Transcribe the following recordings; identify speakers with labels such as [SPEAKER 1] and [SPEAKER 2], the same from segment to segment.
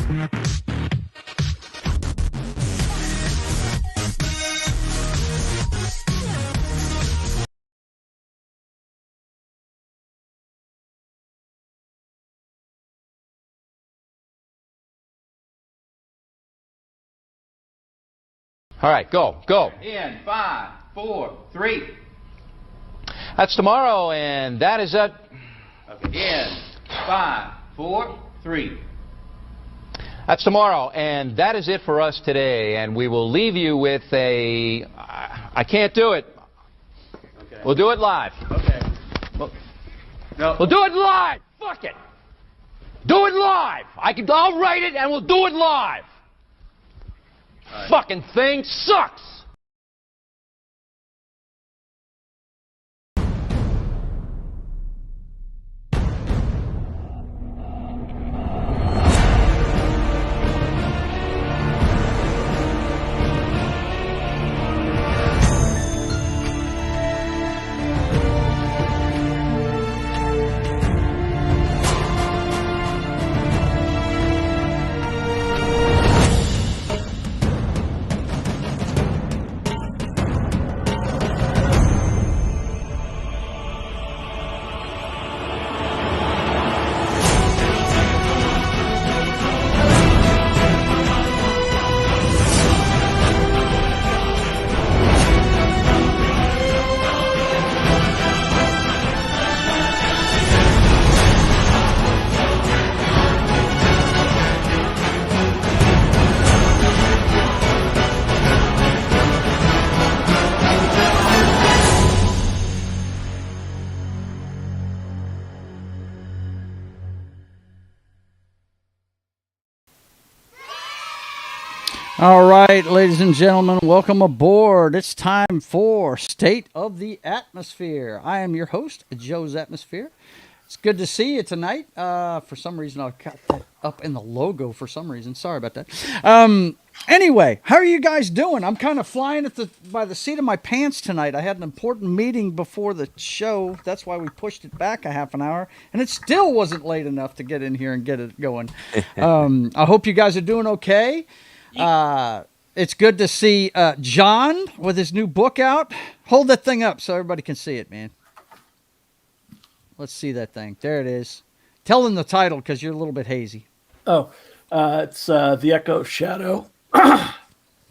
[SPEAKER 1] All right, go.
[SPEAKER 2] In 5, 4, 3.
[SPEAKER 1] That's tomorrow, and that is it.
[SPEAKER 2] Okay. In 5, 4, 3.
[SPEAKER 1] That's tomorrow, and that is it for us today. And we will leave you with a... I can't do it.
[SPEAKER 2] Okay.
[SPEAKER 1] We'll do it live.
[SPEAKER 2] Okay. No.
[SPEAKER 1] We'll do it live. Fuck it. Do it live. I'll write it, and we'll do it live.
[SPEAKER 2] Right.
[SPEAKER 1] Fucking thing sucks.
[SPEAKER 3] All right, ladies and gentlemen, welcome aboard. It's time for State of the Atmosphere. I am your host, JoesAtmosfere. It's good to see you tonight. For some reason, I got that up in the logo for some reason. Sorry about that. Anyway, how are you guys doing? I'm kind of flying by the seat of my pants tonight. I had an important meeting before the show. That's why we pushed it back a half an hour, and it still wasn't late enough to get in here and get it going. I hope you guys are doing okay. It's good to see John with his new book out. Hold that thing up so everybody can see it, man. Let's see that thing. There it is. Tell them the title because you're a little bit hazy.
[SPEAKER 4] Oh, it's The Echo Shadow.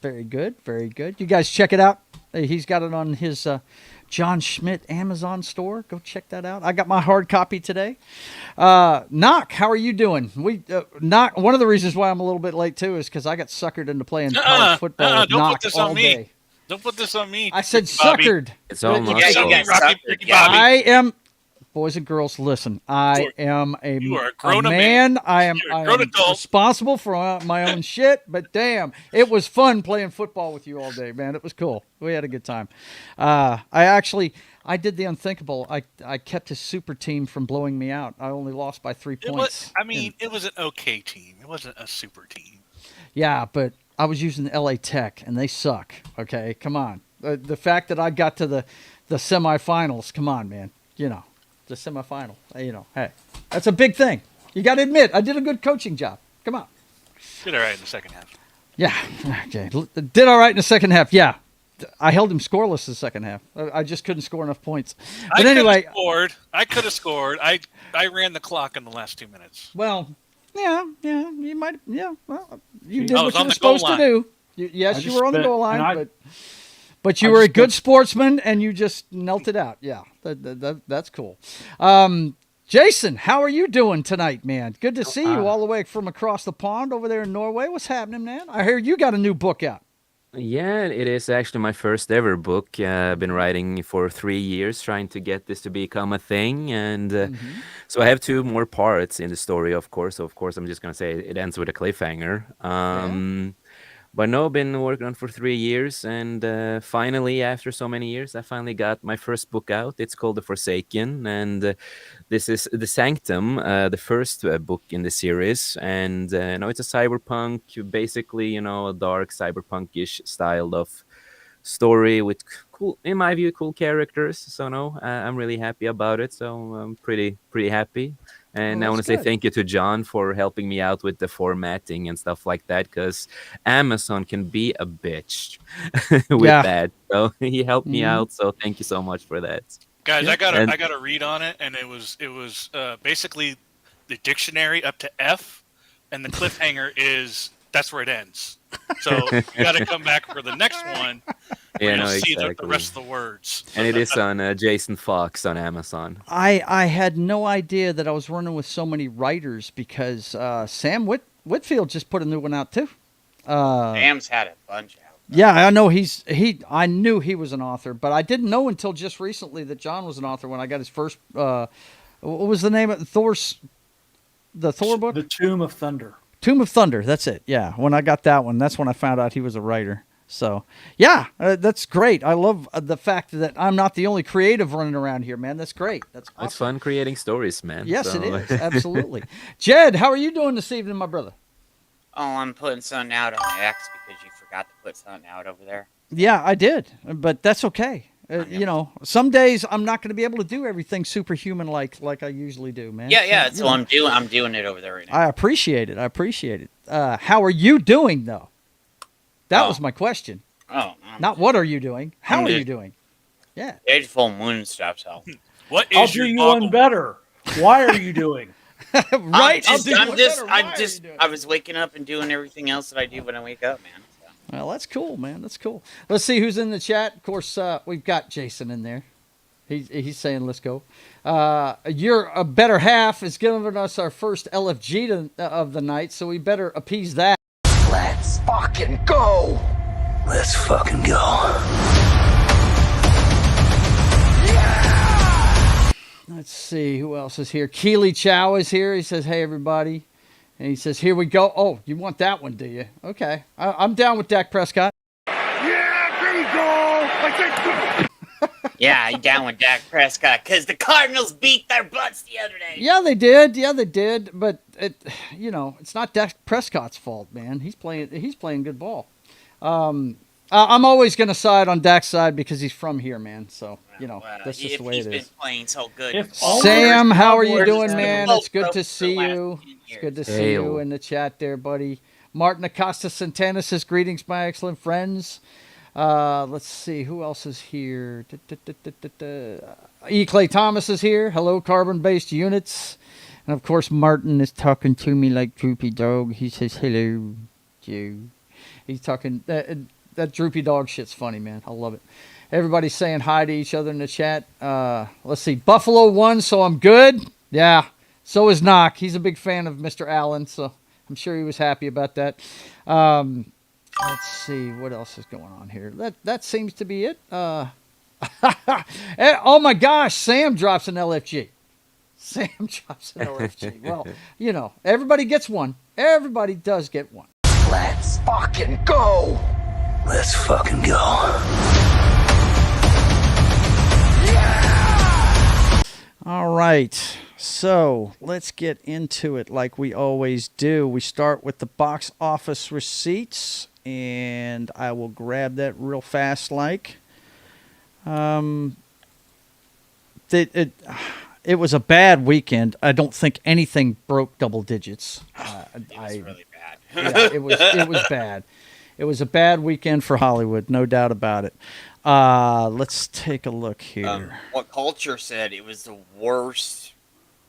[SPEAKER 3] Very good. Very good. You guys check it out. He's got it on his John Schmidt Amazon store. Go check that out. I got my hard copy today. Knock, how are you doing? Knock. One of the reasons why I'm a little bit late too is because I got suckered into playing college football with
[SPEAKER 5] don't
[SPEAKER 3] Knock
[SPEAKER 5] put this
[SPEAKER 3] all
[SPEAKER 5] on me.
[SPEAKER 3] day.
[SPEAKER 5] Don't put this on me.
[SPEAKER 3] I said
[SPEAKER 5] Bobby.
[SPEAKER 3] suckered.
[SPEAKER 6] It's almost
[SPEAKER 5] Yeah, you got
[SPEAKER 6] over.
[SPEAKER 5] Ricky Bobby.
[SPEAKER 3] I am, boys and girls, listen. I am a
[SPEAKER 5] grown
[SPEAKER 3] man. I am
[SPEAKER 5] You're a grown adult.
[SPEAKER 3] responsible for my own shit. But damn, it was fun playing football with you all day, man. It was cool. We had a good time. I did the unthinkable. I kept his super team from blowing me out. I only lost by 3 points.
[SPEAKER 5] It was an okay team. It wasn't a super team.
[SPEAKER 3] Yeah, but I was using LA Tech, and they suck. Okay, come on. The fact that I got to the semifinals, come on, man. You know, the semifinal. You know, hey, that's a big thing. You got to admit, I did a good coaching job. Come on.
[SPEAKER 5] Did all right in the second half.
[SPEAKER 3] Yeah. Okay. Did all right in the second half. Yeah. I held him scoreless in the second half. I just couldn't score enough points. But anyway,
[SPEAKER 5] I could have scored. I ran the clock in the last 2 minutes.
[SPEAKER 3] Well, yeah, you might, yeah. Well, you did
[SPEAKER 5] I
[SPEAKER 3] what
[SPEAKER 5] was
[SPEAKER 3] you
[SPEAKER 5] on
[SPEAKER 3] were
[SPEAKER 5] the goal
[SPEAKER 3] supposed to do. Yes, you were on the goal line,
[SPEAKER 4] and
[SPEAKER 3] but you were a good sportsman, and you just knelt it out. Yeah, that's cool. Jason, how are you doing tonight, man? Good to see you all the way from across the pond over there in Norway. What's happening, man? I hear you got a new book out.
[SPEAKER 6] Yeah, it is actually my first ever book. I've been writing for 3 years, trying to get this to become a thing. And so I have 2 more parts in the story, of course. So, of course, I'm just going to say it ends with a cliffhanger. But no, I've been working on it for 3 years. And finally, after so many years, I finally got my first book out. It's called The Forsaken. And this is The Sanctum, the first book in the series. And it's a cyberpunk, basically, a dark cyberpunkish style of story with cool, in my view, cool characters. So no, I'm really happy about it. So I'm pretty happy. And
[SPEAKER 3] Well,
[SPEAKER 6] I want to
[SPEAKER 3] that's
[SPEAKER 6] say
[SPEAKER 3] good.
[SPEAKER 6] thank you to John for helping me out with the formatting and stuff like that, because Amazon can be a bitch with
[SPEAKER 3] Yeah.
[SPEAKER 6] that. So he helped me
[SPEAKER 3] Mhm.
[SPEAKER 6] out. So thank you so much for that.
[SPEAKER 5] Guys,
[SPEAKER 3] Yep.
[SPEAKER 5] I
[SPEAKER 6] And
[SPEAKER 5] got a read on it, and it was basically the dictionary up to F, and the cliffhanger is that's where it ends. So you got to come back for the next one where
[SPEAKER 6] yeah,
[SPEAKER 5] you'll
[SPEAKER 6] no,
[SPEAKER 5] see the
[SPEAKER 6] exactly.
[SPEAKER 5] rest of the words.
[SPEAKER 6] And it is on Jason Fox on Amazon.
[SPEAKER 3] I had no idea that I was running with so many writers because Sam Whitfield just put a new one out too.
[SPEAKER 2] Sam's had a bunch out.
[SPEAKER 3] Yeah, I know I knew he was an author, but I didn't know until just recently that John was an author when I got his first what was the name of the Thor book?
[SPEAKER 4] The Tomb of Thunder.
[SPEAKER 3] Tomb of Thunder, that's it. Yeah, when I got that one, that's when I found out he was a writer. So, yeah, that's great. I love the fact that I'm not the only creative running around here, man. That's great. That's awesome.
[SPEAKER 6] It's fun creating stories, man.
[SPEAKER 3] Yes, it
[SPEAKER 6] So-
[SPEAKER 3] is. Absolutely. Jed, how are you doing this evening, my brother?
[SPEAKER 2] Oh, I'm putting something out on X because you forgot to put something out over there.
[SPEAKER 3] Yeah, I did, but that's okay. You know, some days I'm not going to be able to do everything superhuman like I usually do, man.
[SPEAKER 2] Yeah.
[SPEAKER 3] So,
[SPEAKER 2] So
[SPEAKER 3] you know,
[SPEAKER 2] I'm doing it over there right now.
[SPEAKER 3] I appreciate it. I appreciate it. How are you doing, though? That
[SPEAKER 2] Oh.
[SPEAKER 3] was my question.
[SPEAKER 2] Oh,
[SPEAKER 3] Not what are you doing? How
[SPEAKER 2] I'm
[SPEAKER 3] are you
[SPEAKER 2] good.
[SPEAKER 3] doing? Yeah.
[SPEAKER 2] Age full moon stuff. So
[SPEAKER 5] What
[SPEAKER 4] I'll
[SPEAKER 5] is
[SPEAKER 4] do
[SPEAKER 5] your
[SPEAKER 4] you
[SPEAKER 5] toggle?
[SPEAKER 4] one better. Why are you doing?
[SPEAKER 3] Right.
[SPEAKER 2] I'm just,
[SPEAKER 3] I
[SPEAKER 2] I was waking up and doing everything else that I do when I wake up, man. So.
[SPEAKER 3] Well, that's cool, man. That's cool. Let's see who's in the chat. Of course, we've got Jason in there. He's saying, let's go. Your better half is giving us our first LFG of the night, so we better appease that.
[SPEAKER 7] Let's fucking go. Let's fucking go.
[SPEAKER 3] Let's see who else is here. Keely Chow is here. He says, hey, everybody. And he says, here we go. Oh, you want that one, do you? Okay. I'm down with Dak Prescott.
[SPEAKER 7] Yeah, there you go. I said,
[SPEAKER 2] Yeah, I'm down with Dak Prescott because the Cardinals beat their butts the other day.
[SPEAKER 3] Yeah, they did. Yeah, they did. But it's not Dak Prescott's fault, man. He's playing good ball. I'm always going to side on Dak's side because he's from here, man. So that's just the way it
[SPEAKER 2] He's been
[SPEAKER 3] is.
[SPEAKER 2] playing so good.
[SPEAKER 4] If only
[SPEAKER 3] Sam,
[SPEAKER 4] the
[SPEAKER 3] how are you
[SPEAKER 4] Cowboys
[SPEAKER 3] doing,
[SPEAKER 4] had
[SPEAKER 3] man?
[SPEAKER 2] been
[SPEAKER 3] It's good to
[SPEAKER 2] for
[SPEAKER 3] see
[SPEAKER 2] the last
[SPEAKER 3] you.
[SPEAKER 2] 10
[SPEAKER 3] It's
[SPEAKER 2] years.
[SPEAKER 3] good to see you in the chat there, buddy. Martin Acosta Santana says, greetings, my excellent friends. Let's see. Who else is here? E. Clay Thomas is here. Hello, carbon-based units. And, of course, Martin is talking to me like Droopy Dog. He says, hello, Joe. He's talking... that Droopy Dog shit's funny, man. I love it. Everybody's saying hi to each other in the chat. Let's see. Buffalo won, so I'm good. Yeah. So is Knock. He's a big fan of Mr. Allen, so I'm sure he was happy about that. Let's see. What else is going on here? That seems to be it. Oh, my gosh. Sam drops an LFG. Sam drops an LFG. Well, everybody gets one. Everybody does get one.
[SPEAKER 7] let's fucking go. Let's fucking go.
[SPEAKER 3] All right, so let's get into it like we always do. We start with the box office receipts, and I will grab that real fast like. It was a bad weekend. I don't think anything broke double digits.
[SPEAKER 2] It was really bad.
[SPEAKER 3] Yeah, it was bad. It was a bad weekend for Hollywood, no doubt about it. Let's take a look here.
[SPEAKER 2] What Culture said, it was the worst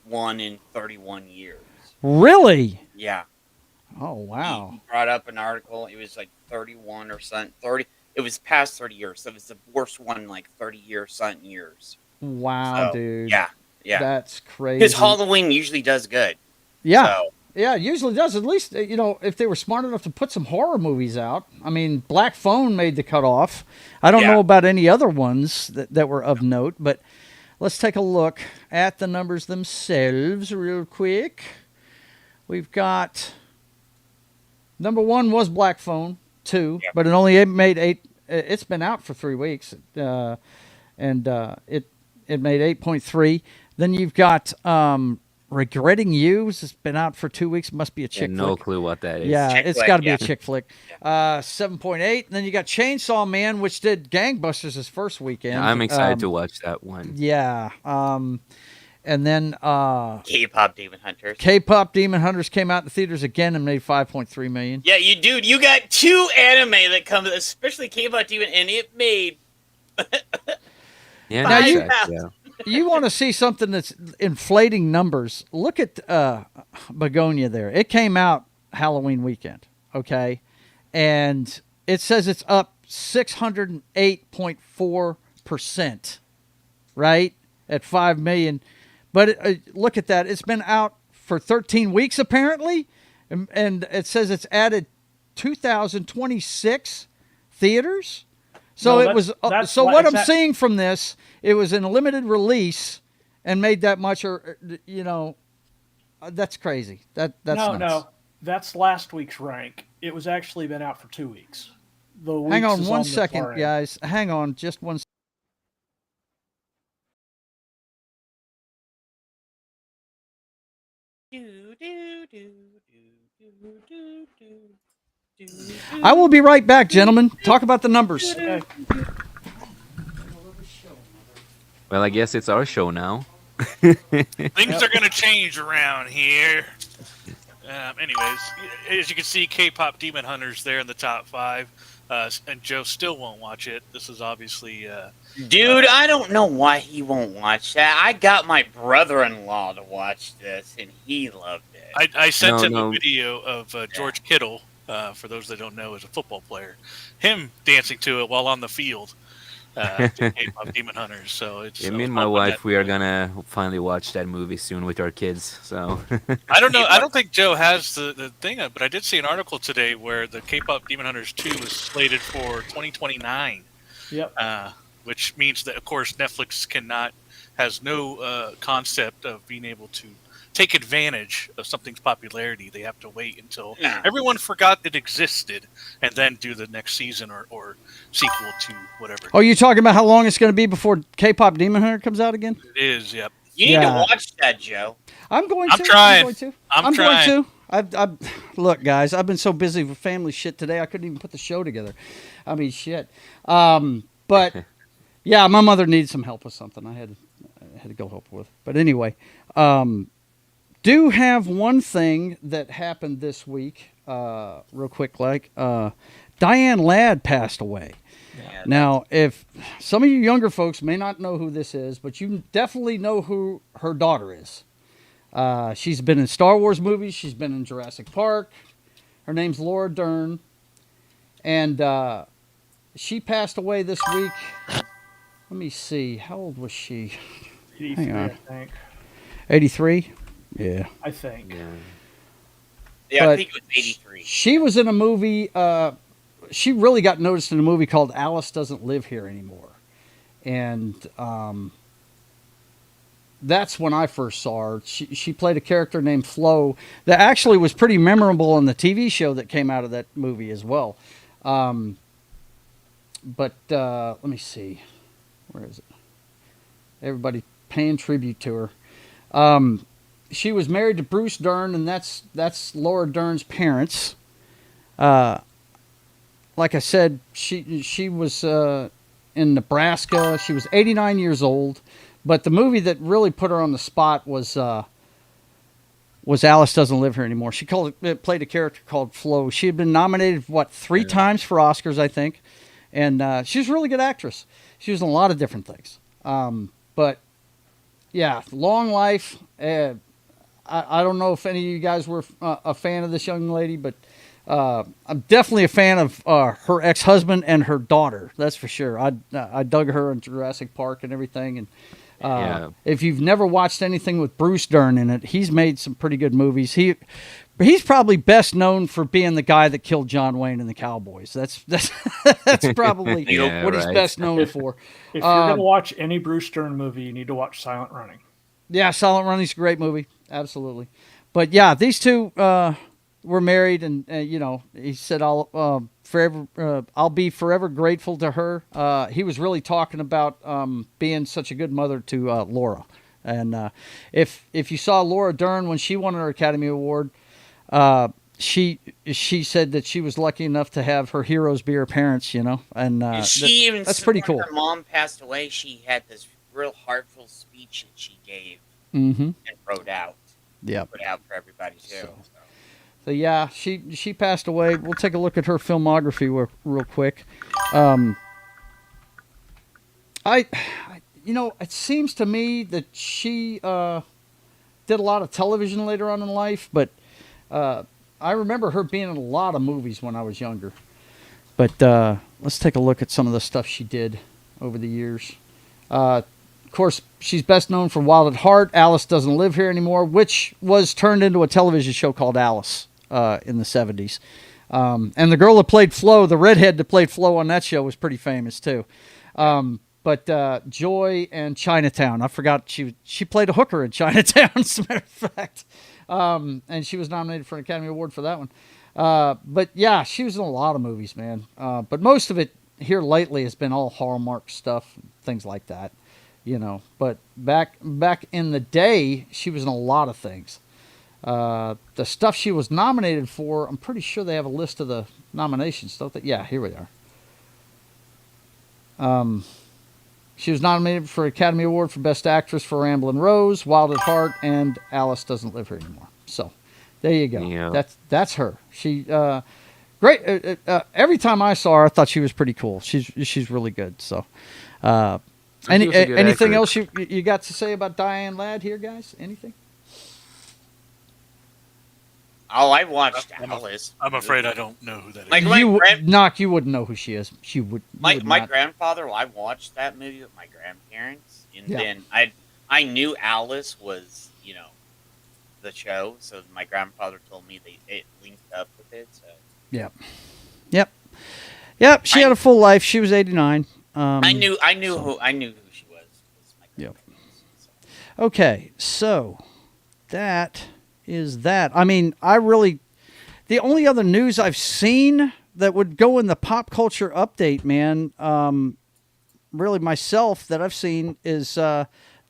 [SPEAKER 2] one in 31 years.
[SPEAKER 3] Really?
[SPEAKER 2] Yeah.
[SPEAKER 3] Oh, wow.
[SPEAKER 2] He brought up an article. It was like 31 or something. 30. It was past 30 years. So it was the worst one in like 30 years, something years.
[SPEAKER 3] Wow,
[SPEAKER 2] So,
[SPEAKER 3] dude.
[SPEAKER 2] Yeah.
[SPEAKER 3] That's crazy.
[SPEAKER 2] Because Halloween usually does good.
[SPEAKER 3] Yeah.
[SPEAKER 2] So,
[SPEAKER 3] Yeah, it usually does. At least, if they were smart enough to put some horror movies out. I mean, Black Phone made the cutoff. I don't know about any other ones that were of note, but let's take a look at the numbers themselves real quick. We've got number one was Black Phone 2, but it only made 8. It's been out for 3 weeks, and it made 8.3. Then you've got Regretting You. It's been out for 2 weeks. Must be a chick flick.
[SPEAKER 6] No clue what that is.
[SPEAKER 3] Yeah,
[SPEAKER 2] Chick
[SPEAKER 3] it's
[SPEAKER 2] flick,
[SPEAKER 3] got to be
[SPEAKER 2] yeah.
[SPEAKER 3] a chick flick. 7.8. And then you got Chainsaw Man, which did gangbusters his first weekend.
[SPEAKER 6] I'm excited to watch that one.
[SPEAKER 3] Yeah. And then
[SPEAKER 2] K-pop Demon Hunters.
[SPEAKER 3] K-pop Demon Hunters came out in theaters again and made $5.3 million.
[SPEAKER 2] Yeah, you got 2 anime that come, especially K-pop Demon, and it made.
[SPEAKER 6] Yeah,
[SPEAKER 3] Now
[SPEAKER 6] that's
[SPEAKER 3] you-
[SPEAKER 6] fact, yeah.
[SPEAKER 3] You want to see something that's inflating numbers? Look at Begonia there. It came out Halloween weekend, okay? And it says it's up 608.4%, right? At 5 million. But look at that. It's been out for 13 weeks apparently, and it says it's added 2,026 theaters. So
[SPEAKER 4] No,
[SPEAKER 3] it was.
[SPEAKER 4] that's
[SPEAKER 3] So
[SPEAKER 4] why
[SPEAKER 3] what
[SPEAKER 4] it's
[SPEAKER 3] I'm
[SPEAKER 4] at-
[SPEAKER 3] seeing from this, it was in a limited release, and made that much, or that's crazy. That's nuts.
[SPEAKER 4] No, that's last week's rank. It was actually been out for 2 weeks. The
[SPEAKER 3] Hang
[SPEAKER 4] weeks
[SPEAKER 3] on
[SPEAKER 4] is
[SPEAKER 3] one
[SPEAKER 4] the
[SPEAKER 3] second,
[SPEAKER 4] far end.
[SPEAKER 3] guys. Hang on, just one. I will be right back, gentlemen. Talk about the numbers.
[SPEAKER 4] Okay.
[SPEAKER 6] Well, I guess it's our show now.
[SPEAKER 5] Things are going to change around here. Anyways, as you can see, K-pop Demon Hunters there in the top 5. And Joe still won't watch it. This is obviously...
[SPEAKER 2] Dude, I don't know why he won't watch that. I got my brother-in-law to watch this, and he loved it.
[SPEAKER 5] I sent him
[SPEAKER 6] No.
[SPEAKER 5] a video of George Kittle, for those that don't know, is a football player. Him dancing to it while on the field. To K-pop Demon Hunters. So it's.
[SPEAKER 6] Yeah, me and my wife, we are gonna finally watch that movie soon with our kids. So
[SPEAKER 5] I don't know. I don't think Joe has the thing, but I did see an article today where the K-pop Demon Hunters 2 was slated for 2029.
[SPEAKER 4] Yep.
[SPEAKER 5] Which means that, of course, Netflix has no concept of being able to take advantage of something's popularity. They have to wait until everyone forgot it existed and then do the next season or sequel to whatever.
[SPEAKER 3] Oh, you talking about how long it's going to be before K-pop Demon Hunter comes out again?
[SPEAKER 5] It is, yep.
[SPEAKER 2] You need
[SPEAKER 3] Yeah.
[SPEAKER 2] to watch that, Joe.
[SPEAKER 3] I'm going
[SPEAKER 5] I'm
[SPEAKER 3] to.
[SPEAKER 5] trying.
[SPEAKER 3] I'm going to.
[SPEAKER 5] I'm trying.
[SPEAKER 3] going to. Look, guys, I've been so busy with family shit today, I couldn't even put the show together. I mean, shit. But yeah, my mother needed some help with something. I had to go help with. But anyway, do have one thing that happened this week, real quick. Like Diane Ladd passed away.
[SPEAKER 2] Yeah,
[SPEAKER 3] Now, if some of you younger folks may not know who this is, but you definitely know who her daughter is. She's been in Star Wars movies. She's been in Jurassic Park. Her name's Laura Dern. And she passed away this week. Let me see. How old was she?
[SPEAKER 4] 83,
[SPEAKER 3] Hang on.
[SPEAKER 4] I think.
[SPEAKER 3] 83? Yeah.
[SPEAKER 4] I think.
[SPEAKER 2] Yeah, I
[SPEAKER 3] But
[SPEAKER 2] think it was 83.
[SPEAKER 3] She was in a movie. She really got noticed in a movie called Alice Doesn't Live Here Anymore. And that's when I first saw her. She played a character named Flo that actually was pretty memorable in the TV show that came out of that movie as well. But let me see. Where is it? Everybody paying tribute to her. She was married to Bruce Dern, and that's Laura Dern's parents. Like I said, she was in Nebraska. She was 89 years old. But the movie that really put her on the spot was Alice Doesn't Live Here Anymore. She played a character called Flo. She had been nominated, 3 times for Oscars, I think. And she was a really good actress. She was in a lot of different things. But, yeah, long life. I don't know if any of you guys were a fan of this young lady, but I'm definitely a fan of her ex-husband and her daughter. That's for sure. I dug her in Jurassic Park and everything. And if you've never watched anything with Bruce Dern in it, he's made some pretty good movies. He's probably best known for being the guy that killed John Wayne and the Cowboys. That's probably
[SPEAKER 6] Yeah,
[SPEAKER 3] what he's
[SPEAKER 6] right.
[SPEAKER 3] best known for.
[SPEAKER 4] If you're going to watch any Bruce Dern movie, you need to watch Silent Running.
[SPEAKER 3] Yeah, Silent Running's a great movie. Absolutely. But yeah, these two were married, and he said, I'll be forever grateful to her. He was really talking about being such a good mother to Laura. And if you saw Laura Dern when she won her Academy Award, she said that she was lucky enough to have her heroes be her parents, and
[SPEAKER 2] She even
[SPEAKER 3] that's
[SPEAKER 2] said
[SPEAKER 3] pretty
[SPEAKER 2] when
[SPEAKER 3] cool.
[SPEAKER 2] her mom passed away, she had this real heartful speech that she gave
[SPEAKER 3] Mm-hmm.
[SPEAKER 2] and wrote out.
[SPEAKER 3] Yep.
[SPEAKER 2] Put out for everybody too.
[SPEAKER 3] So yeah, she passed away. We'll take a look at her filmography real quick. It seems to me that she did a lot of television later on in life, but I remember her being in a lot of movies when I was younger. But let's take a look at some of the stuff she did over the years. Of course, she's best known for Wild at Heart, Alice Doesn't Live Here Anymore, which was turned into a television show called Alice in the 70s. And the girl that played Flo, the redhead that played Flo on that show, was pretty famous too. But Joy and Chinatown, I forgot she played a hooker in Chinatown, as a matter of fact. And she was nominated for an Academy Award for that one. But yeah, she was in a lot of movies, man. But most of it here lately has been all Hallmark stuff, things like that, But back in the day, she was in a lot of things. The stuff she was nominated for, I'm pretty sure they have a list of the nominations, don't they? Yeah, here we are. She was nominated for Academy Award for Best Actress for Ramblin' Rose, Wild at Heart, and Alice Doesn't Live Here Anymore. So, there you go.
[SPEAKER 6] Yeah.
[SPEAKER 3] That's her. She great. Every time I saw her, I thought she was pretty cool. She's really good. So, anything else you got to say about Diane Ladd here, guys? Anything?
[SPEAKER 2] Oh, I watched Alice.
[SPEAKER 5] I'm afraid I don't know who that is.
[SPEAKER 2] Like
[SPEAKER 3] You wouldn't know who she is.
[SPEAKER 2] My grandfather. I watched that movie with my grandparents, and then I knew Alice was the show. So my grandfather told me it linked up with it. So
[SPEAKER 3] Yep. She had a full life. She was 89.
[SPEAKER 2] I knew who she was.
[SPEAKER 3] Yep. Okay, so that is that. I mean, the only other news I've seen that would go in the pop culture update, man, really myself that I've seen is the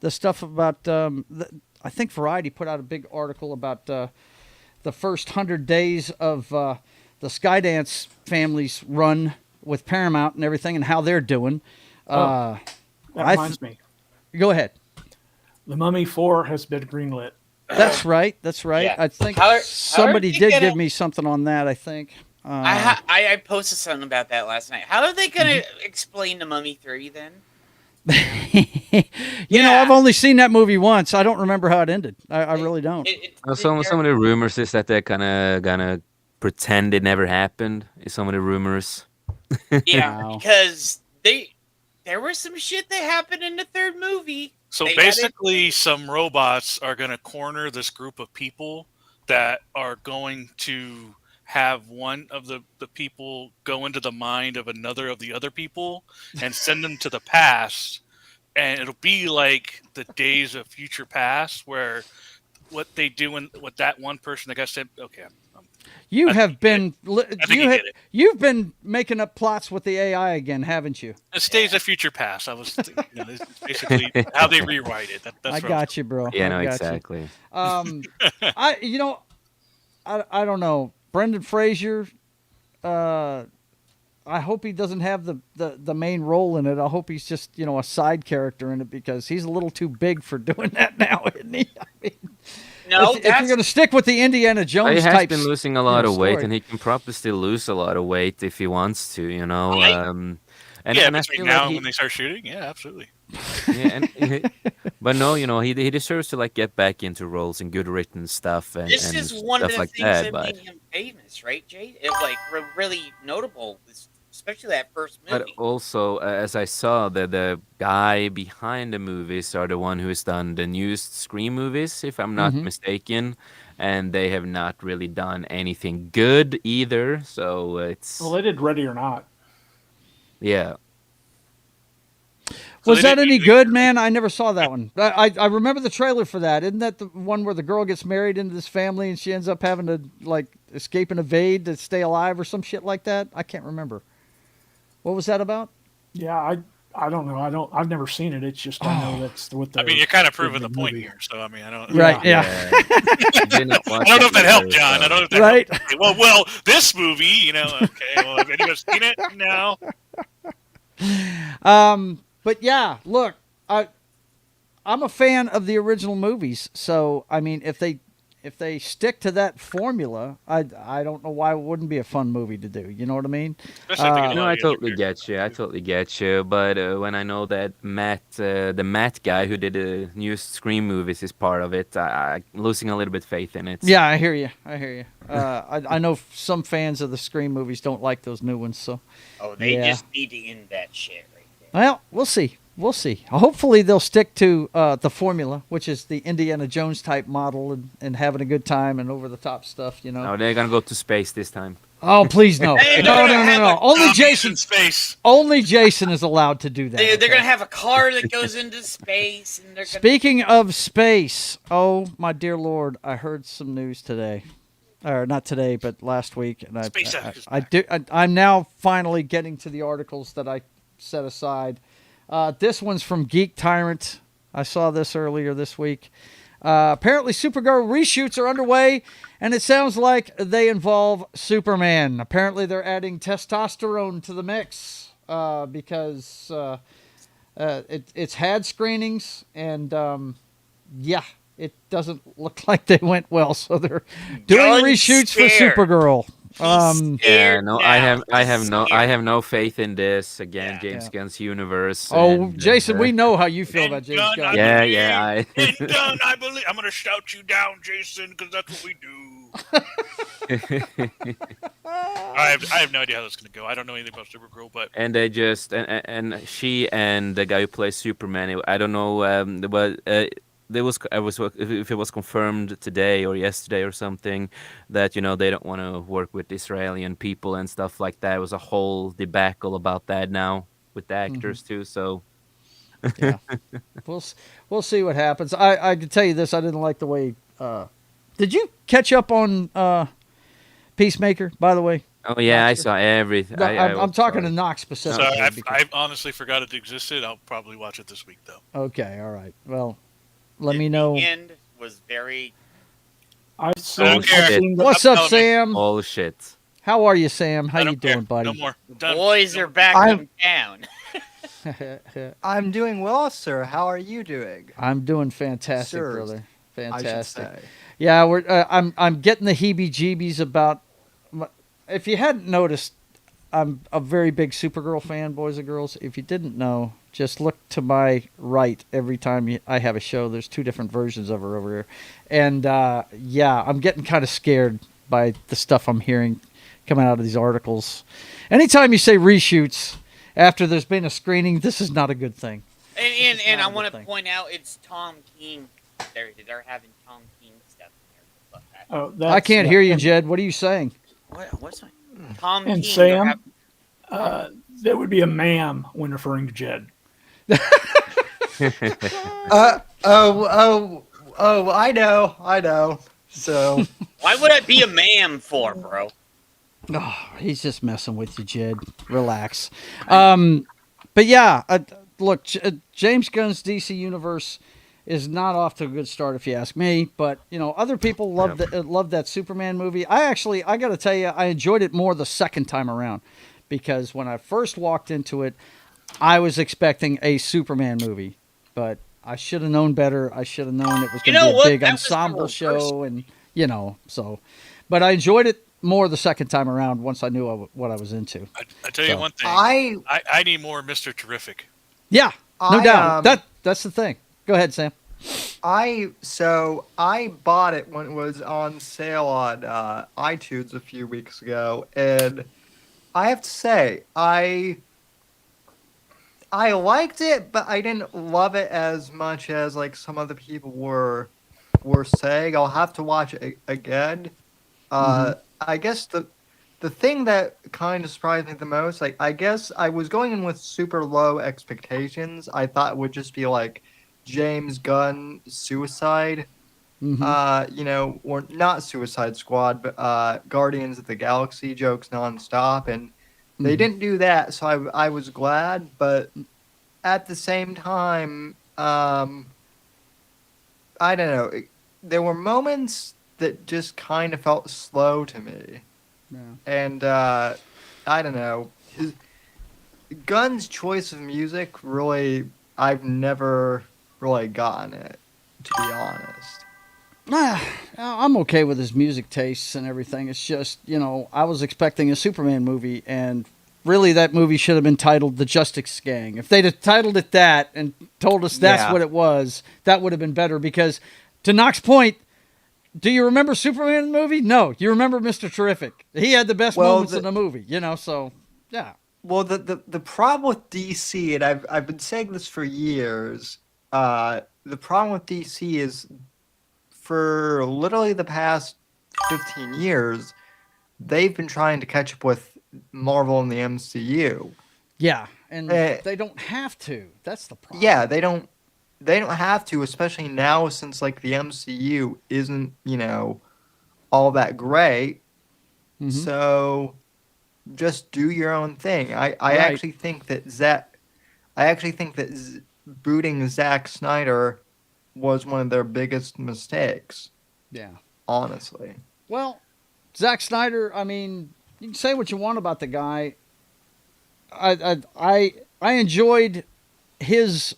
[SPEAKER 3] stuff about, I think Variety put out a big article about the first 100 days of the Skydance family's run with Paramount and everything and how they're doing.
[SPEAKER 4] That reminds me.
[SPEAKER 3] Go ahead.
[SPEAKER 4] The Mummy 4 has been greenlit.
[SPEAKER 3] That's right. Yeah. I think somebody did give me something on that, I think.
[SPEAKER 2] I posted something about that last night. How are they going to explain the Mummy 3 then?
[SPEAKER 3] I've only seen that movie once. I don't remember how it ended. I really don't.
[SPEAKER 6] Some of the rumors is that they're kind of gonna pretend it never happened. Is some of the rumors?
[SPEAKER 2] Yeah,
[SPEAKER 3] Wow.
[SPEAKER 2] because there was some shit that happened in the third movie.
[SPEAKER 5] So basically, some robots are going to corner this group of people that are going to have one of the people go into the mind of another of the other people and send them to the past. And it'll be like the days of future past where what they do and what that one person that got sent. Okay. You've been
[SPEAKER 3] making up plots with the AI again, haven't you?
[SPEAKER 5] It's days of future past. I was it's basically how they rewrite it. That's
[SPEAKER 3] I got you, bro.
[SPEAKER 6] Yeah, no,
[SPEAKER 3] I got
[SPEAKER 6] exactly.
[SPEAKER 3] You. I don't know. Brendan Fraser, I hope he doesn't have the main role in it. I hope he's just, a side character in it because he's a little too big for doing that now, isn't he? I mean,
[SPEAKER 2] no,
[SPEAKER 3] if you're going to stick with the Indiana Jones
[SPEAKER 6] he has
[SPEAKER 3] type,
[SPEAKER 6] been losing a lot of weight,
[SPEAKER 3] story.
[SPEAKER 6] and he can probably still lose a lot of weight if he wants to,
[SPEAKER 5] between now and when they start shooting, yeah, absolutely.
[SPEAKER 6] Yeah, but no, he deserves to get back into roles and good written stuff and
[SPEAKER 2] this is one
[SPEAKER 6] stuff
[SPEAKER 2] of the
[SPEAKER 6] like
[SPEAKER 2] things
[SPEAKER 6] that.
[SPEAKER 2] that
[SPEAKER 6] But
[SPEAKER 2] made him famous, right, Jay? It really notable, especially that first movie.
[SPEAKER 6] but also, as I saw, the guy behind the movies are the one who has done the newest Scream movies, if I'm not mistaken, and they have not really done anything good either. So it's
[SPEAKER 4] Well, they did Ready or Not.
[SPEAKER 6] yeah.
[SPEAKER 3] Was that any good, man? I never saw that one. I remember the trailer for that. Isn't that the one where the girl gets married into this family and she ends up having to escape and evade to stay alive or some shit like that? I can't remember. What was that about?
[SPEAKER 4] Yeah, I don't know. I've never seen it. It's just I know that's what the.
[SPEAKER 5] I mean, you're kind of proving the point here. So I mean, I don't.
[SPEAKER 3] Right? Yeah.
[SPEAKER 6] I didn't
[SPEAKER 5] I
[SPEAKER 6] watch
[SPEAKER 5] don't know
[SPEAKER 6] it
[SPEAKER 5] if that helped,
[SPEAKER 6] either,
[SPEAKER 5] John.
[SPEAKER 6] so-
[SPEAKER 5] I don't know if that
[SPEAKER 3] Right.
[SPEAKER 5] helped. Well, this movie, okay. Well, have anyone seen it? No.
[SPEAKER 3] But yeah, look, I'm a fan of the original movies, so I mean, if they stick to that formula, I don't know why it wouldn't be a fun movie to do. You know what I mean?
[SPEAKER 5] Especially if they get a
[SPEAKER 6] No,
[SPEAKER 5] lot
[SPEAKER 6] I
[SPEAKER 5] of younger
[SPEAKER 6] totally
[SPEAKER 5] characters
[SPEAKER 6] get you. I
[SPEAKER 5] too.
[SPEAKER 6] totally get you. But when I know that the Matt guy who did the new Scream movies is part of it, I'm losing a little bit faith in it.
[SPEAKER 3] Yeah, I hear you. I hear you. I know some fans of the Scream movies don't like those new ones, so
[SPEAKER 2] Oh, they
[SPEAKER 3] yeah.
[SPEAKER 2] just need to end that shit right there.
[SPEAKER 3] Well, we'll see. We'll see. Hopefully, they'll stick to the formula, which is the Indiana Jones type model, and having a good time and over the top stuff. You know.
[SPEAKER 6] No, they're gonna go to space this time.
[SPEAKER 3] Oh, please no!
[SPEAKER 2] Hey, they're
[SPEAKER 3] No,
[SPEAKER 2] gonna
[SPEAKER 3] no, no,
[SPEAKER 2] have
[SPEAKER 3] no!
[SPEAKER 2] a
[SPEAKER 3] Only
[SPEAKER 5] Zombies
[SPEAKER 3] Jason.
[SPEAKER 5] in space.
[SPEAKER 3] Only Jason is allowed to do that.
[SPEAKER 2] They're
[SPEAKER 3] okay?
[SPEAKER 2] gonna have a car that goes into space, and they're gonna.
[SPEAKER 3] Speaking of space, oh my dear Lord, I heard some news today, or not today, but last week, and
[SPEAKER 5] SpaceX is
[SPEAKER 3] I'm now finally getting to the articles that I set aside. This one's from Geek Tyrant. I saw this earlier this week. Apparently, Supergirl reshoots are underway, and it sounds like they involve Superman. Apparently, they're adding testosterone to the mix because it's had screenings, and yeah, it doesn't look like they went well. So they're doing
[SPEAKER 2] Gun
[SPEAKER 3] reshoots
[SPEAKER 2] scared.
[SPEAKER 3] for Supergirl.
[SPEAKER 6] Yeah,
[SPEAKER 2] Scared
[SPEAKER 6] no,
[SPEAKER 2] now.
[SPEAKER 6] I have
[SPEAKER 2] Scared.
[SPEAKER 6] no faith in this. Again,
[SPEAKER 2] Yeah.
[SPEAKER 6] James
[SPEAKER 3] Yeah.
[SPEAKER 6] Gunn's universe.
[SPEAKER 3] Oh,
[SPEAKER 6] and,
[SPEAKER 3] Jason, we know how you feel about James
[SPEAKER 5] Gunn,
[SPEAKER 3] Gunn.
[SPEAKER 6] Yeah,
[SPEAKER 5] believe.
[SPEAKER 6] yeah,
[SPEAKER 5] In Gunn, I believe. I'm gonna shout you down, Jason, because that's what we do. I have no idea how that's gonna go. I don't know anything about Supergirl, but
[SPEAKER 6] and they just and she and the guy who plays Superman. I don't know. There was if it was confirmed today or yesterday or something that they don't want to work with Israeli people and stuff like that. It was a whole debacle about that now with the actors too. So
[SPEAKER 3] Yeah, we'll see what happens. I can tell you this: I didn't like the way. Did you catch up on Peacemaker? By the way,
[SPEAKER 6] oh yeah, I
[SPEAKER 3] Knox?
[SPEAKER 6] saw everything.
[SPEAKER 3] I'm talking to Knox
[SPEAKER 5] so
[SPEAKER 3] specifically.
[SPEAKER 5] I honestly forgot it existed. I'll probably watch it this week though.
[SPEAKER 3] Okay, all right. Well, let me know.
[SPEAKER 2] The end was very.
[SPEAKER 4] I've
[SPEAKER 5] don't care.
[SPEAKER 4] seen the,
[SPEAKER 3] What's up,
[SPEAKER 5] Tell me.
[SPEAKER 3] Sam?
[SPEAKER 6] Bullshit.
[SPEAKER 3] How are you, Sam? How
[SPEAKER 5] I
[SPEAKER 3] you
[SPEAKER 5] don't care.
[SPEAKER 3] doing, buddy?
[SPEAKER 5] No more. Done.
[SPEAKER 2] Boys
[SPEAKER 5] No
[SPEAKER 2] are
[SPEAKER 5] more.
[SPEAKER 2] back
[SPEAKER 8] I'm-
[SPEAKER 2] in town.
[SPEAKER 8] I'm doing well, sir. How are you doing?
[SPEAKER 3] I'm doing fantastic,
[SPEAKER 8] Sirs,
[SPEAKER 3] brother.
[SPEAKER 8] I should
[SPEAKER 3] Fantastic.
[SPEAKER 8] say.
[SPEAKER 3] Yeah, we're. I'm getting the heebie-jeebies about. If you hadn't noticed, I'm a very big Supergirl fan, boys and girls. If you didn't know, just look to my right every time I have a show. There's two different versions of her over here, and yeah, I'm getting kind of scared by the stuff I'm hearing coming out of these articles. Anytime you say reshoots after there's been a screening, this is not a good thing.
[SPEAKER 2] And
[SPEAKER 3] not
[SPEAKER 2] I
[SPEAKER 3] a
[SPEAKER 2] want
[SPEAKER 3] good
[SPEAKER 2] to
[SPEAKER 3] thing.
[SPEAKER 2] point out it's Tom King. They're having Tom King stuff in there. Fuck that.
[SPEAKER 4] oh,
[SPEAKER 3] I can't hear you,
[SPEAKER 4] and,
[SPEAKER 3] Jed. What are you saying?
[SPEAKER 2] What's my Tom
[SPEAKER 4] and
[SPEAKER 2] King? they're
[SPEAKER 4] Sam, that would be a ma'am when referring to Jed.
[SPEAKER 8] I know. So
[SPEAKER 2] Why would I be a ma'am for, bro?
[SPEAKER 3] Oh, he's just messing with you, Jed. Relax. But yeah, look, James Gunn's DC Universe is not off to a good start, if you ask me. But other people love that Superman movie. I got to tell you, I enjoyed it more the second time around, because when I first walked into it, I was expecting a Superman movie, but I should have known better. I should have known it was going to be a
[SPEAKER 2] what?
[SPEAKER 3] big
[SPEAKER 2] That was the
[SPEAKER 3] ensemble
[SPEAKER 2] reverse.
[SPEAKER 3] show, and so. But I enjoyed it more the second time around once I knew what I was into.
[SPEAKER 5] I tell you
[SPEAKER 3] So,
[SPEAKER 5] one thing.
[SPEAKER 8] I
[SPEAKER 5] I need more Mr. Terrific.
[SPEAKER 3] Yeah, no
[SPEAKER 8] I,
[SPEAKER 3] doubt. That's the thing. Go ahead, Sam.
[SPEAKER 8] I bought it when it was on sale on iTunes a few weeks ago, and I have to say I liked it, but I didn't love it as much as like some other people were saying. I'll have to watch it again. I guess the thing that kind of surprised me the most, like I guess I was going in with super low expectations. I thought it would just be like James Gunn Suicide, or not Suicide Squad, but Guardians of the Galaxy jokes nonstop, and they didn't do that, so I was glad, but at the same time, I don't know, there were moments that just kind of felt slow to me.
[SPEAKER 3] Yeah.
[SPEAKER 8] And I don't know, Gunn's choice of music really, I've never really gotten it, to be honest.
[SPEAKER 3] I'm okay with his music tastes and everything. It's just, I was expecting a Superman movie, and really that movie should have been titled The Justice Gang. If they'd have titled it that and told us that's what it was, that would have been better. Because to Knox's point, do you remember Superman movie? No. You remember Mr. Terrific. He had the best moments in the movie, so, yeah.
[SPEAKER 8] Well, the problem with DC, and I've been saying this for years, the problem with DC is for literally the past 15 years, they've been trying to catch up with Marvel and the MCU.
[SPEAKER 3] Yeah, and they don't have to. That's the problem.
[SPEAKER 8] Yeah, they don't have to, especially now since like the MCU isn't, all that great. Mm-hmm. So just do your own thing. I actually think that booting Zack Snyder was one of their biggest mistakes.
[SPEAKER 3] Yeah.
[SPEAKER 8] Honestly.
[SPEAKER 3] Well, Zack Snyder, I mean, you can say what you want about the guy. I enjoyed his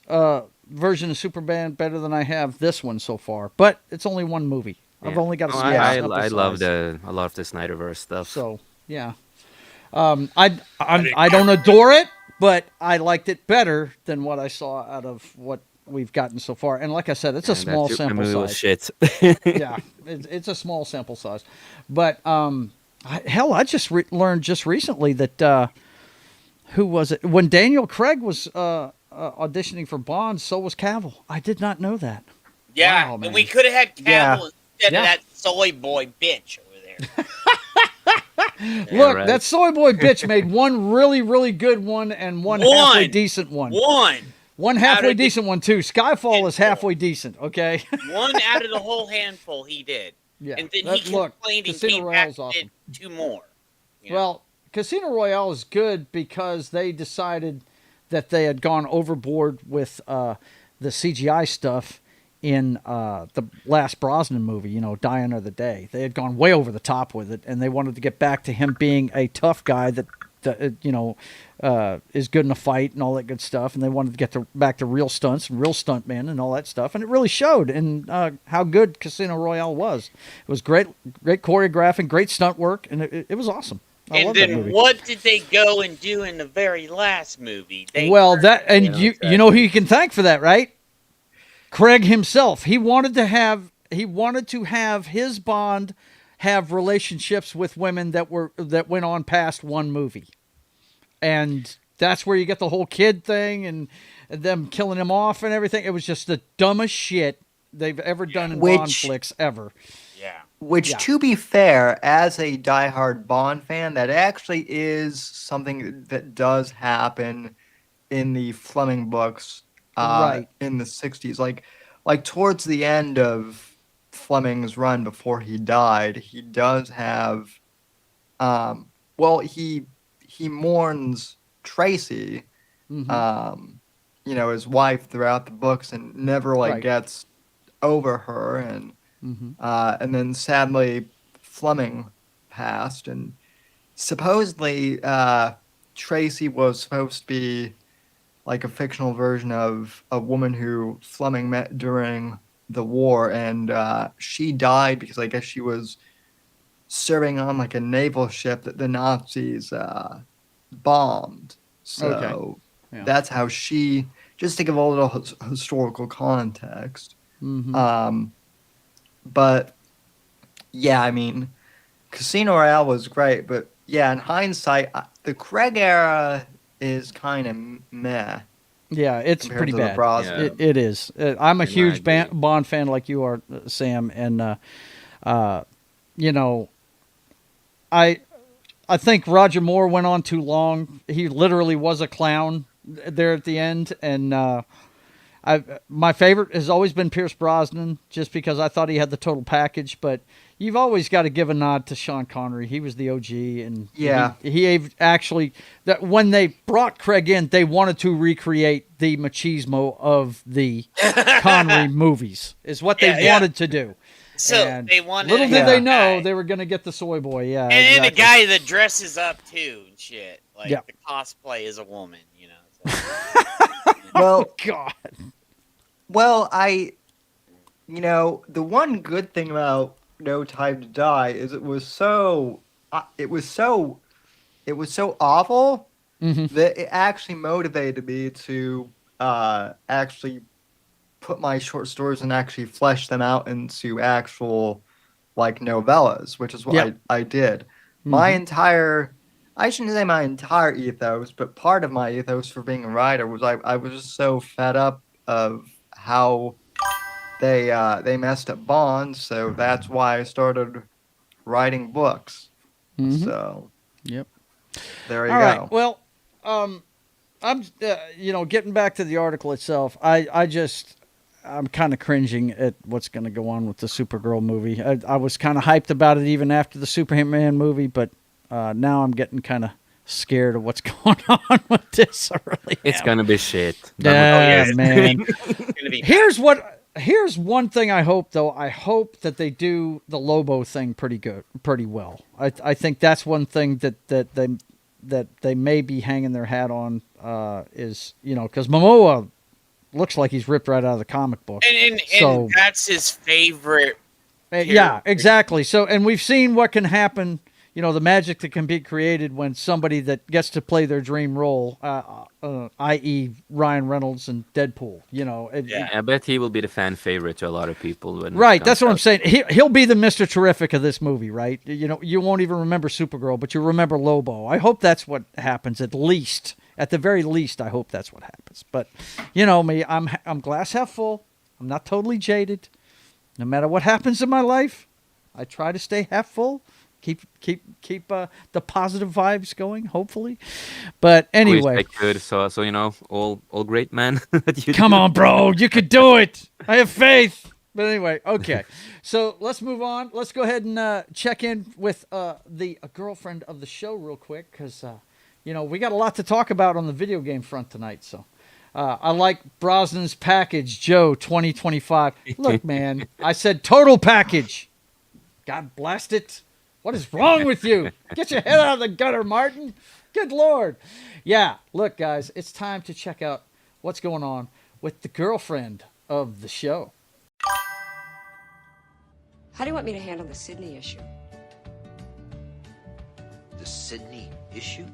[SPEAKER 3] version of Superman better than I have this one so far, but it's only one movie. Yeah. I've only got a
[SPEAKER 6] I love a lot of the Snyderverse stuff.
[SPEAKER 3] So, yeah. I don't adore it, but I liked it better than what I saw out of what we've gotten so far. And like I said, it's a small sample size.
[SPEAKER 6] Shit.
[SPEAKER 3] Yeah, it's a small sample size. But I just learned just recently that who was it? When Daniel Craig was auditioning for Bond, so was Cavill. I did not know that.
[SPEAKER 2] Yeah,
[SPEAKER 3] wow,
[SPEAKER 2] and we could have had Cavill instead of that soy boy bitch over there.
[SPEAKER 3] Look, that soy boy bitch made one really, really good one and one halfway decent one. One halfway decent one, too. Skyfall is halfway decent, okay?
[SPEAKER 2] One out of the whole handful he did.
[SPEAKER 3] Yeah.
[SPEAKER 2] And then he complained and came back and did two more.
[SPEAKER 3] Well, Casino Royale is good because they decided that they had gone overboard with the CGI stuff in the last Brosnan movie, Die Another Day. They had gone way over the top with it, and they wanted to get back to him being a tough guy that is good in a fight and all that good stuff, and they wanted to get back to real stunts and real stuntmen and all that stuff, and it really showed in how good Casino Royale was. It was great choreographing, great stunt work, and it was awesome.
[SPEAKER 2] And then what did they go and do in the very last movie?
[SPEAKER 3] You know who you can thank for that, right? Craig himself. He wanted to have his Bond have relationships with women that went on past one movie. And that's where you get the whole kid thing and them killing him off and everything. It was just the dumbest shit they've ever done in Bond flicks ever.
[SPEAKER 2] Yeah.
[SPEAKER 8] To be fair, as a diehard Bond fan, that actually is something that does happen in the Fleming books in the 60s. Like towards the end of Fleming's run before he died, he does have he mourns Tracy, his wife throughout the books, and never gets over her, and then sadly Fleming passed, and supposedly Tracy was supposed to be like a fictional version of a woman who Fleming met during the war, and she died because I guess she was serving on like a naval ship that the Nazis bombed. So that's how she, just to give a little historical context. But yeah, I mean, Casino Royale was great, but yeah, in hindsight, the Craig era is kind of meh.
[SPEAKER 3] Yeah, it's pretty bad. It is. I'm a huge Bond fan like you are, Sam, and I think Roger Moore went on too long. He literally was a clown there at the end, and my favorite has always been Pierce Brosnan, just because I thought he had the total package. But you've always got to give a nod to Sean Connery. He was the OG, and he actually, that when they brought Craig in, they wanted to recreate the machismo of the Connery movies. Is what they wanted to do.
[SPEAKER 2] So and they wanted.
[SPEAKER 3] Little did they know they were going to get the soy boy. Yeah,
[SPEAKER 2] and a guy that dresses up too and shit. Like the cosplay is a woman, So.
[SPEAKER 8] Well,
[SPEAKER 3] God.
[SPEAKER 8] Well, the one good thing about No Time to Die is it was so awful
[SPEAKER 3] Hmm.
[SPEAKER 8] that it actually motivated me to actually put my short stories and actually flesh them out into actual like novellas, which is what
[SPEAKER 3] Yep.
[SPEAKER 8] I did. My
[SPEAKER 3] Hmm.
[SPEAKER 8] entire I shouldn't say my entire ethos, but part of my ethos for being a writer was I was just so fed up of how they messed up Bond, so that's why I started writing books.
[SPEAKER 3] Hmm.
[SPEAKER 8] So
[SPEAKER 3] Yep.
[SPEAKER 8] there you
[SPEAKER 3] All right.
[SPEAKER 8] go.
[SPEAKER 3] Well, I'm, getting back to the article itself. I'm kind of cringing at what's going to go on with the Supergirl movie. I was kind of hyped about it even after the Superman movie, but now I'm getting kind of scared of what's going on with this. I really
[SPEAKER 6] It's
[SPEAKER 3] am.
[SPEAKER 6] gonna be shit.
[SPEAKER 3] Yeah,
[SPEAKER 2] it's
[SPEAKER 3] man.
[SPEAKER 2] gonna be
[SPEAKER 3] Here's one thing I hope though. I hope that they do the Lobo thing pretty well. I think that's one thing that they may be hanging their hat on is because Momoa looks like he's ripped right out of the comic book.
[SPEAKER 2] and
[SPEAKER 3] So
[SPEAKER 2] that's his favorite.
[SPEAKER 3] yeah, exactly. So and we've seen what can happen. The magic that can be created when somebody that gets to play their dream role, i.e., Ryan Reynolds and Deadpool.
[SPEAKER 2] Yeah.
[SPEAKER 6] I bet he will be the fan favorite to a lot of people. When it
[SPEAKER 3] Right,
[SPEAKER 6] comes
[SPEAKER 3] that's what I'm
[SPEAKER 6] out.
[SPEAKER 3] saying. He'll be the Mr. Terrific of this movie, right? You won't even remember Supergirl, but you remember Lobo. I hope that's what happens. At the very least, I hope that's what happens. But you know me, I'm glass half full. I'm not totally jaded. No matter what happens in my life, I try to stay half full. Keep the positive vibes going. Hopefully, but
[SPEAKER 6] I wish
[SPEAKER 3] anyway,
[SPEAKER 6] I could. So all great, man. that you
[SPEAKER 3] come
[SPEAKER 6] do.
[SPEAKER 3] on, bro. You could do it. I have faith. But anyway, okay. So let's move on. Let's go ahead and check in with the girlfriend of the show real quick because, we got a lot to talk about on the video game front tonight. So I like Brosnan's package, Joe 2025. Look, man, I said total package. God blast it. What is wrong with you? Get your head out of the gutter, Martin. Good Lord. Yeah, look, guys, it's time to check out what's going on with the girlfriend of the show.
[SPEAKER 9] How do you want me to handle the Sydney issue?
[SPEAKER 10] The Sydney issue?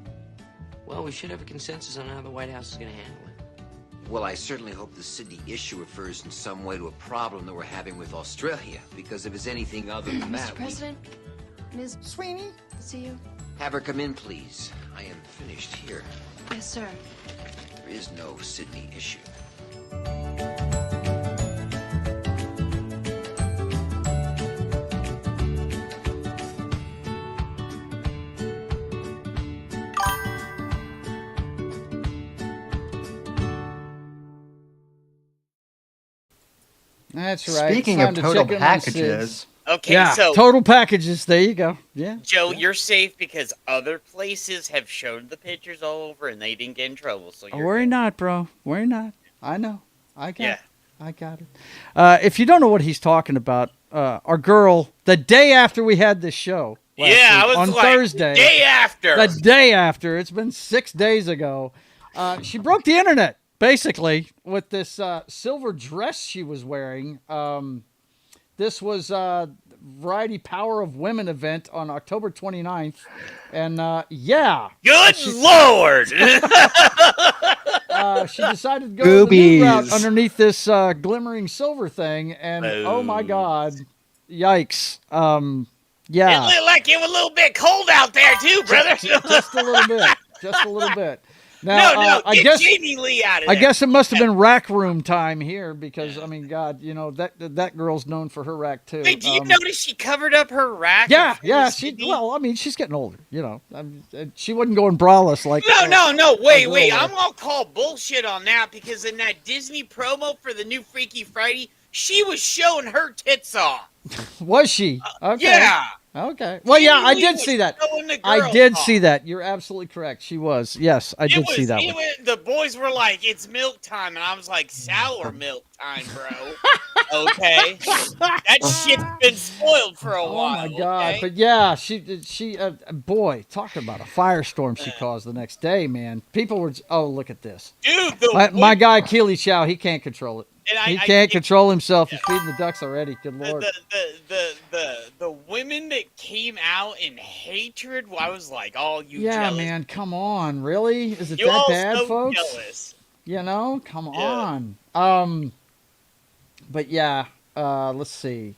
[SPEAKER 9] Well, we should have a consensus on how the White House is going to handle it.
[SPEAKER 10] Well, I certainly hope the Sydney issue refers in some way to a problem that we're having with Australia, because if it's anything other than that,
[SPEAKER 9] Mr. President, Ms.
[SPEAKER 11] Sweeney?
[SPEAKER 9] To see you.
[SPEAKER 10] Have her come in, please. I am finished here.
[SPEAKER 9] Yes, sir.
[SPEAKER 10] There is no Sydney issue.
[SPEAKER 3] That's right.
[SPEAKER 8] Speaking
[SPEAKER 3] It's
[SPEAKER 8] of
[SPEAKER 3] time to
[SPEAKER 8] total
[SPEAKER 3] check in on
[SPEAKER 8] packages,
[SPEAKER 2] Okay,
[SPEAKER 3] Yeah,
[SPEAKER 2] so
[SPEAKER 3] total packages. There you go. Yeah.
[SPEAKER 2] Joe, you're safe because other places have shown the pictures all over and they didn't get in trouble. So you're
[SPEAKER 3] Worry
[SPEAKER 2] good.
[SPEAKER 3] not, bro. Worry not. I know. I got
[SPEAKER 2] Yeah.
[SPEAKER 3] it. I got it. If you don't know what he's talking about, our girl, the day after we had this show, last
[SPEAKER 2] Yeah, I
[SPEAKER 3] week,
[SPEAKER 2] was
[SPEAKER 3] on
[SPEAKER 2] like,
[SPEAKER 3] Thursday,
[SPEAKER 2] day after.
[SPEAKER 3] the day after, it's been 6 days ago, she broke the internet, basically, with this silver dress she was wearing. This was Variety Power of Women event on October 29th. And yeah.
[SPEAKER 2] Good Lord!
[SPEAKER 3] She decided to go the new route
[SPEAKER 8] Boobies.
[SPEAKER 3] underneath this glimmering silver thing. And oh my God. Yikes.
[SPEAKER 2] It
[SPEAKER 3] Yeah.
[SPEAKER 2] looked like it was a little bit cold out there too, brother.
[SPEAKER 3] Just a little bit. Just a little bit. Now,
[SPEAKER 2] no,
[SPEAKER 3] I
[SPEAKER 2] get
[SPEAKER 3] guess
[SPEAKER 2] Jamie Lee out of
[SPEAKER 3] I
[SPEAKER 2] there.
[SPEAKER 3] guess it must have been rack room time here because I mean, God, that girl's known for her rack too.
[SPEAKER 2] Wait, do you notice she covered up her rack?
[SPEAKER 3] Yeah,
[SPEAKER 2] in front
[SPEAKER 3] yeah.
[SPEAKER 2] of Sydney?
[SPEAKER 3] Well, I mean, she's getting older. She wasn't going braless like.
[SPEAKER 2] No. Wait.
[SPEAKER 3] girl
[SPEAKER 2] I'm gonna call bullshit on that because in that Disney promo for the new Freaky Friday, she was showing her tits off.
[SPEAKER 3] Was she? Okay.
[SPEAKER 2] Yeah.
[SPEAKER 3] Okay. Well, yeah, I
[SPEAKER 2] Jamie Lee
[SPEAKER 3] did
[SPEAKER 2] was
[SPEAKER 3] see that.
[SPEAKER 2] showing the
[SPEAKER 3] I
[SPEAKER 2] girls
[SPEAKER 3] did
[SPEAKER 2] off.
[SPEAKER 3] see that. You're absolutely correct. She was. Yes, I did see that one.
[SPEAKER 2] The boys were like, "It's milk time," and I was like, "Sour milk time, bro." Okay, that shit's been spoiled for a
[SPEAKER 3] Oh
[SPEAKER 2] while.
[SPEAKER 3] my God!
[SPEAKER 2] Okay?
[SPEAKER 3] But yeah, she boy, talk about a firestorm she caused the next day, man. People were. Oh, look at this.
[SPEAKER 2] Dude,
[SPEAKER 3] My guy Keely Chow, he can't control it. He can't control himself. He's feeding the ducks already. Good Lord.
[SPEAKER 2] The women that came out in hatred, I was like, oh, you
[SPEAKER 3] Yeah,
[SPEAKER 2] jealous.
[SPEAKER 3] man, come on. Really? Is it
[SPEAKER 2] You
[SPEAKER 3] that
[SPEAKER 2] all
[SPEAKER 3] bad,
[SPEAKER 2] so
[SPEAKER 3] folks?
[SPEAKER 2] jealous.
[SPEAKER 3] You know, come
[SPEAKER 2] Yeah.
[SPEAKER 3] on. But yeah, let's see.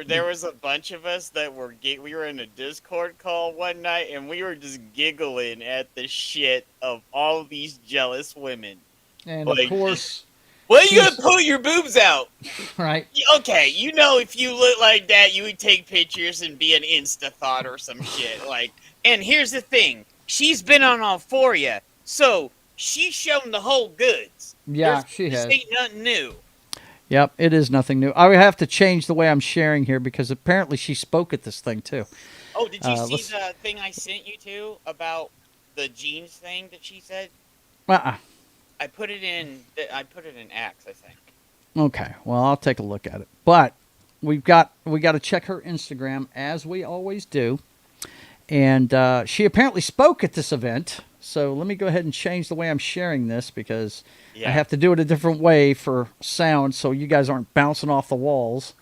[SPEAKER 2] There was a bunch of us that we were in a Discord call one night, and we were just giggling at the shit of all these jealous women.
[SPEAKER 3] And
[SPEAKER 2] like,
[SPEAKER 3] of course,
[SPEAKER 2] well, you gotta pull your boobs out,
[SPEAKER 3] right?
[SPEAKER 2] Okay, you know, if you look like that, you would take pictures and be an Insta thought or some shit. Like, and here's the thing: she's been on Euphoria, so she's shown the whole goods.
[SPEAKER 3] Yeah, she
[SPEAKER 2] this
[SPEAKER 3] has.
[SPEAKER 2] ain't nothing new.
[SPEAKER 3] Yep, it is nothing new. I would have to change the way I'm sharing here because apparently she spoke at this thing too.
[SPEAKER 2] Oh, did you see the thing I sent you to about the jeans thing that she said? I put it in X, I think.
[SPEAKER 3] Okay, well I'll take a look at it. But we got to check her Instagram as we always do, and she apparently spoke at this event. So let me go ahead and change the way I'm sharing this because I have to do it a different way for sound so you guys aren't bouncing off the walls.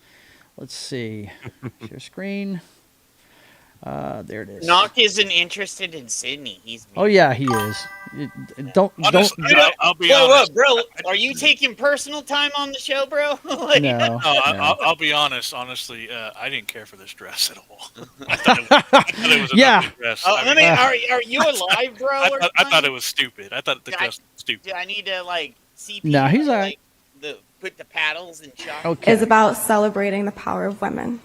[SPEAKER 3] Let's see. Share screen. There it is.
[SPEAKER 2] Knock isn't interested in Sydney. He's mean.
[SPEAKER 3] Oh yeah, he is. Don't.
[SPEAKER 5] I'll be
[SPEAKER 2] honest. Bro, are you taking personal time on the show, bro? Like,
[SPEAKER 3] no.
[SPEAKER 5] I'll be honest. Honestly, I didn't care for this dress at all. I thought it was a lovely dress.
[SPEAKER 2] Are you alive, bro?
[SPEAKER 5] I thought it was stupid. I thought the dress was stupid.
[SPEAKER 2] Do I need to see?
[SPEAKER 3] No, he's all right.
[SPEAKER 2] Put the paddles and shot.
[SPEAKER 3] Okay.
[SPEAKER 11] Is about celebrating the power of women,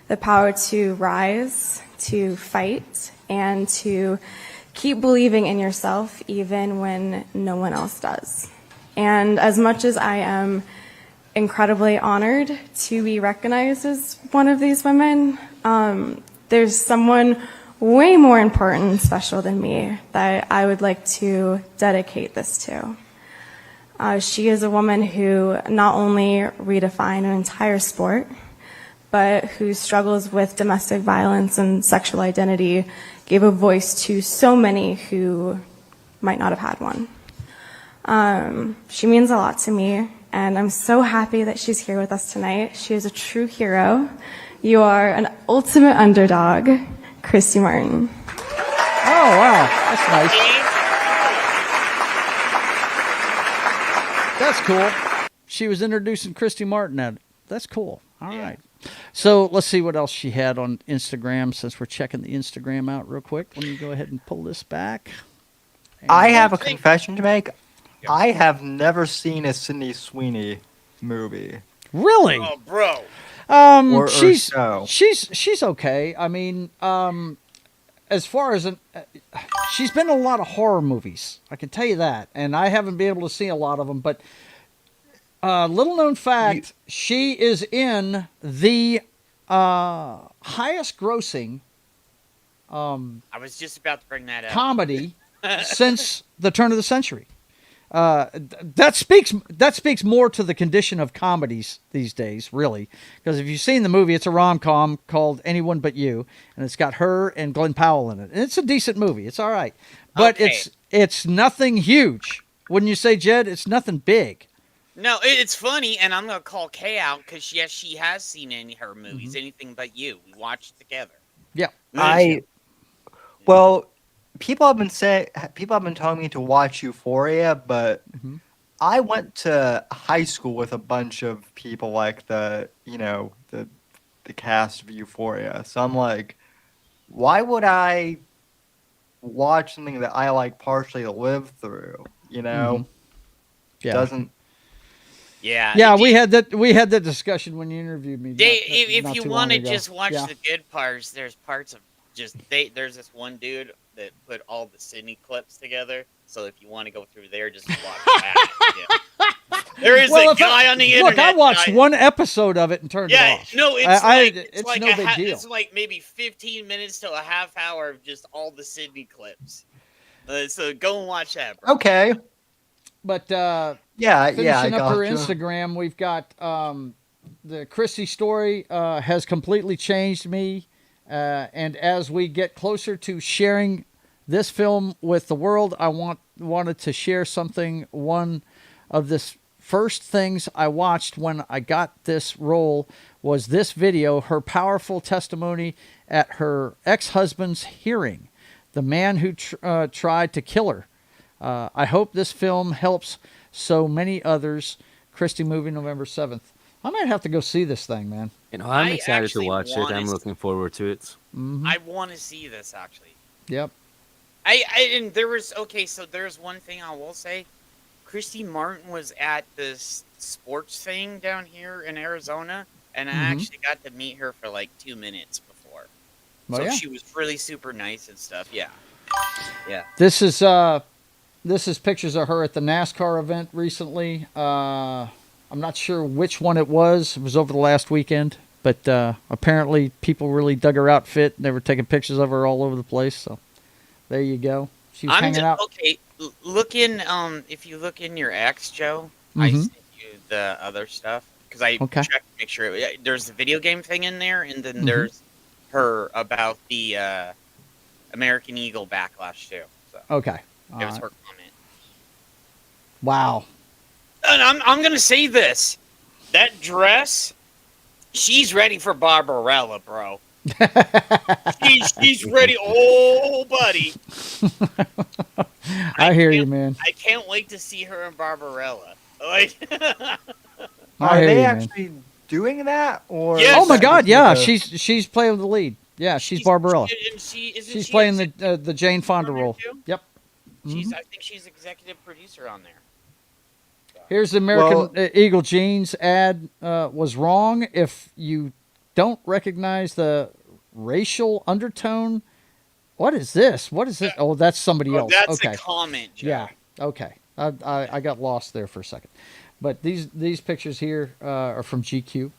[SPEAKER 11] the power to rise, to fight, and to keep believing in yourself even when no one else does. And as much as I am incredibly honored to be recognized as one of these women, there's someone way more important and special than me that I would like to dedicate this to. She is a woman who not only redefined an entire sport, but who struggles with domestic violence and sexual identity, gave a voice to so many who might not have had one. She means a lot to me, and I'm so happy that she's here with us tonight. She is a true hero. You are an ultimate underdog, Christy Martin.
[SPEAKER 3] Oh, wow. That's nice. That's cool. She was introducing Christy Martin at it. That's cool. All right. So let's see what else she had on Instagram since we're checking the Instagram out real quick. Let me go ahead and pull this back.
[SPEAKER 8] I have a confession to make. I have never seen a Sydney Sweeney movie.
[SPEAKER 3] Really?
[SPEAKER 2] Oh, bro.
[SPEAKER 3] She's okay. I mean, as far as she's been in a lot of horror movies. I can tell you that, and I haven't been able to see a lot of them. But little known fact, she is in the highest grossing.
[SPEAKER 2] I was just about to bring that up.
[SPEAKER 3] Comedy since the turn of the century. That speaks more to the condition of comedies these days, really. Because if you've seen the movie, it's a rom-com called Anyone But You, and it's got her and Glenn Powell in it. And it's a decent movie. It's all right. But it's nothing huge. Wouldn't you say, Jed? It's nothing big.
[SPEAKER 2] No, it's funny, and I'm going to call Kay out because, yes, she has seen any of her movies, Anything But You. We watched together.
[SPEAKER 3] Yeah.
[SPEAKER 8] Well, people have been telling me to watch Euphoria, but I went to high school with a bunch of people like the cast of Euphoria. So I'm like, why would I watch something that I like partially live through? You know, doesn't.
[SPEAKER 2] Yeah.
[SPEAKER 3] Yeah, we had that discussion when you interviewed me.
[SPEAKER 2] If you want to just watch the good parts, there's parts of there's this one dude that put all the Sydney clips together. So if you want to go through there, just watch that. Yeah. There is a guy on the internet.
[SPEAKER 3] Look, I watched one episode of it and turned it off.
[SPEAKER 2] No, it's
[SPEAKER 3] like no big deal.
[SPEAKER 2] It's like maybe 15 minutes to a half hour of just all the Sydney clips. So go and watch that, bro.
[SPEAKER 8] Okay.
[SPEAKER 3] But
[SPEAKER 8] finishing
[SPEAKER 3] up her Instagram, we've got the Chrissy story has completely changed me. And as we get closer to sharing this film with the world, I wanted to share something. One of this first things I watched when I got this role was this video, her powerful testimony at her ex-husband's hearing, the man who tried to kill her. I hope this film helps so many others. Christie movie, November 7th. I might have to go see this thing, man.
[SPEAKER 6] You know, I'm excited to
[SPEAKER 2] actually
[SPEAKER 6] watch it. I'm looking forward to it.
[SPEAKER 2] I want to see this actually.
[SPEAKER 3] Yep.
[SPEAKER 2] And there was so there's one thing I will say. Christy Martin was at this sports thing down here in Arizona, and I actually got to meet her for like 2 minutes before.
[SPEAKER 3] Oh,
[SPEAKER 2] So
[SPEAKER 3] yeah?
[SPEAKER 2] she was really super nice and stuff. Yeah. Yeah.
[SPEAKER 3] This is pictures of her at the NASCAR event recently. I'm not sure which one it was. It was over the last weekend, but apparently people really dug her outfit, and they were taking pictures of her all over the place. So there you go. She was hanging out.
[SPEAKER 2] Okay, look in if you look in your X, Joe, I sent you the other stuff because I checked to make sure there's the video game thing in there, and then there's her about the American Eagle backlash too. So
[SPEAKER 3] Okay.
[SPEAKER 2] it was her comment.
[SPEAKER 3] Wow.
[SPEAKER 2] And I'm gonna say this: that dress, she's ready for Barbarella, bro. she's ready. Oh, buddy.
[SPEAKER 3] I hear you, man.
[SPEAKER 2] I can't wait to see her in Barbarella. Like,
[SPEAKER 8] Are they
[SPEAKER 3] you,
[SPEAKER 8] actually doing that? Or
[SPEAKER 2] Yes.
[SPEAKER 3] Oh my God! Yeah,
[SPEAKER 8] Like a-
[SPEAKER 3] she's playing the lead. Yeah, she's Barbarella. She's playing the Jane Fonda role. Yep.
[SPEAKER 2] I think she's executive producer on there.
[SPEAKER 3] Here's the American Eagle jeans ad. Was wrong if you don't recognize the racial undertone. What is this? What is this? Oh, that's somebody else.
[SPEAKER 2] That's
[SPEAKER 3] Okay.
[SPEAKER 2] a comment, Joe.
[SPEAKER 3] Yeah. Okay. I got lost there for a second. But these pictures here are from GQ.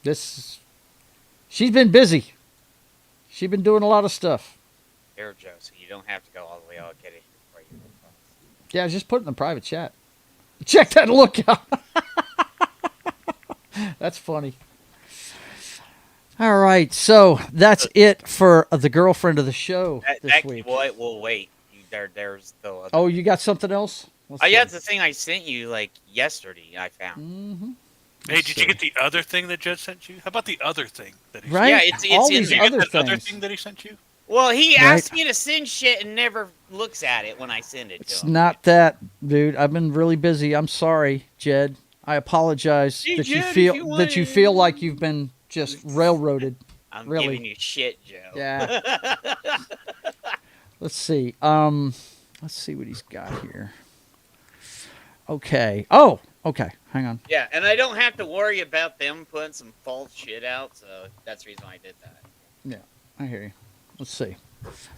[SPEAKER 3] She's been busy. She's been doing a lot of stuff.
[SPEAKER 2] Here, Joe, so you don't have to go all the way. I'll get it for you.
[SPEAKER 3] Yeah, just put it in the private chat. Check that look out. That's funny. All right, so that's it for the girlfriend of the show this week.
[SPEAKER 2] Well, wait. There's the other.
[SPEAKER 3] Oh, you got something else?
[SPEAKER 2] Yeah, it's the thing I sent you like yesterday. I found.
[SPEAKER 5] Hey, did you get the other thing that Judge sent you? How about the other thing that he
[SPEAKER 3] Right?
[SPEAKER 2] Yeah, it's
[SPEAKER 3] All
[SPEAKER 2] in
[SPEAKER 3] these
[SPEAKER 2] there.
[SPEAKER 3] other
[SPEAKER 5] that other
[SPEAKER 3] things.
[SPEAKER 5] thing that he sent you?
[SPEAKER 2] Well, he
[SPEAKER 3] Right.
[SPEAKER 2] asked me to send shit and never looks at it when I send it to
[SPEAKER 3] It's
[SPEAKER 2] him.
[SPEAKER 3] not that, dude. I've been really busy. I'm sorry, Jed. I apologize
[SPEAKER 2] Hey,
[SPEAKER 3] that you
[SPEAKER 2] Jed,
[SPEAKER 3] feel
[SPEAKER 2] if you
[SPEAKER 3] that you
[SPEAKER 2] want-
[SPEAKER 3] feel like you've been just railroaded.
[SPEAKER 2] I'm
[SPEAKER 3] really.
[SPEAKER 2] giving you shit, Joe.
[SPEAKER 3] Yeah. Let's see. Let's see what he's got here. Okay. Oh, okay. Hang on.
[SPEAKER 2] Yeah, and I don't have to worry about them putting some false shit out, so that's the reason why I did that.
[SPEAKER 3] Yeah, I hear you. Let's see.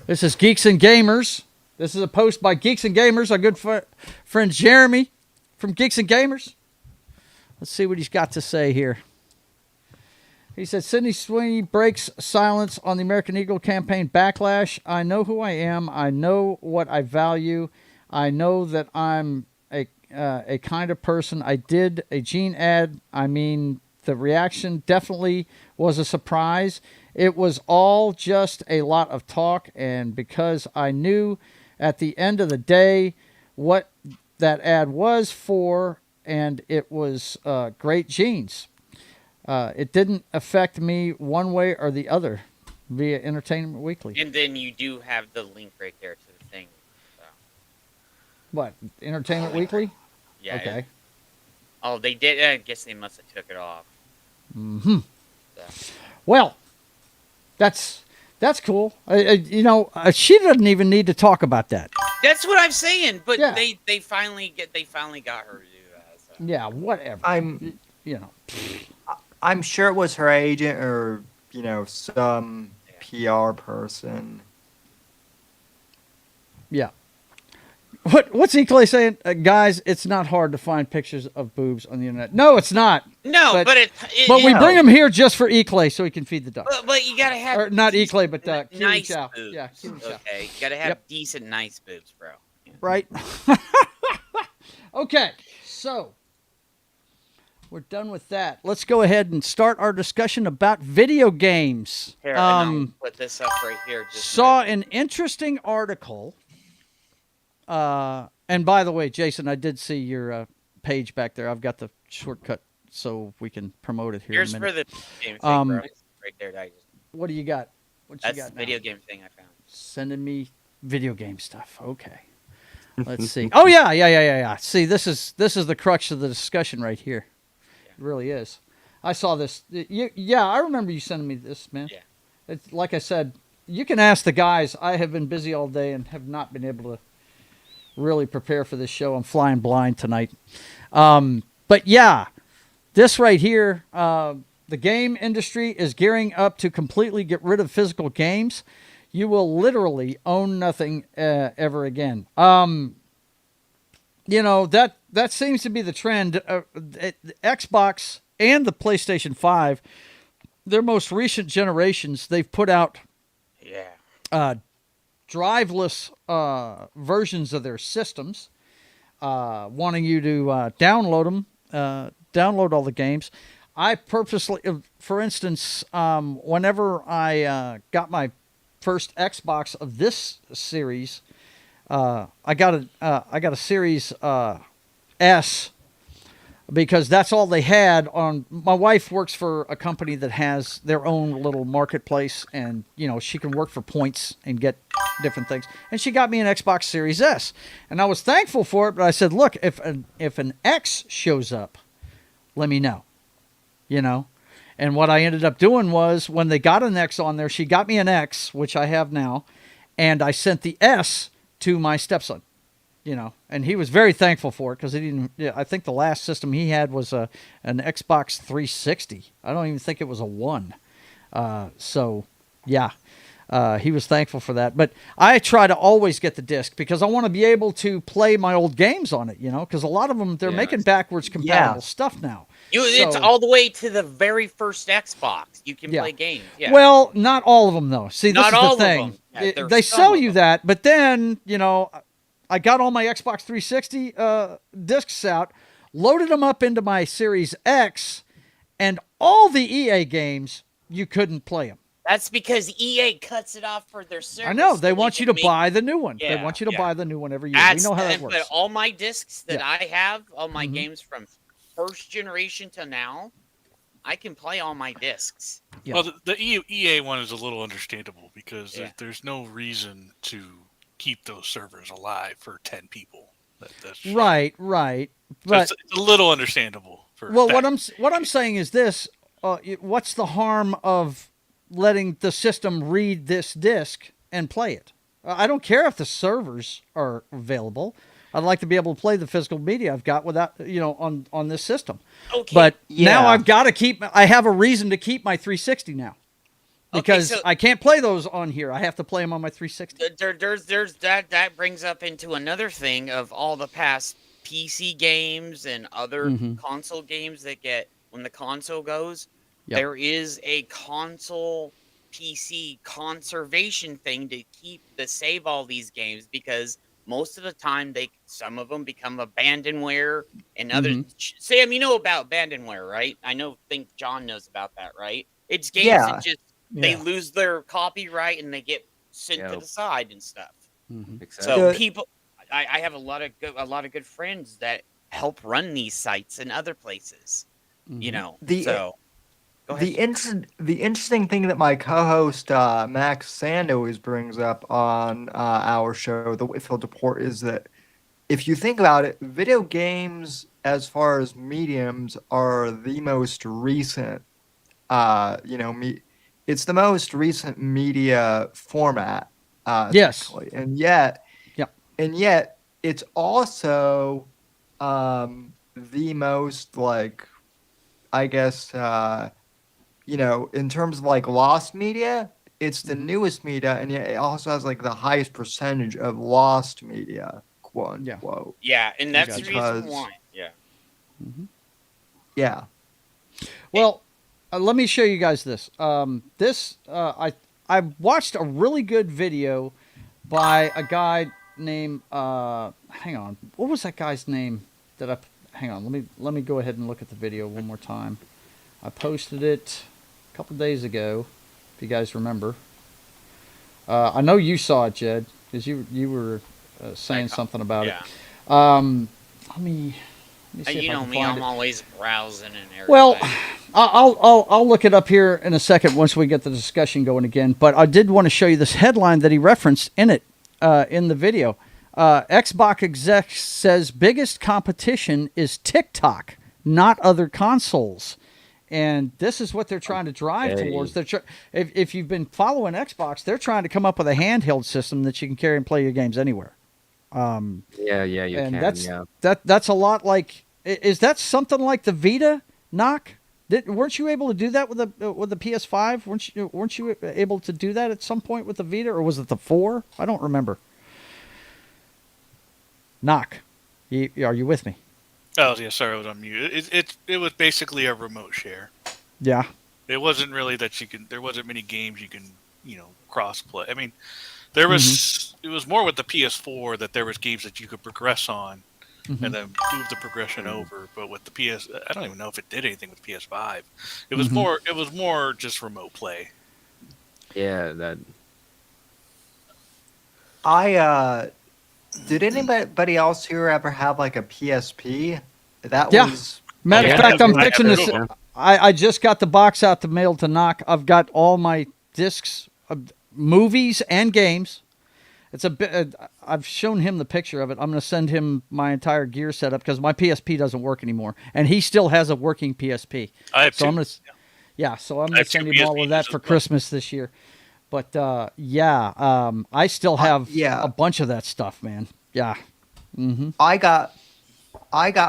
[SPEAKER 3] This is Geeks and Gamers. This is a post by Geeks and Gamers, our good friend Jeremy from Geeks and Gamers. Let's see what he's got to say here. He said, Sydney Sweeney breaks silence on the American Eagle campaign backlash. I know who I am. I know what I value. I know that I'm a kind of person. I did a Gene ad. I mean, the reaction definitely was a surprise. It was all just a lot of talk, and because I knew at the end of the day what that ad was for, and it was great jeans. It didn't affect me one way or the other via Entertainment Weekly.
[SPEAKER 2] And then you do have the link right there to the thing. So.
[SPEAKER 3] What? Entertainment Weekly?
[SPEAKER 2] Yeah.
[SPEAKER 3] Okay.
[SPEAKER 2] Oh, they did. I guess they must have took it off.
[SPEAKER 3] Mm-hmm.
[SPEAKER 2] So.
[SPEAKER 3] Well, that's cool. She doesn't even need to talk about that.
[SPEAKER 2] That's what I'm saying. But
[SPEAKER 3] Yeah.
[SPEAKER 2] they finally got her to do that. So.
[SPEAKER 3] Yeah, whatever.
[SPEAKER 8] I'm sure it was her agent or some PR person.
[SPEAKER 3] Yeah. What's Eclay saying? Guys, it's not hard to find pictures of boobs on the internet. No, it's not.
[SPEAKER 2] No, but
[SPEAKER 3] we bring him here just for Eclay so he can feed the duck.
[SPEAKER 2] But you gotta have
[SPEAKER 3] Or not Eclay, but Keely
[SPEAKER 2] nice
[SPEAKER 3] Chow.
[SPEAKER 2] boobs.
[SPEAKER 3] Yeah, Keely Chow.
[SPEAKER 2] Okay, you gotta have decent, nice boobs, bro. Yeah.
[SPEAKER 3] Right. Okay, so we're done with that. Let's go ahead and start our discussion about video games.
[SPEAKER 2] Here, and I'll put this up right here.
[SPEAKER 3] Saw an interesting article, and And by the way, Jason, I did see your page back there. I've got the shortcut so we can promote it here
[SPEAKER 2] Here's
[SPEAKER 3] in a
[SPEAKER 2] for
[SPEAKER 3] minute.
[SPEAKER 2] the game thing, bro. Right there.
[SPEAKER 3] What do you got?
[SPEAKER 2] That's the video game thing I found.
[SPEAKER 3] Sending me video game stuff. Okay. Let's see. Oh yeah. See, this is the crux of the discussion right here. It really is. I saw this. I remember you sending me this, man.
[SPEAKER 2] Yeah.
[SPEAKER 3] It's like I said, you can ask the guys. I have been busy all day and have not been able to really prepare for this show. I'm flying blind tonight. But yeah, this right here, the game industry is gearing up to completely get rid of physical games. You will literally own nothing ever again. That seems to be the trend. The Xbox and the PlayStation 5, their most recent generations, they've put out driveless versions of their systems, wanting you to download them, download all the games. I purposely, for instance, whenever I got my first Xbox of this series, I got a Series S, because that's all they had on. My wife works for a company that has their own little marketplace, and she can work for points and get different things. And she got me an Xbox Series S, and I was thankful for it. But I said, look, if an X shows up, let me know. And what I ended up doing was, when they got an X on there, she got me an X, which I have now, and I sent the S to my stepson. And he was very thankful for it, because he didn't. I think the last system he had was an Xbox 360. I don't even think it was a one. He was thankful for that. But I try to always get the disc, because I want to be able to play my old games on it. Because a lot of them, they're making backwards compatible stuff now.
[SPEAKER 2] It's all the way to the very first Xbox. You can play games. Yeah.
[SPEAKER 3] Well, not all of them though. See, this
[SPEAKER 2] not
[SPEAKER 3] is
[SPEAKER 2] all
[SPEAKER 3] the thing.
[SPEAKER 2] of them. Yeah,
[SPEAKER 3] they sell you that, but then I got all my Xbox 360 discs out, loaded them up into my Series X, and all the EA games, you couldn't play them.
[SPEAKER 2] That's because EA cuts it off for their service.
[SPEAKER 3] I know. They want you to buy the new one. They want you to buy the new one every year. We know how that works.
[SPEAKER 2] But all my discs that I have, all my games from first generation to now, I can play all my discs.
[SPEAKER 5] Yeah. Well, the EA one is a little understandable, because there's no reason to keep those servers alive for 10 people. That's
[SPEAKER 3] right. But
[SPEAKER 5] so it's a little understandable.
[SPEAKER 3] What I'm saying is this: what's the harm of letting the system read this disc and play it? I don't care if the servers are available. I'd like to be able to play the physical media I've got without, on this system. Okay. But now I've got to I have a reason to keep my 360 now. Because I can't play those on here. I have to play them on my 360.
[SPEAKER 2] There's that brings up into another thing of all the past PC games and other console games that get, when the console goes, there is a console PC conservation thing to save all these games, because most of the time some of them become abandonware, and others. Sam, you know about abandonware, right? Think John knows about that, right? It's games that just they lose their copyright and they get sent to the side and stuff. So people, I have a lot of good friends that help run these sites in other places. The
[SPEAKER 8] interesting thing that my co-host Max Sand always brings up on our show, The Whitfield Report, is that if you think about it, video games, as far as mediums, are the most recent. It's the most recent media format.
[SPEAKER 3] Yes,
[SPEAKER 8] and yet it's also the most, like, I guess, in terms of like lost media, it's the newest media, and yet it also has like the highest percentage of lost media, quote unquote.
[SPEAKER 2] Yeah, and that's the reason why. Yeah.
[SPEAKER 8] Yeah.
[SPEAKER 3] Well, let me show you guys this. I watched a really good video by a guy named hang on, what was that guy's name? Hang on, let me go ahead and look at the video one more time. I posted it a couple days ago, if you guys remember. I know you saw it, Jed, because you were saying something about it. Let me see if
[SPEAKER 2] You
[SPEAKER 3] I
[SPEAKER 2] know
[SPEAKER 3] can
[SPEAKER 2] me,
[SPEAKER 3] find
[SPEAKER 2] I'm
[SPEAKER 3] it.
[SPEAKER 2] always browsing and everything.
[SPEAKER 3] Well, I'll look it up here in a second once we get the discussion going again. But I did want to show you this headline that he referenced in it in the video. Xbox exec says biggest competition is TikTok, not other consoles. And this is what they're trying to drive towards. If you've been following Xbox, they're trying to come up with a handheld system that you can carry and play your games anywhere.
[SPEAKER 6] Yeah, you
[SPEAKER 3] and
[SPEAKER 6] can.
[SPEAKER 3] That's a lot like. Is that something like the Vita? Knock? Weren't you able to do that with the PS5? Weren't you able to do that at some point with the Vita, or was it the 4? I don't remember. Knock. Are you with me?
[SPEAKER 5] Oh yeah, sorry, I was on mute. It was basically a remote share.
[SPEAKER 3] Yeah.
[SPEAKER 5] It wasn't really that there wasn't many games you can cross play. I mean, there was it was more with the PS4 that there was games that you could progress on and then move the progression over. But with the PS, I don't even know if it did anything with PS5. It was more just remote play.
[SPEAKER 6] Yeah, that.
[SPEAKER 8] Did anybody else here ever have like a PSP? That
[SPEAKER 3] Yeah.
[SPEAKER 8] was
[SPEAKER 3] Matter of fact, I'm fixing this. I just got the box out to mail to Knock. I've got all my discs of movies and games. It's a bit. I've shown him the picture of it. I'm going to send him my entire gear setup because my PSP doesn't work anymore, and he still has a working PSP.
[SPEAKER 5] I have
[SPEAKER 3] so
[SPEAKER 5] two.
[SPEAKER 3] I'm going to. Yeah, so I'm going to send him all of that for Christmas this year. But I still have a bunch of that stuff, man. Yeah. Mm-hmm.
[SPEAKER 8] I got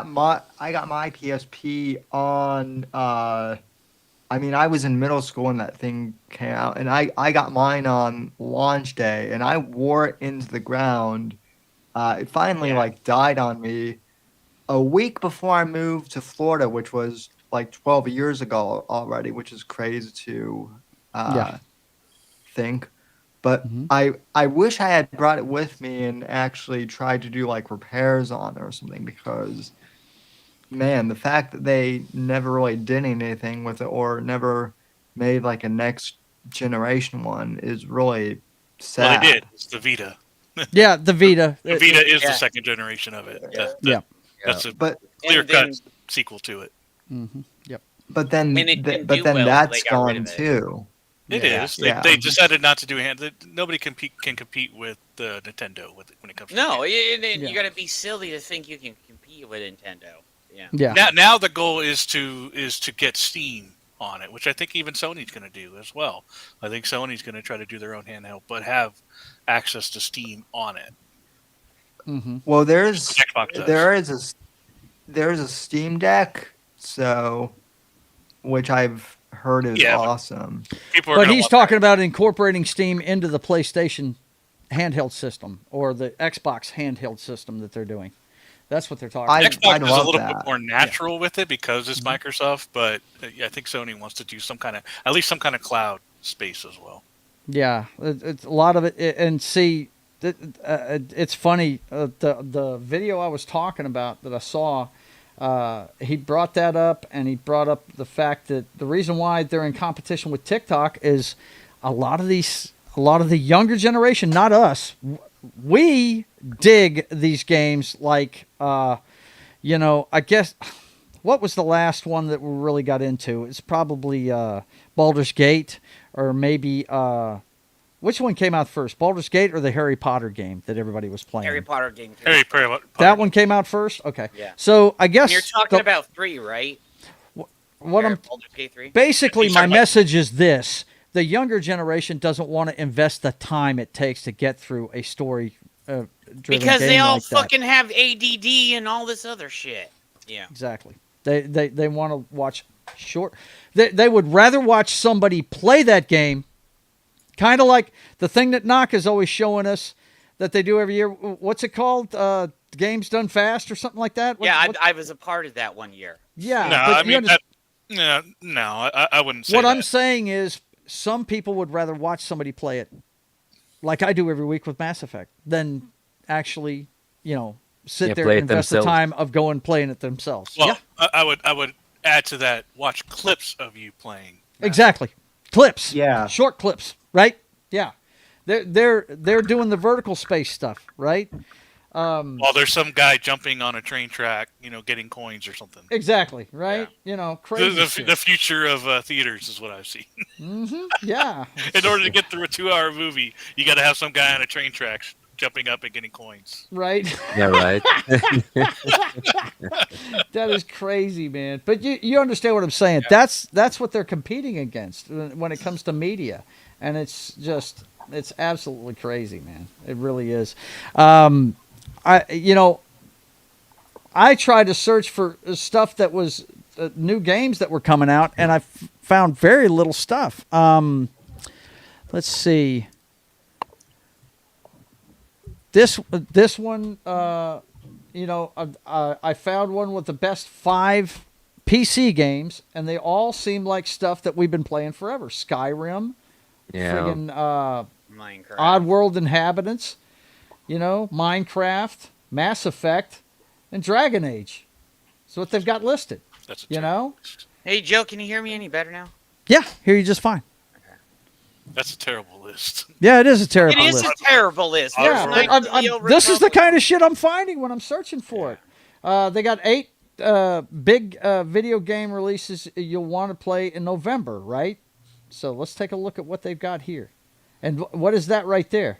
[SPEAKER 8] my PSP on. I mean, I was in middle school when that thing came out, and I got mine on launch day, and I wore it into the ground. It finally died on me a week before I moved to Florida, which was like 12 years ago already, which is crazy to think. But I wish I had brought it with me and actually tried to do like repairs on it or something, because man, the fact that they never really did anything with it or never made like a next generation one is really sad.
[SPEAKER 5] Well, they did. It's the Vita.
[SPEAKER 3] Yeah, the Vita.
[SPEAKER 5] The Vita is the second generation of it. That's a clear-cut sequel to it.
[SPEAKER 3] Mm-hmm. Yep.
[SPEAKER 8] But then that's gone too.
[SPEAKER 5] It is. They decided not to do nobody can compete with Nintendo when it comes to
[SPEAKER 2] you got to be silly to think you can compete with Nintendo.
[SPEAKER 3] Yeah.
[SPEAKER 5] Now the goal is to get Steam on it, which I think even Sony's going to do as well. I think Sony's going to try to do their own handheld, but have access to Steam on it.
[SPEAKER 3] Mm-hmm.
[SPEAKER 8] Well, there is a Steam Deck, which I've heard is awesome.
[SPEAKER 3] But he's talking about incorporating Steam into the PlayStation handheld system or the Xbox handheld system that they're doing. That's what they're talking about.
[SPEAKER 5] Xbox is a little bit more natural with it because it's Microsoft, but I think Sony wants to do at least some kind of cloud space as well.
[SPEAKER 3] Yeah, it's a lot of it. And see, it's funny. The video I was talking about that I saw, he brought that up, and he brought up the fact that the reason why they're in competition with TikTok is a lot of the younger generation, not us. We dig these games like, I guess, what was the last one that we really got into? It's probably Baldur's Gate, or maybe, which one came out first, Baldur's Gate or the Harry Potter game that everybody was playing?
[SPEAKER 2] Harry Potter game.
[SPEAKER 5] Harry Potter.
[SPEAKER 3] That one came out first? Okay.
[SPEAKER 2] Yeah.
[SPEAKER 3] So I guess...
[SPEAKER 2] And you're talking about 3, right?
[SPEAKER 3] Baldur's Gate 3? Basically, my message is this. The younger generation doesn't want to invest the time it takes to get through a story
[SPEAKER 2] because they all
[SPEAKER 3] like
[SPEAKER 2] fucking have ADD and all this other shit. Yeah,
[SPEAKER 3] exactly. They want to watch short. They would rather watch somebody play that game, kind of like the thing that Knock is always showing us that they do every year. What's it called? Games Done Fast or something like that?
[SPEAKER 2] I was a part of that one year.
[SPEAKER 3] Yeah.
[SPEAKER 5] No, I wouldn't say
[SPEAKER 3] what
[SPEAKER 5] that.
[SPEAKER 3] I'm saying is some people would rather watch somebody play it like I do every week with Mass Effect than actually, sit there and invest the time of going playing it themselves.
[SPEAKER 5] Well, I would add to that, watch clips of you playing.
[SPEAKER 3] Exactly. Clips.
[SPEAKER 8] Yeah.
[SPEAKER 3] Short clips, right? Yeah. They're doing the vertical space stuff, right?
[SPEAKER 5] Well, there's some guy jumping on a train track, getting coins or something.
[SPEAKER 3] Exactly, right? Crazy
[SPEAKER 5] The future of theaters is what I've seen.
[SPEAKER 3] Yeah.
[SPEAKER 5] In order to get through a 2-hour movie, you got to have some guy on a train track jumping up and getting coins.
[SPEAKER 3] Right.
[SPEAKER 6] Yeah, right.
[SPEAKER 3] That is crazy, man. But you understand what I'm saying. Yeah. That's what they're competing against when it comes to media. And it's absolutely crazy, man. It really is. I tried to search for stuff that was new games that were coming out, and I found very little stuff. Let's see. This one, I found one with the best 5 PC games, and they all seem like stuff that we've been playing forever. Skyrim, friggin'
[SPEAKER 2] Minecraft,
[SPEAKER 3] Oddworld Inhabitants, Minecraft, Mass Effect, and Dragon Age. That's what they've got listed.
[SPEAKER 5] That's
[SPEAKER 2] Hey, Joe, can you hear me any better now?
[SPEAKER 3] Yeah, hear you just fine.
[SPEAKER 5] That's a terrible list.
[SPEAKER 3] Yeah, it is a terrible list.
[SPEAKER 2] It is a terrible list.
[SPEAKER 3] Yeah, this is the kind of shit I'm finding when I'm searching for it. They got 8 big video game releases you'll want to play in November, right? So let's take a look at what they've got here. And what is that right there?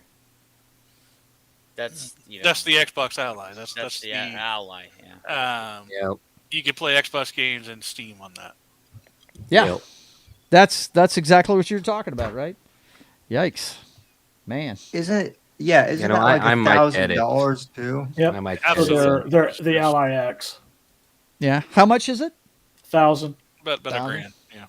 [SPEAKER 2] That's
[SPEAKER 5] the Xbox Ally. That's the
[SPEAKER 2] Ally. Yeah.
[SPEAKER 5] You can play Xbox games and Steam on that.
[SPEAKER 3] Yeah. Yep. That's exactly what you're talking about, right? Yikes, man!
[SPEAKER 8] Isn't it? Yeah, isn't that like $1,000 too?
[SPEAKER 4] Yep.
[SPEAKER 5] I might
[SPEAKER 4] they're the Ally X.
[SPEAKER 3] Yeah. How much is it?
[SPEAKER 4] 1,000.
[SPEAKER 5] About $1,000. Yeah.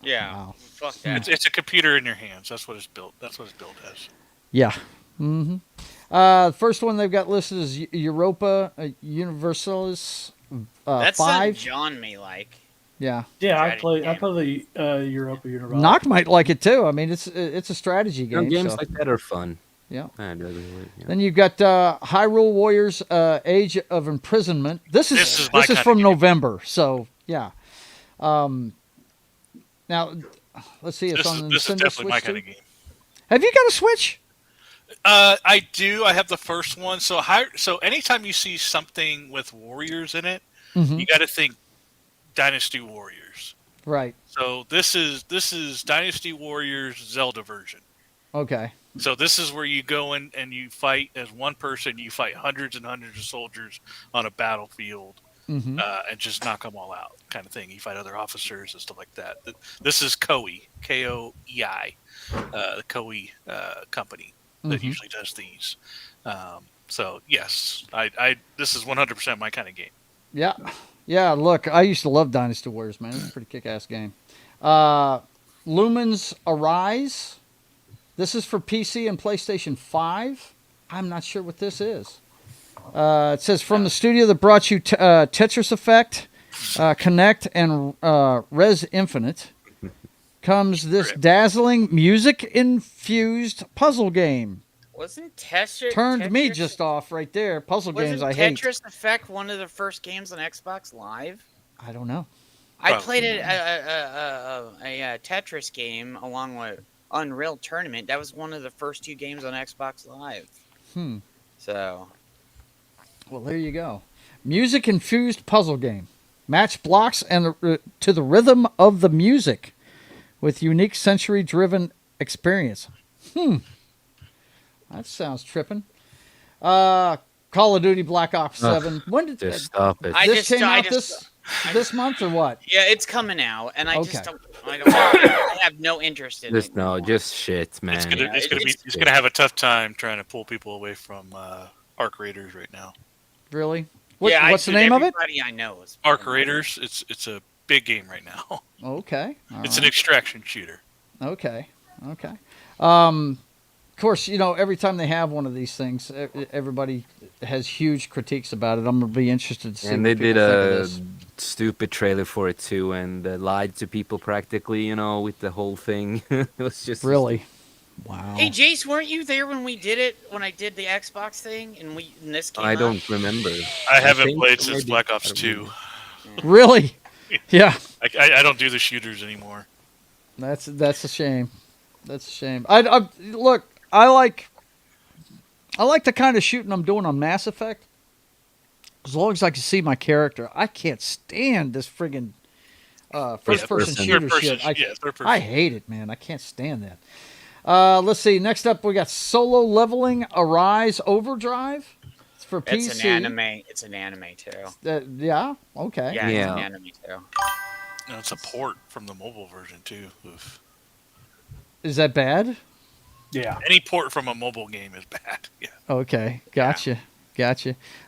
[SPEAKER 2] Yeah.
[SPEAKER 3] Wow.
[SPEAKER 2] Fuck that.
[SPEAKER 5] It's a computer in your hands. That's what it's built. That's what it's built as.
[SPEAKER 3] Yeah. Mm-hmm. First one they've got listed is Europa Universalis 5.
[SPEAKER 2] That's something John may like.
[SPEAKER 3] Yeah.
[SPEAKER 4] Yeah, I play the Europa Universe.
[SPEAKER 3] Knock might like it too. I mean, it's a strategy game.
[SPEAKER 6] Games like that are fun.
[SPEAKER 3] Yeah.
[SPEAKER 6] Yeah.
[SPEAKER 3] Then you've got Hyrule Warriors Age of Imprisonment. This is from November, so yeah. Now, let's see. It's on the
[SPEAKER 5] This is
[SPEAKER 3] Nintendo
[SPEAKER 5] definitely
[SPEAKER 3] Switch
[SPEAKER 5] my
[SPEAKER 3] too.
[SPEAKER 5] kind of game.
[SPEAKER 3] Have you got a Switch?
[SPEAKER 5] I do. I have the first one. So anytime you see something with warriors in it, you got to think Dynasty Warriors.
[SPEAKER 3] Right.
[SPEAKER 5] So this is Dynasty Warriors Zelda version.
[SPEAKER 3] Okay.
[SPEAKER 5] So this is where you go in and you fight as one person. You fight hundreds and hundreds of soldiers on a battlefield, and just knock them all out, kind of thing. You fight other officers and stuff like that. This is Koei, Koei, the Koei company that usually does these. So yes, this is 100% my kind of game.
[SPEAKER 3] Yeah. Yeah, look, I used to love Dynasty Warriors, man. It's a pretty kick-ass game. Lumens Arise. This is for PC and PlayStation 5. I'm not sure what this is. It says, from the studio that brought you Tetris Effect, Connect, and Res Infinite, comes this dazzling music-infused puzzle game.
[SPEAKER 2] Wasn't Tetris...
[SPEAKER 3] Turned me just off right there. Puzzle games I hate.
[SPEAKER 2] Wasn't Tetris Effect one of the first games on Xbox Live?
[SPEAKER 3] I don't know.
[SPEAKER 2] I played a Tetris game along with Unreal Tournament. That was one of the first 2 games on Xbox Live. So...
[SPEAKER 3] Well, there you go. Music-infused puzzle game. Match blocks and to the rhythm of the music with unique sensory-driven experience. That sounds tripping. Call of Duty Black Ops 7. When did
[SPEAKER 6] just stop it?
[SPEAKER 3] This came out this month or what?
[SPEAKER 2] Yeah, it's coming out, and I have no interest in it.
[SPEAKER 6] No, just shit, man.
[SPEAKER 5] It's gonna have a tough time trying to pull people away from Arc Raiders right now.
[SPEAKER 3] Really? What's the name of it?
[SPEAKER 2] Everybody I know is
[SPEAKER 5] Arc Raiders. It's a big game right now.
[SPEAKER 3] Okay.
[SPEAKER 5] It's an extraction shooter.
[SPEAKER 3] Okay. Of course, every time they have one of these things, everybody has huge critiques about it. I'm going to be interested to see.
[SPEAKER 6] And they did a stupid trailer for it too, and lied to people practically, with the whole thing. It was just
[SPEAKER 3] really. Wow.
[SPEAKER 2] Hey, Jace, weren't you there when we did it? When I did the Xbox thing, and this came out?
[SPEAKER 6] don't remember.
[SPEAKER 5] I haven't played since Black Ops 2.
[SPEAKER 3] Really? Yeah.
[SPEAKER 5] I don't do the shooters anymore.
[SPEAKER 3] That's a shame. That's a shame. Look, I I like the kind of shooting I'm doing on Mass Effect. As long as I can see my character, I can't stand this friggin' first-person shooter shit. I hate it, man. I can't stand that. Let's see. Next up, we got Solo Leveling Arise Overdrive. It's for PC.
[SPEAKER 2] It's an anime. It's an anime too.
[SPEAKER 3] Yeah. Okay.
[SPEAKER 2] Yeah, it's an anime too.
[SPEAKER 5] No, it's a port from the mobile version too. Oof.
[SPEAKER 3] Is that bad?
[SPEAKER 4] Yeah.
[SPEAKER 5] Any port from a mobile game is bad. Yeah.
[SPEAKER 3] Okay. Gotcha.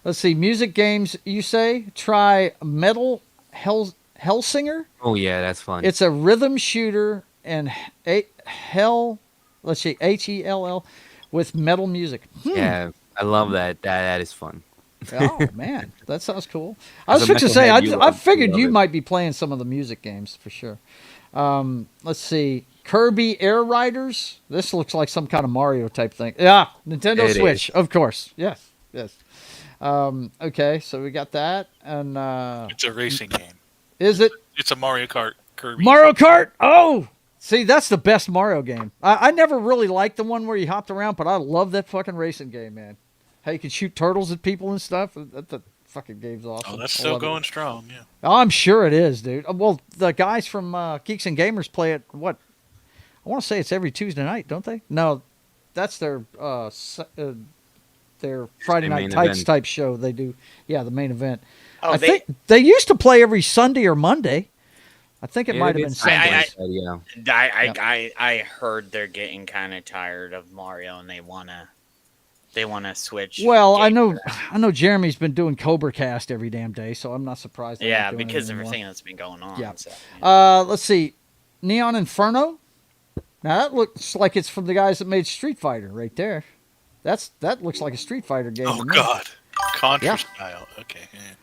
[SPEAKER 3] Let's see. Music games, you say? Try Metal Hellsinger.
[SPEAKER 6] Oh yeah, that's fun.
[SPEAKER 3] It's a rhythm shooter and let's see, HELL with metal music.
[SPEAKER 6] Yeah, I love that. That is fun.
[SPEAKER 3] Oh man, that sounds cool. I was fixing to say, I figured you might be playing some of the music games for sure. Let's see, Kirby Air Riders. This looks like some kind of Mario type thing. Yeah, Nintendo Switch, of course. Yes. Okay, so we got that, and
[SPEAKER 5] it's a racing game.
[SPEAKER 3] Is it?
[SPEAKER 5] It's a Mario Kart Kirby.
[SPEAKER 3] Mario Kart. Oh, see, that's the best Mario game. I never really liked the one where you hopped around, but I love that fucking racing game, man. How you can shoot turtles at people and stuff. That fucking game's awesome.
[SPEAKER 5] Oh, that's still going strong, yeah.
[SPEAKER 3] Oh, I'm sure it is, dude. Well, the guys from Geeks and Gamers play it, I want to say it's every Tuesday night, don't they? No, that's their Friday Night Tights type show they do. Yeah, the main event.
[SPEAKER 2] Oh,
[SPEAKER 3] I think they used to play every Sunday or Monday. I think it might have been Sunday.
[SPEAKER 2] I heard they're getting kind of tired of Mario and they wanna switch.
[SPEAKER 3] Well, I know Jeremy's been doing Cobra Cast every damn day, so I'm not surprised.
[SPEAKER 2] Yeah, because of everything that's been going on.
[SPEAKER 3] Yeah.
[SPEAKER 2] So, yeah.
[SPEAKER 3] Let's see, Neon Inferno. Now that looks like it's from the guys that made Street Fighter right there. That looks like a Street Fighter game.
[SPEAKER 5] Oh God, Contra style. Okay. Yeah.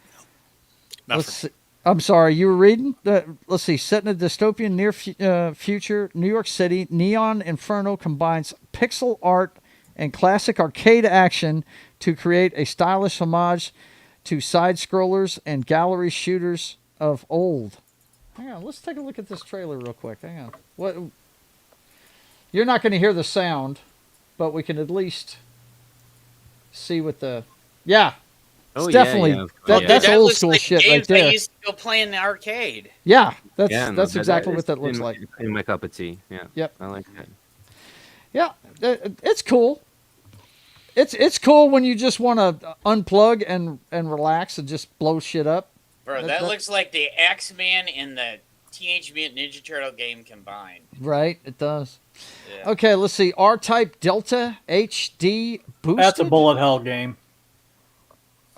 [SPEAKER 3] See. I'm sorry, you were reading? Let's see. Set in a dystopian near future, New York City, Neon Inferno combines pixel art and classic arcade action to create a stylish homage to side-scrollers and gallery shooters of old. Hang on, let's take a look at this trailer real quick. Hang on. What? You're not going to hear the sound, but we can at least see what the... Yeah.
[SPEAKER 6] Oh,
[SPEAKER 3] definitely.
[SPEAKER 6] Yeah.
[SPEAKER 3] That's old school like shit right there.
[SPEAKER 2] I used to go play in the arcade.
[SPEAKER 3] Yeah, that's exactly what that looks like.
[SPEAKER 6] In my cup of tea. Yeah.
[SPEAKER 3] Yep.
[SPEAKER 6] I like that.
[SPEAKER 3] Yeah, it's cool. It's cool when you just want to unplug and relax and just blow shit up.
[SPEAKER 2] Bro, that looks like the X-Men and the Teenage Mutant Ninja Turtle game combined.
[SPEAKER 3] Right, it does.
[SPEAKER 2] Yeah.
[SPEAKER 3] Okay, let's see. R-Type Delta HD Boosted.
[SPEAKER 4] That's a bullet hell game.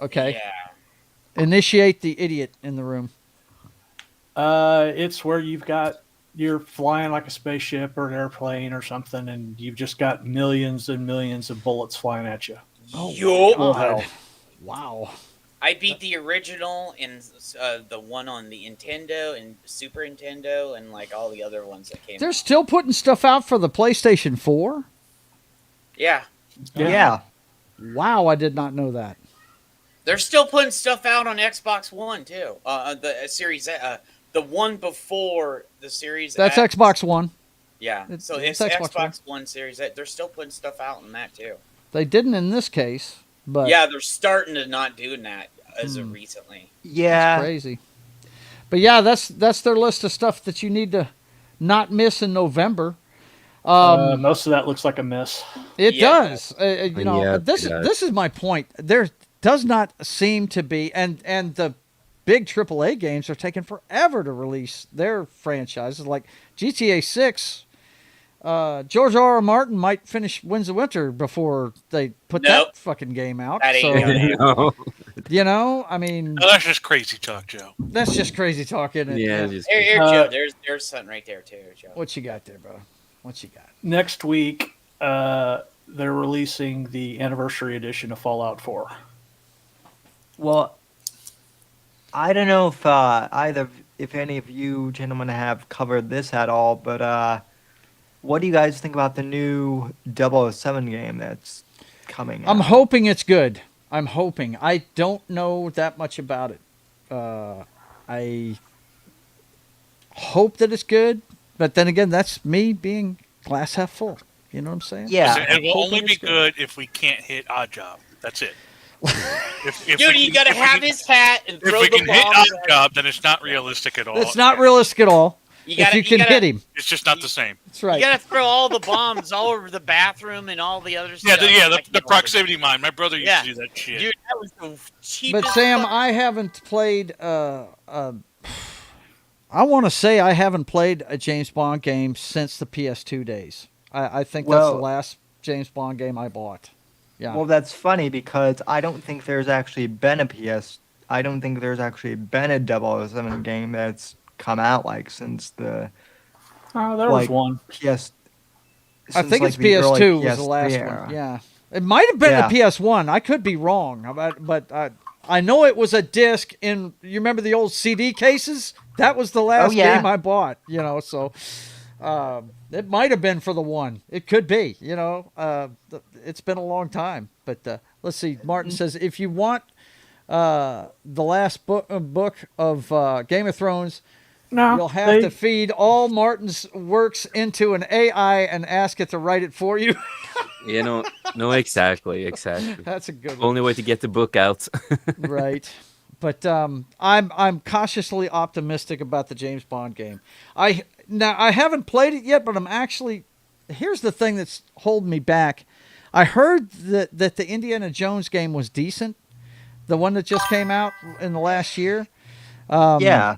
[SPEAKER 3] Okay.
[SPEAKER 2] Yeah.
[SPEAKER 3] Initiate the idiot in the room.
[SPEAKER 4] It's where you're flying like a spaceship or an airplane or something, and you've just got millions and millions of bullets flying at you.
[SPEAKER 3] Oh,
[SPEAKER 2] Yo.
[SPEAKER 3] hell. Wow.
[SPEAKER 2] I beat the original and the one on the Nintendo and Super Nintendo and like all the other ones that came
[SPEAKER 3] They're
[SPEAKER 2] out.
[SPEAKER 3] still putting stuff out for the PlayStation 4?
[SPEAKER 2] Yeah.
[SPEAKER 3] Wow, I did not know that.
[SPEAKER 2] They're still putting stuff out on Xbox One too. The Series, the one before the Series.
[SPEAKER 3] That's
[SPEAKER 2] X.
[SPEAKER 3] Xbox One.
[SPEAKER 2] Yeah, so it's Xbox One Series X. They're still putting stuff out on that too.
[SPEAKER 3] They didn't in this case, but
[SPEAKER 2] yeah, they're starting to not doing that as of recently.
[SPEAKER 8] Yeah,
[SPEAKER 3] that's crazy. But yeah, that's their list of stuff that you need to not miss in November.
[SPEAKER 4] Most of that looks like a miss.
[SPEAKER 3] It does. This is my point. There does not seem to be, and the big AAA games are taking forever to release their franchises. Like GTA 6, George R.R. Martin might finish Winds of Winter before they put that fucking game out.
[SPEAKER 2] That ain't
[SPEAKER 3] so, you know, I mean...
[SPEAKER 5] No, that's just crazy talk, Joe.
[SPEAKER 3] That's just crazy talk, isn't it?
[SPEAKER 6] Yeah.
[SPEAKER 2] Here, Joe, there's something right there, too, Joe.
[SPEAKER 3] What you got there, bro? What you got?
[SPEAKER 4] Next week, they're releasing the anniversary edition of Fallout 4.
[SPEAKER 8] Well, I don't know if any of you gentlemen have covered this at all, but what do you guys think about the new 007 game that's coming out?
[SPEAKER 3] I'm hoping it's good. I'm hoping. I don't know that much about it. I hope that it's good, but then again, that's me being glass half full. You know what I'm saying?
[SPEAKER 8] Yeah.
[SPEAKER 5] Listen, it will
[SPEAKER 3] Hoping
[SPEAKER 5] only be
[SPEAKER 3] it's
[SPEAKER 5] good if we can't hit Odd Job. That's it. If
[SPEAKER 2] Dude, you gotta have his hat and throw
[SPEAKER 5] If we
[SPEAKER 2] the
[SPEAKER 5] can hit
[SPEAKER 2] bomb.
[SPEAKER 5] Odd Job, then it's not realistic at all.
[SPEAKER 3] It's not realistic at all.
[SPEAKER 2] You
[SPEAKER 3] If you can hit him.
[SPEAKER 5] It's just not the same.
[SPEAKER 3] That's right.
[SPEAKER 2] You gotta throw all the bombs all over the bathroom and all the other
[SPEAKER 5] Yeah,
[SPEAKER 2] stuff.
[SPEAKER 5] the proximity mine. My brother used to do that shit.
[SPEAKER 2] Dude, that was the cheapest.
[SPEAKER 3] But Sam, I haven't played. I want to say I haven't played a James Bond game since the PS2 days. I think that's the last James Bond game I bought. Yeah.
[SPEAKER 8] Well, that's funny because I don't think there's actually been a I don't think there's actually been a 007 game that's come out since the.
[SPEAKER 4] Oh, there was one.
[SPEAKER 3] I think it's PS2 was the last one. Yeah. It might have been the PS1. I could be wrong, but I know it was a disc in. You remember the old CD cases? That was the last game I bought. So it might have been for the one. It could be. It's been a long time. But let's see. Martin says if you want the last book of Game of Thrones.
[SPEAKER 4] No,
[SPEAKER 3] you'll have to feed all Martin's works into an AI and ask it to write it for you.
[SPEAKER 6] No, exactly.
[SPEAKER 3] That's a good one.
[SPEAKER 6] Only way to get the book out.
[SPEAKER 3] Right. But I'm cautiously optimistic about the James Bond game. I haven't played it yet, but I'm actually. Here's the thing that's holding me back. I heard that the Indiana Jones game was decent, the one that just came out in the last year.
[SPEAKER 8] Yeah.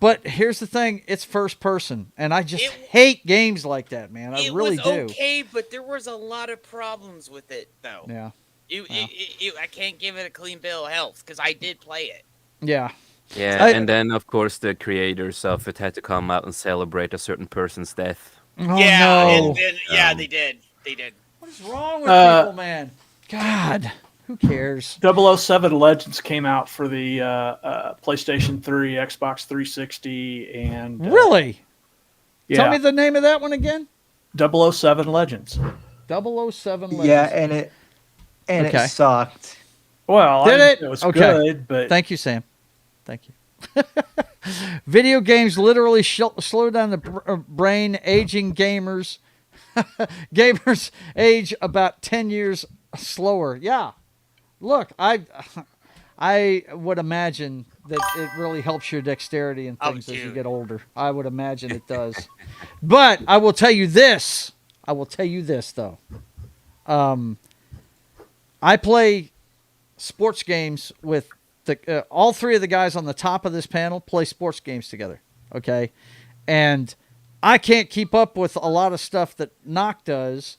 [SPEAKER 3] But here's the thing, it's first person, and I just hate games like that, man. I really do.
[SPEAKER 2] It was okay, but there was a lot of problems with it, though.
[SPEAKER 3] Yeah.
[SPEAKER 2] I can't give it a clean bill of health, because I did play it.
[SPEAKER 3] Yeah.
[SPEAKER 6] Yeah, and then, of course, the creators of it had to come out and celebrate a certain person's death.
[SPEAKER 3] Oh,
[SPEAKER 2] yeah,
[SPEAKER 3] no.
[SPEAKER 2] They did.
[SPEAKER 3] What is wrong with people, man? God. Who cares?
[SPEAKER 4] 007 Legends came out for the PlayStation 3, Xbox 360, and...
[SPEAKER 3] Really?
[SPEAKER 4] Yeah.
[SPEAKER 3] Tell me the name of that one again?
[SPEAKER 4] 007 Legends.
[SPEAKER 3] 007 Legends.
[SPEAKER 8] Yeah, and it sucked.
[SPEAKER 4] Well,
[SPEAKER 3] it
[SPEAKER 4] was
[SPEAKER 3] okay.
[SPEAKER 4] good, but...
[SPEAKER 3] Thank you, Sam. Thank you. Video games literally slow down the brain. Aging gamers age about 10 years slower. Yeah. Look, I would imagine that it really helps your dexterity and things as you get older. I would imagine it does. But I will tell you this. Though. I play sports games with all three of the guys on the top of this panel play sports games together. Okay. And I can't keep up with a lot of stuff that Knock does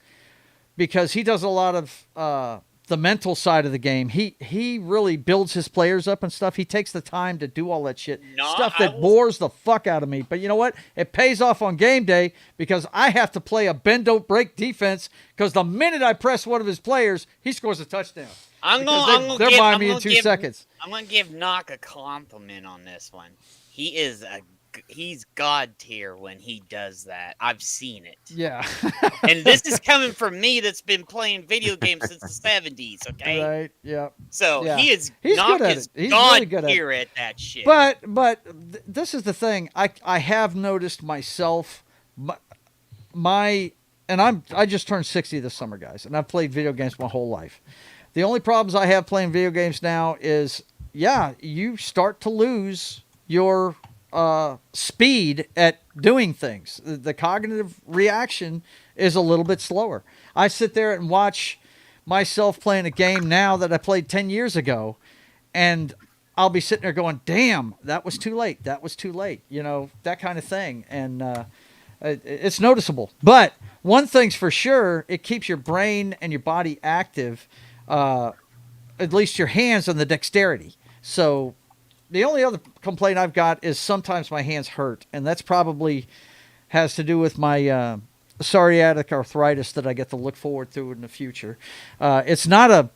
[SPEAKER 3] because he does a lot of the mental side of the game. He really builds his players up and stuff. He takes the time to do all that shit. Stuff that bores the fuck out of me. But you know what? It pays off on game day because I have to play a bend don't break defense because the minute I press one of his players, he scores a touchdown. They're by me in 2 seconds.
[SPEAKER 2] I'm gonna give Knock a compliment on this one. He's God tier when he does that. I've seen it.
[SPEAKER 3] Yeah.
[SPEAKER 2] And this is coming from me that's been playing video games since the 70s, okay?
[SPEAKER 3] Right, yeah.
[SPEAKER 2] So
[SPEAKER 3] yeah.
[SPEAKER 2] he's
[SPEAKER 3] good at it. He's really good
[SPEAKER 2] tier at that shit.
[SPEAKER 3] But this is the thing. I have noticed myself, I just turned 60 this summer, guys, and I've played video games my whole life. The only problems I have playing video games now is, you start to lose your speed at doing things. The cognitive reaction is a little bit slower. I sit there and watch myself playing a game now that I played 10 years ago, and I'll be sitting there going, damn, that was too late. That kind of thing. And it's noticeable. But one thing's for sure, it keeps your brain and your body active, at least your hands and the dexterity. So the only other complaint I've got is sometimes my hands hurt, and that's probably has to do with my psoriatic arthritis that I get to look forward to in the future. It's not a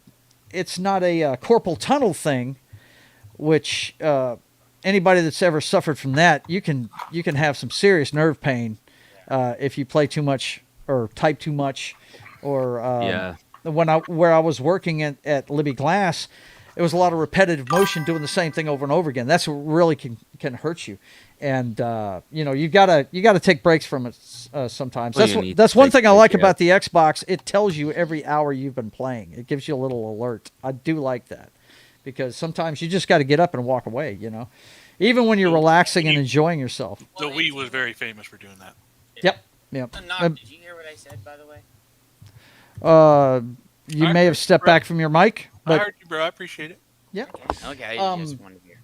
[SPEAKER 3] carpal tunnel thing, which anybody that's ever suffered from that, you can have some serious nerve pain if you play too much or type too much, or where I was working at Libby Glass. it was a lot of repetitive motion doing the same thing over and over again. That's what really can hurt you. And you gotta take breaks from it sometimes. That's one thing I like about the Xbox. It tells you every hour you've been playing. It gives you a little alert. I do like that because sometimes you just got to get up and walk away. Even when you're relaxing and enjoying yourself.
[SPEAKER 5] The Wii was very famous for doing that.
[SPEAKER 3] Yep.
[SPEAKER 2] Did you hear what I said, by the way?
[SPEAKER 3] You may have stepped back from your mic. But,
[SPEAKER 5] I heard you, bro. I appreciate it.
[SPEAKER 3] Yeah.
[SPEAKER 2] Okay, I just wanted to hear.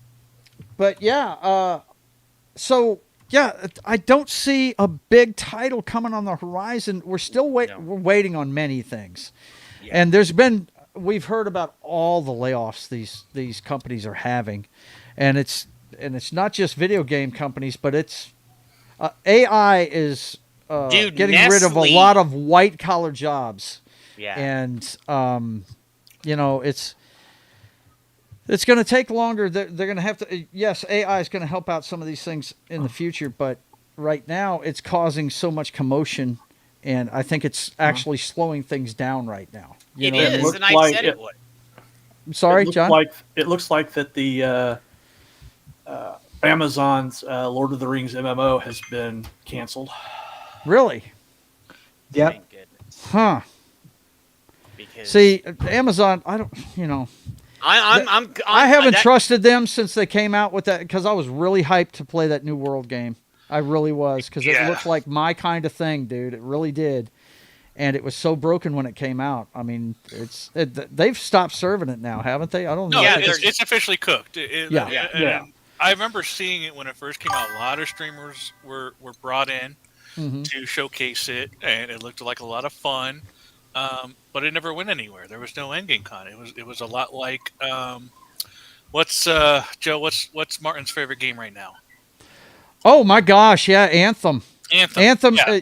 [SPEAKER 3] But yeah, I don't see a big title coming on the horizon. We're still we're waiting on many things. Yeah. And we've heard about all the layoffs these companies are having. And it's not just video game companies, but it's AI is getting rid of a lot of white collar jobs. Yeah. And it's going to take longer. They're going to have to. Yes, AI is going to help out some of these things in the future, but right now it's causing so much commotion, and I think it's actually slowing things down right now.
[SPEAKER 2] It is, and I said it would.
[SPEAKER 3] I'm sorry, John.
[SPEAKER 4] It looks like that the Amazon's Lord of the Rings MMO has been canceled.
[SPEAKER 3] Really?
[SPEAKER 8] Yep.
[SPEAKER 3] Huh. See, Amazon, I don't, I haven't trusted them since they came out with that because I was really hyped to play that New World game. I really was because it looked like my kind of thing, dude. It really did. And it was so broken when it came out. I mean, they've stopped serving it now, haven't they? I don't know.
[SPEAKER 5] Yeah, it's officially cooked. I remember seeing it when it first came out. A lot of streamers were brought in to showcase it, and it looked like a lot of fun. But it never went anywhere. There was no endgame con. It was a lot like what's Martin's favorite game right now?
[SPEAKER 3] Oh my gosh, yeah, Anthem. Anthem.
[SPEAKER 5] Yeah.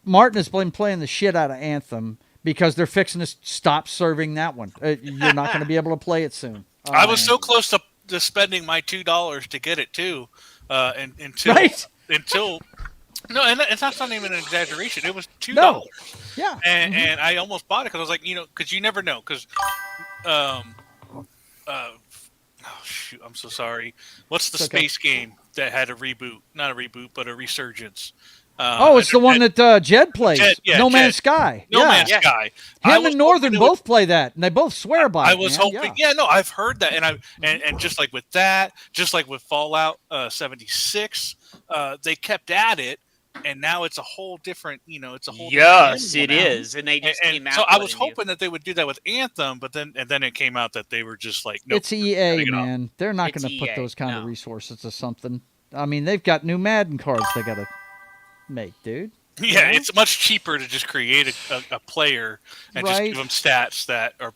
[SPEAKER 3] Martin has been playing the shit out of Anthem because they're fixing to stop serving that one. You're not going to be able to play it soon.
[SPEAKER 5] I was so close to spending my $2 to get it too, until. No, and that's not even an exaggeration. It was $2.
[SPEAKER 3] No. Yeah.
[SPEAKER 5] And I almost bought it because I was like, because you never know. Because, oh shoot, I'm so sorry. What's the space game that had a reboot? Not a reboot, but a resurgence.
[SPEAKER 3] It's the one that Jed plays. No Man's Sky.
[SPEAKER 5] No Man's Sky.
[SPEAKER 3] Him and Northern both play that, and they both swear by it.
[SPEAKER 5] I was hoping. Yeah, no, I've heard that, and just like with that, just like with Fallout 76, they kept at it. And now it's a whole different, it's a whole.
[SPEAKER 2] Yes, it is, and they just came out.
[SPEAKER 5] So I was hoping that they would do that with Anthem, but then it came out that they were just like, nope,
[SPEAKER 3] it's EA, man. They're not going to put those kind of resources to something. I mean, they've got new Madden cards they got to make, dude.
[SPEAKER 5] Yeah, it's much cheaper to just create a player and just give them stats that are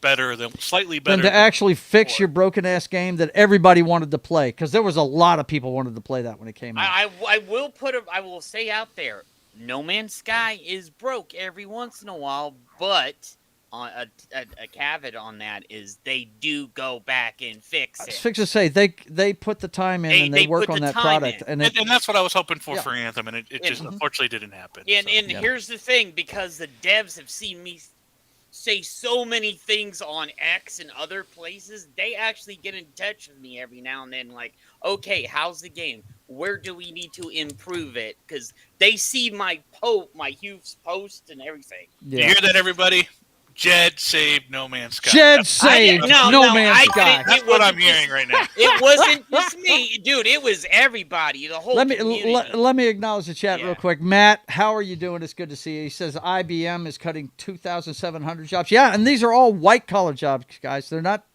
[SPEAKER 5] slightly better
[SPEAKER 3] than to actually fix your broken ass game that everybody wanted to play. Because there was a lot of people wanted to play that when it came out.
[SPEAKER 2] I will say out there, No Man's Sky is broke every once in a while, but a caveat on that is they do go back and fix it.
[SPEAKER 3] I was fixing to say they put the time in and they work on that product,
[SPEAKER 5] and that's what I was hoping for Anthem, and it just unfortunately didn't happen.
[SPEAKER 2] And here's the thing, because the devs have seen me say so many things on X and other places, they actually get in touch with me every now and then, like, okay, how's the game? Where do we need to improve it? Because they see my huge post and everything.
[SPEAKER 5] Yeah. You hear that, everybody? Jed saved No Man's Sky.
[SPEAKER 3] Jed saved No Man's Sky.
[SPEAKER 5] That's what I'm hearing right now.
[SPEAKER 2] It wasn't just me, dude. It was everybody. The whole community.
[SPEAKER 3] Let me acknowledge the chat real quick. Matt, how are you doing? It's good to see you. He says IBM is cutting 2,700 jobs. Yeah, and these are all white collar jobs, guys. They're not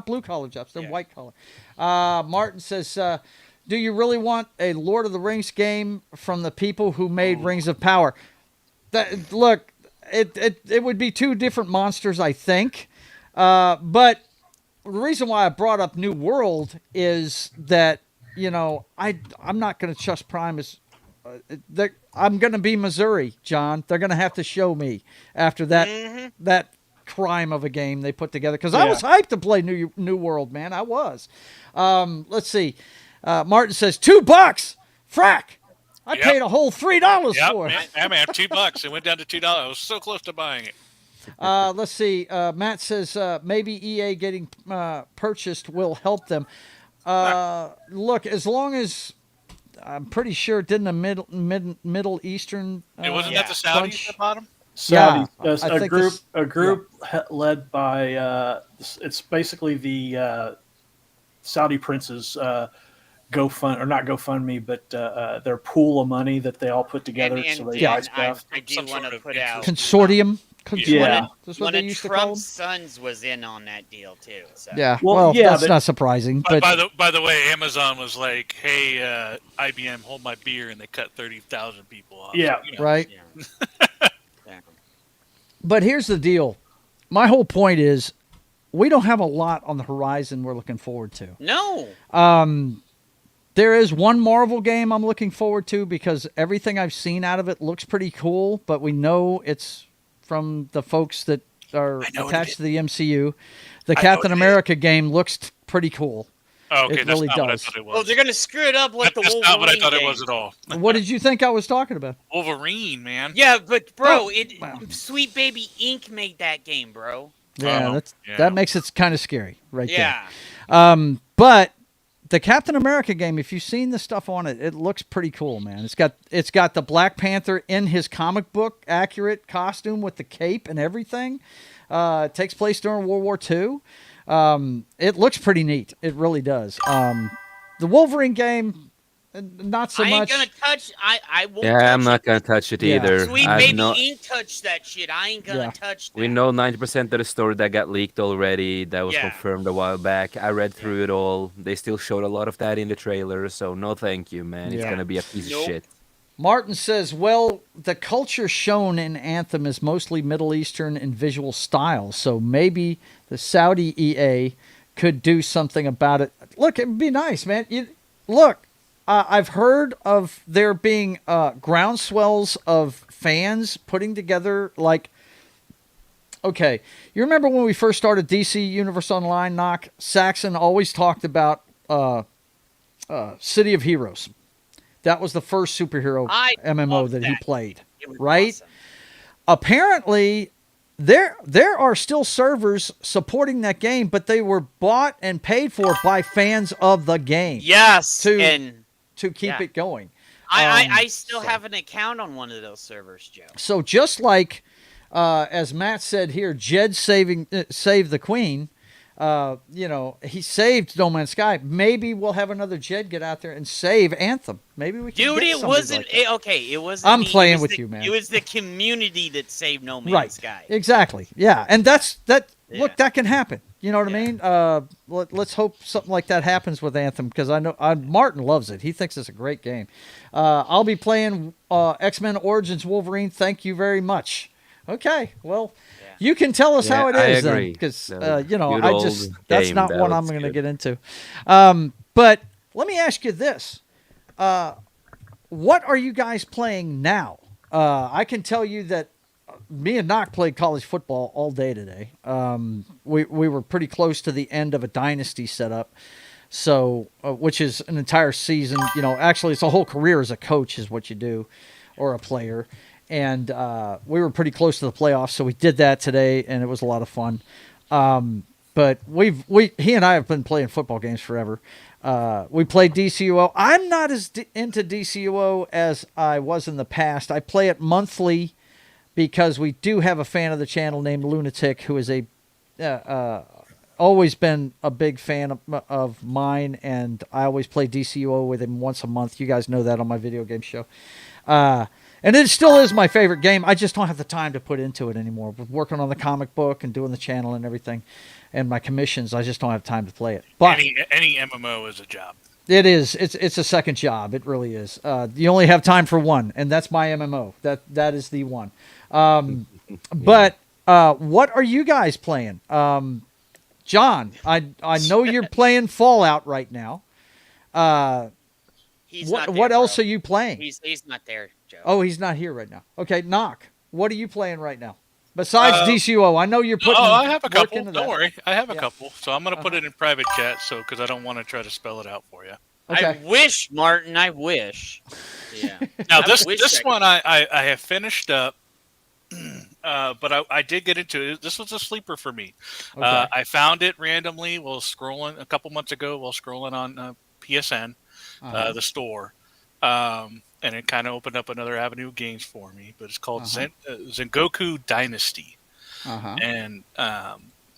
[SPEAKER 3] blue collar jobs. They're white collar. Martin says, do you really want a Lord of the Rings game from the people who made Rings of Power? Look. It would be two different monsters, I think. But the reason why I brought up New World is that, I'm not going to trust Prime as... I'm going to be Missouri, John. They're going to have to show me after that crime of a game they put together. Because I was hyped to play New World, man. I was. Let's see. Martin says, $2! Frack! I paid a whole $3 for it.
[SPEAKER 5] Man, $2. It went down to $2. I was so close to buying it.
[SPEAKER 3] Let's see. Matt says maybe EA getting purchased will help them. Look, as long as I'm pretty sure it didn't a Middle Eastern.
[SPEAKER 5] It wasn't that the Saudis
[SPEAKER 3] bunch?
[SPEAKER 5] that bought them?
[SPEAKER 4] Saudis,
[SPEAKER 3] Yeah, I think
[SPEAKER 4] a group led by it's basically the Saudi princes GoFund or not GoFundMe, but their pool of money that they all put together. So they buy stuff.
[SPEAKER 2] I do want to put out
[SPEAKER 3] Consortium.
[SPEAKER 4] Yeah.
[SPEAKER 3] That's what
[SPEAKER 2] one
[SPEAKER 3] they
[SPEAKER 2] of
[SPEAKER 3] used to call them.
[SPEAKER 2] Trump's sons was in on that deal too. So.
[SPEAKER 3] Yeah.
[SPEAKER 4] Well,
[SPEAKER 3] That's not surprising. But
[SPEAKER 5] By the way, Amazon was like, "Hey, IBM, hold my beer," and they cut 30,000 people off.
[SPEAKER 4] Yeah.
[SPEAKER 5] So,
[SPEAKER 3] right.
[SPEAKER 2] Yeah.
[SPEAKER 3] But here's the deal. My whole point is, we don't have a lot on the horizon we're looking forward to.
[SPEAKER 2] No.
[SPEAKER 3] There is one Marvel game I'm looking forward to because everything I've seen out of it looks pretty cool, but we know it's from the folks that are attached to the MCU. The Captain America game looks pretty cool.
[SPEAKER 5] Oh, okay,
[SPEAKER 3] it really
[SPEAKER 5] not what I
[SPEAKER 3] does.
[SPEAKER 5] thought it was.
[SPEAKER 2] Well, they're gonna screw it up like the
[SPEAKER 5] That's
[SPEAKER 2] Wolverine.
[SPEAKER 5] not what I thought
[SPEAKER 2] game.
[SPEAKER 5] it was at all.
[SPEAKER 3] What did you think I was talking about?
[SPEAKER 5] Wolverine, man.
[SPEAKER 2] Yeah, but bro,
[SPEAKER 3] wow.
[SPEAKER 2] Sweet Baby Inc. made that game, bro.
[SPEAKER 3] Yeah, that makes it kind of scary right
[SPEAKER 2] Yeah.
[SPEAKER 3] there. But the Captain America game, if you've seen the stuff on it, it looks pretty cool, man. It's got the Black Panther in his comic book accurate costume with the cape and everything. It takes place during World War II. It looks pretty neat. It really does. The Wolverine game, not so much.
[SPEAKER 2] I ain't gonna touch. I won't.
[SPEAKER 6] Yeah,
[SPEAKER 2] touch
[SPEAKER 6] I'm not gonna touch it either.
[SPEAKER 2] Sweet
[SPEAKER 6] I've
[SPEAKER 2] Baby
[SPEAKER 6] no-
[SPEAKER 2] Inc. touched that shit. I ain't gonna touch that.
[SPEAKER 6] We know 90% of the story that got leaked already. That was
[SPEAKER 2] Yeah.
[SPEAKER 6] confirmed a while back. I read through it all. They still showed a lot of that in the trailer, so no thank you, man. It's
[SPEAKER 3] Yeah.
[SPEAKER 6] gonna be a piece of shit.
[SPEAKER 3] Martin says, well, the culture shown in Anthem is mostly Middle Eastern in visual style, so maybe the Saudi EA could do something about it. Look, it'd be nice, man. I've heard of there being groundswells of fans putting together, like, okay, you remember when we first started DC Universe Online, Knock? Saxon always talked about City of Heroes. That was the first superhero MMO that he played, right?
[SPEAKER 2] Awesome.
[SPEAKER 3] Apparently, there are still servers supporting that game, but they were bought and paid for by fans of the game.
[SPEAKER 2] Yes,
[SPEAKER 3] to keep it going.
[SPEAKER 2] I still have an account on one of those servers, Joe.
[SPEAKER 3] So just like, as Matt said here, Jed saved the Queen. He saved No Man's Sky. Maybe we'll have another Jed get out there and save Anthem. Maybe we can.
[SPEAKER 2] Dude,
[SPEAKER 3] get
[SPEAKER 2] it
[SPEAKER 3] somebody
[SPEAKER 2] wasn't
[SPEAKER 3] like that.
[SPEAKER 2] okay. It wasn't.
[SPEAKER 3] I'm
[SPEAKER 2] me.
[SPEAKER 3] playing
[SPEAKER 2] It was
[SPEAKER 3] with
[SPEAKER 2] the-
[SPEAKER 3] you, man.
[SPEAKER 2] It was the community that saved No Man's Sky.
[SPEAKER 3] Exactly. Yeah, and that. Look, that can happen. You know what I mean? Let's hope something like that happens with Anthem because I know Martin loves it. He thinks it's a great game. I'll be playing X-Men Origins Wolverine. Thank you very much. Okay, well, you can tell us how it
[SPEAKER 6] I
[SPEAKER 3] is
[SPEAKER 6] agree.
[SPEAKER 3] because
[SPEAKER 6] Good
[SPEAKER 3] that's
[SPEAKER 6] game,
[SPEAKER 3] not
[SPEAKER 6] that
[SPEAKER 3] what I'm
[SPEAKER 6] was
[SPEAKER 3] going to
[SPEAKER 6] good.
[SPEAKER 3] get into. But let me ask you this: what are you guys playing now? I can tell you that me and Knock played college football all day today. We were pretty close to the end of a dynasty setup, so which is an entire season. Actually, it's a whole career as a coach is what you do, or a player. And we were pretty close to the playoffs, so we did that today, and it was a lot of fun. But he and I have been playing football games forever. We played DCUO. I'm not as into DCUO as I was in the past. I play it monthly because we do have a fan of the channel named Lunatic, who is always been a big fan of mine, and I always play DCUO with him once a month. You guys know that on my video game show. And it still is my favorite game. I just don't have the time to put into it anymore. We're working on the comic book and doing the channel and everything, and my commissions. I just don't have time to play it. But
[SPEAKER 5] any MMO is a job.
[SPEAKER 3] it is. It's a second job. It really is. You only have time for one, and that's my MMO. That is the one. But what are you guys playing? John, I know you're playing Fallout right now.
[SPEAKER 2] He's not there,
[SPEAKER 3] what else
[SPEAKER 2] bro.
[SPEAKER 3] are you playing?
[SPEAKER 2] He's not there, Joe.
[SPEAKER 3] Oh, he's not here right now. Okay, Knock. What are you playing right now? Besides DCUO, I know you're putting.
[SPEAKER 5] I have a
[SPEAKER 3] work
[SPEAKER 5] couple.
[SPEAKER 3] into
[SPEAKER 5] Don't
[SPEAKER 3] that.
[SPEAKER 5] worry, I have a couple. So I'm gonna put it in private chat, because I don't want to try to spell it out for you.
[SPEAKER 3] Okay.
[SPEAKER 2] I wish, Martin. I wish. Yeah.
[SPEAKER 5] Now
[SPEAKER 2] I
[SPEAKER 5] this
[SPEAKER 2] wish
[SPEAKER 5] this
[SPEAKER 2] I
[SPEAKER 5] one I have finished up. but I did get into it. This was a sleeper for me.
[SPEAKER 3] Okay.
[SPEAKER 5] I found it randomly while scrolling a couple months ago while scrolling on PSN, the store. And it kind of opened up another avenue of games for me. But it's called Zengoku Dynasty. And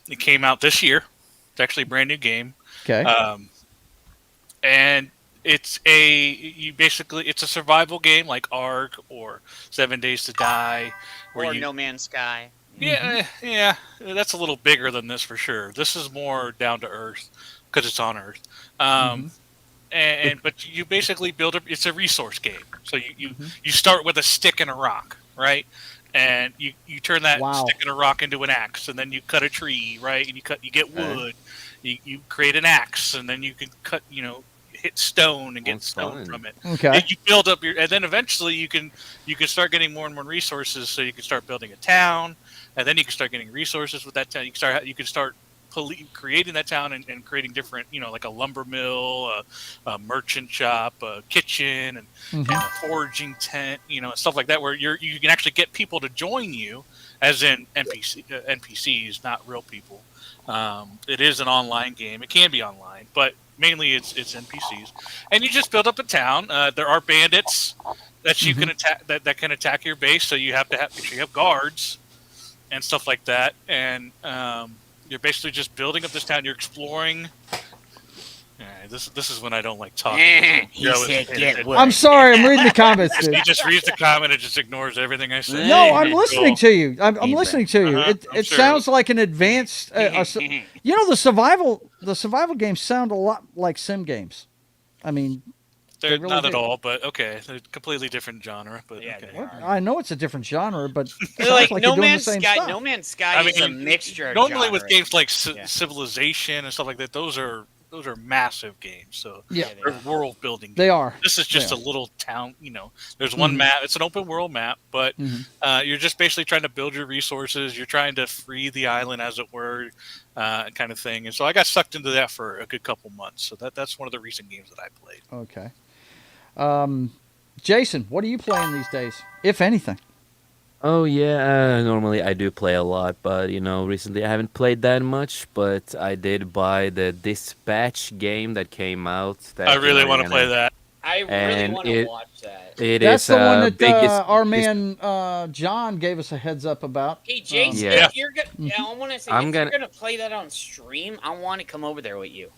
[SPEAKER 5] it came out this year. It's actually a brand new game.
[SPEAKER 3] Okay.
[SPEAKER 5] And it's a survival game like Ark or 7 Days to Die,
[SPEAKER 2] or No Man's Sky.
[SPEAKER 5] Yeah, that's a little bigger than this for sure. This is more down to earth because it's on Earth. But you basically it's a resource game. So you start with a stick and a rock, right? And you turn that stick and a rock into an axe, and then you cut a tree, right? And you get wood. You create an axe, and then you can hit stone and get stone from it.
[SPEAKER 3] Okay.
[SPEAKER 5] And you build up and then eventually you can start getting more and more resources, so you can start building a town, and then you can start getting resources with that town. You can start creating that town and creating different, like a lumber mill, a merchant shop, a kitchen, and a foraging tent, stuff like that, where you can actually get people to join you, as in NPCs, not real people. It is an online game. It can be online, but mainly it's NPCs, and you just build up a town. There are bandits that you can attack that can attack your base, so you have to make sure you have guards and stuff like that. And you're basically just building up this town. You're exploring. This is when I don't like talking.
[SPEAKER 3] I'm sorry, I'm reading the comments.
[SPEAKER 5] He just reads the comment and just ignores everything I say.
[SPEAKER 3] No, I'm listening to you. I'm listening to you. It sounds like an advanced. The survival games sound a lot like sim games. I mean,
[SPEAKER 5] they're
[SPEAKER 3] really
[SPEAKER 5] not
[SPEAKER 3] do.
[SPEAKER 5] at all, but okay, they're a completely different genre. But okay.
[SPEAKER 3] Well, I know it's a different genre, but it
[SPEAKER 2] like
[SPEAKER 3] sounds
[SPEAKER 2] No
[SPEAKER 3] you're doing the
[SPEAKER 2] Man's
[SPEAKER 3] same
[SPEAKER 2] Sky.
[SPEAKER 3] stuff.
[SPEAKER 2] No Man's Sky is a mixture.
[SPEAKER 5] Normally
[SPEAKER 2] of
[SPEAKER 5] with
[SPEAKER 2] genres.
[SPEAKER 5] games like Civilization and stuff like that, those are massive games. So
[SPEAKER 3] Yeah.
[SPEAKER 5] they're world building.
[SPEAKER 3] They are.
[SPEAKER 5] This is just a little town. There's one map. It's an open world map, but you're just basically trying to build your resources. You're trying to free the island, as it were, kind of thing. And so I got sucked into that for a good couple months. So that's one of the recent games that I played.
[SPEAKER 3] Okay. Jason, what are you playing these days, if anything?
[SPEAKER 6] Oh yeah, normally I do play a lot, but recently I haven't played that much. But I did buy the Dispatch game that came out.
[SPEAKER 5] I really want to play that.
[SPEAKER 2] I really want to watch that.
[SPEAKER 3] That's the one that our man John gave us a heads up about.
[SPEAKER 2] Hey, Jason, if you're gonna, I want to say, if you're gonna play that on stream, I want to come over there with you.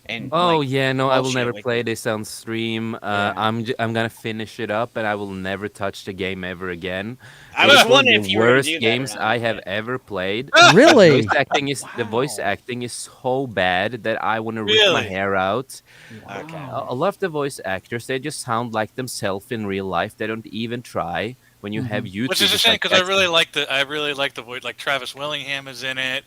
[SPEAKER 2] And
[SPEAKER 6] I will never play this on stream. I'm gonna finish it up, and I will never touch the game ever again.
[SPEAKER 2] I was wondering if you were
[SPEAKER 6] worst
[SPEAKER 2] to do that
[SPEAKER 6] games I have ever played.
[SPEAKER 3] Really?
[SPEAKER 6] The voice acting is so bad that I want to rip my hair out.
[SPEAKER 2] Okay.
[SPEAKER 6] A lot of the voice actors, they just sound like themselves in real life. They don't even try. When you have YouTube,
[SPEAKER 5] which is a shame because I really like the voice. Like Travis Willingham is in it.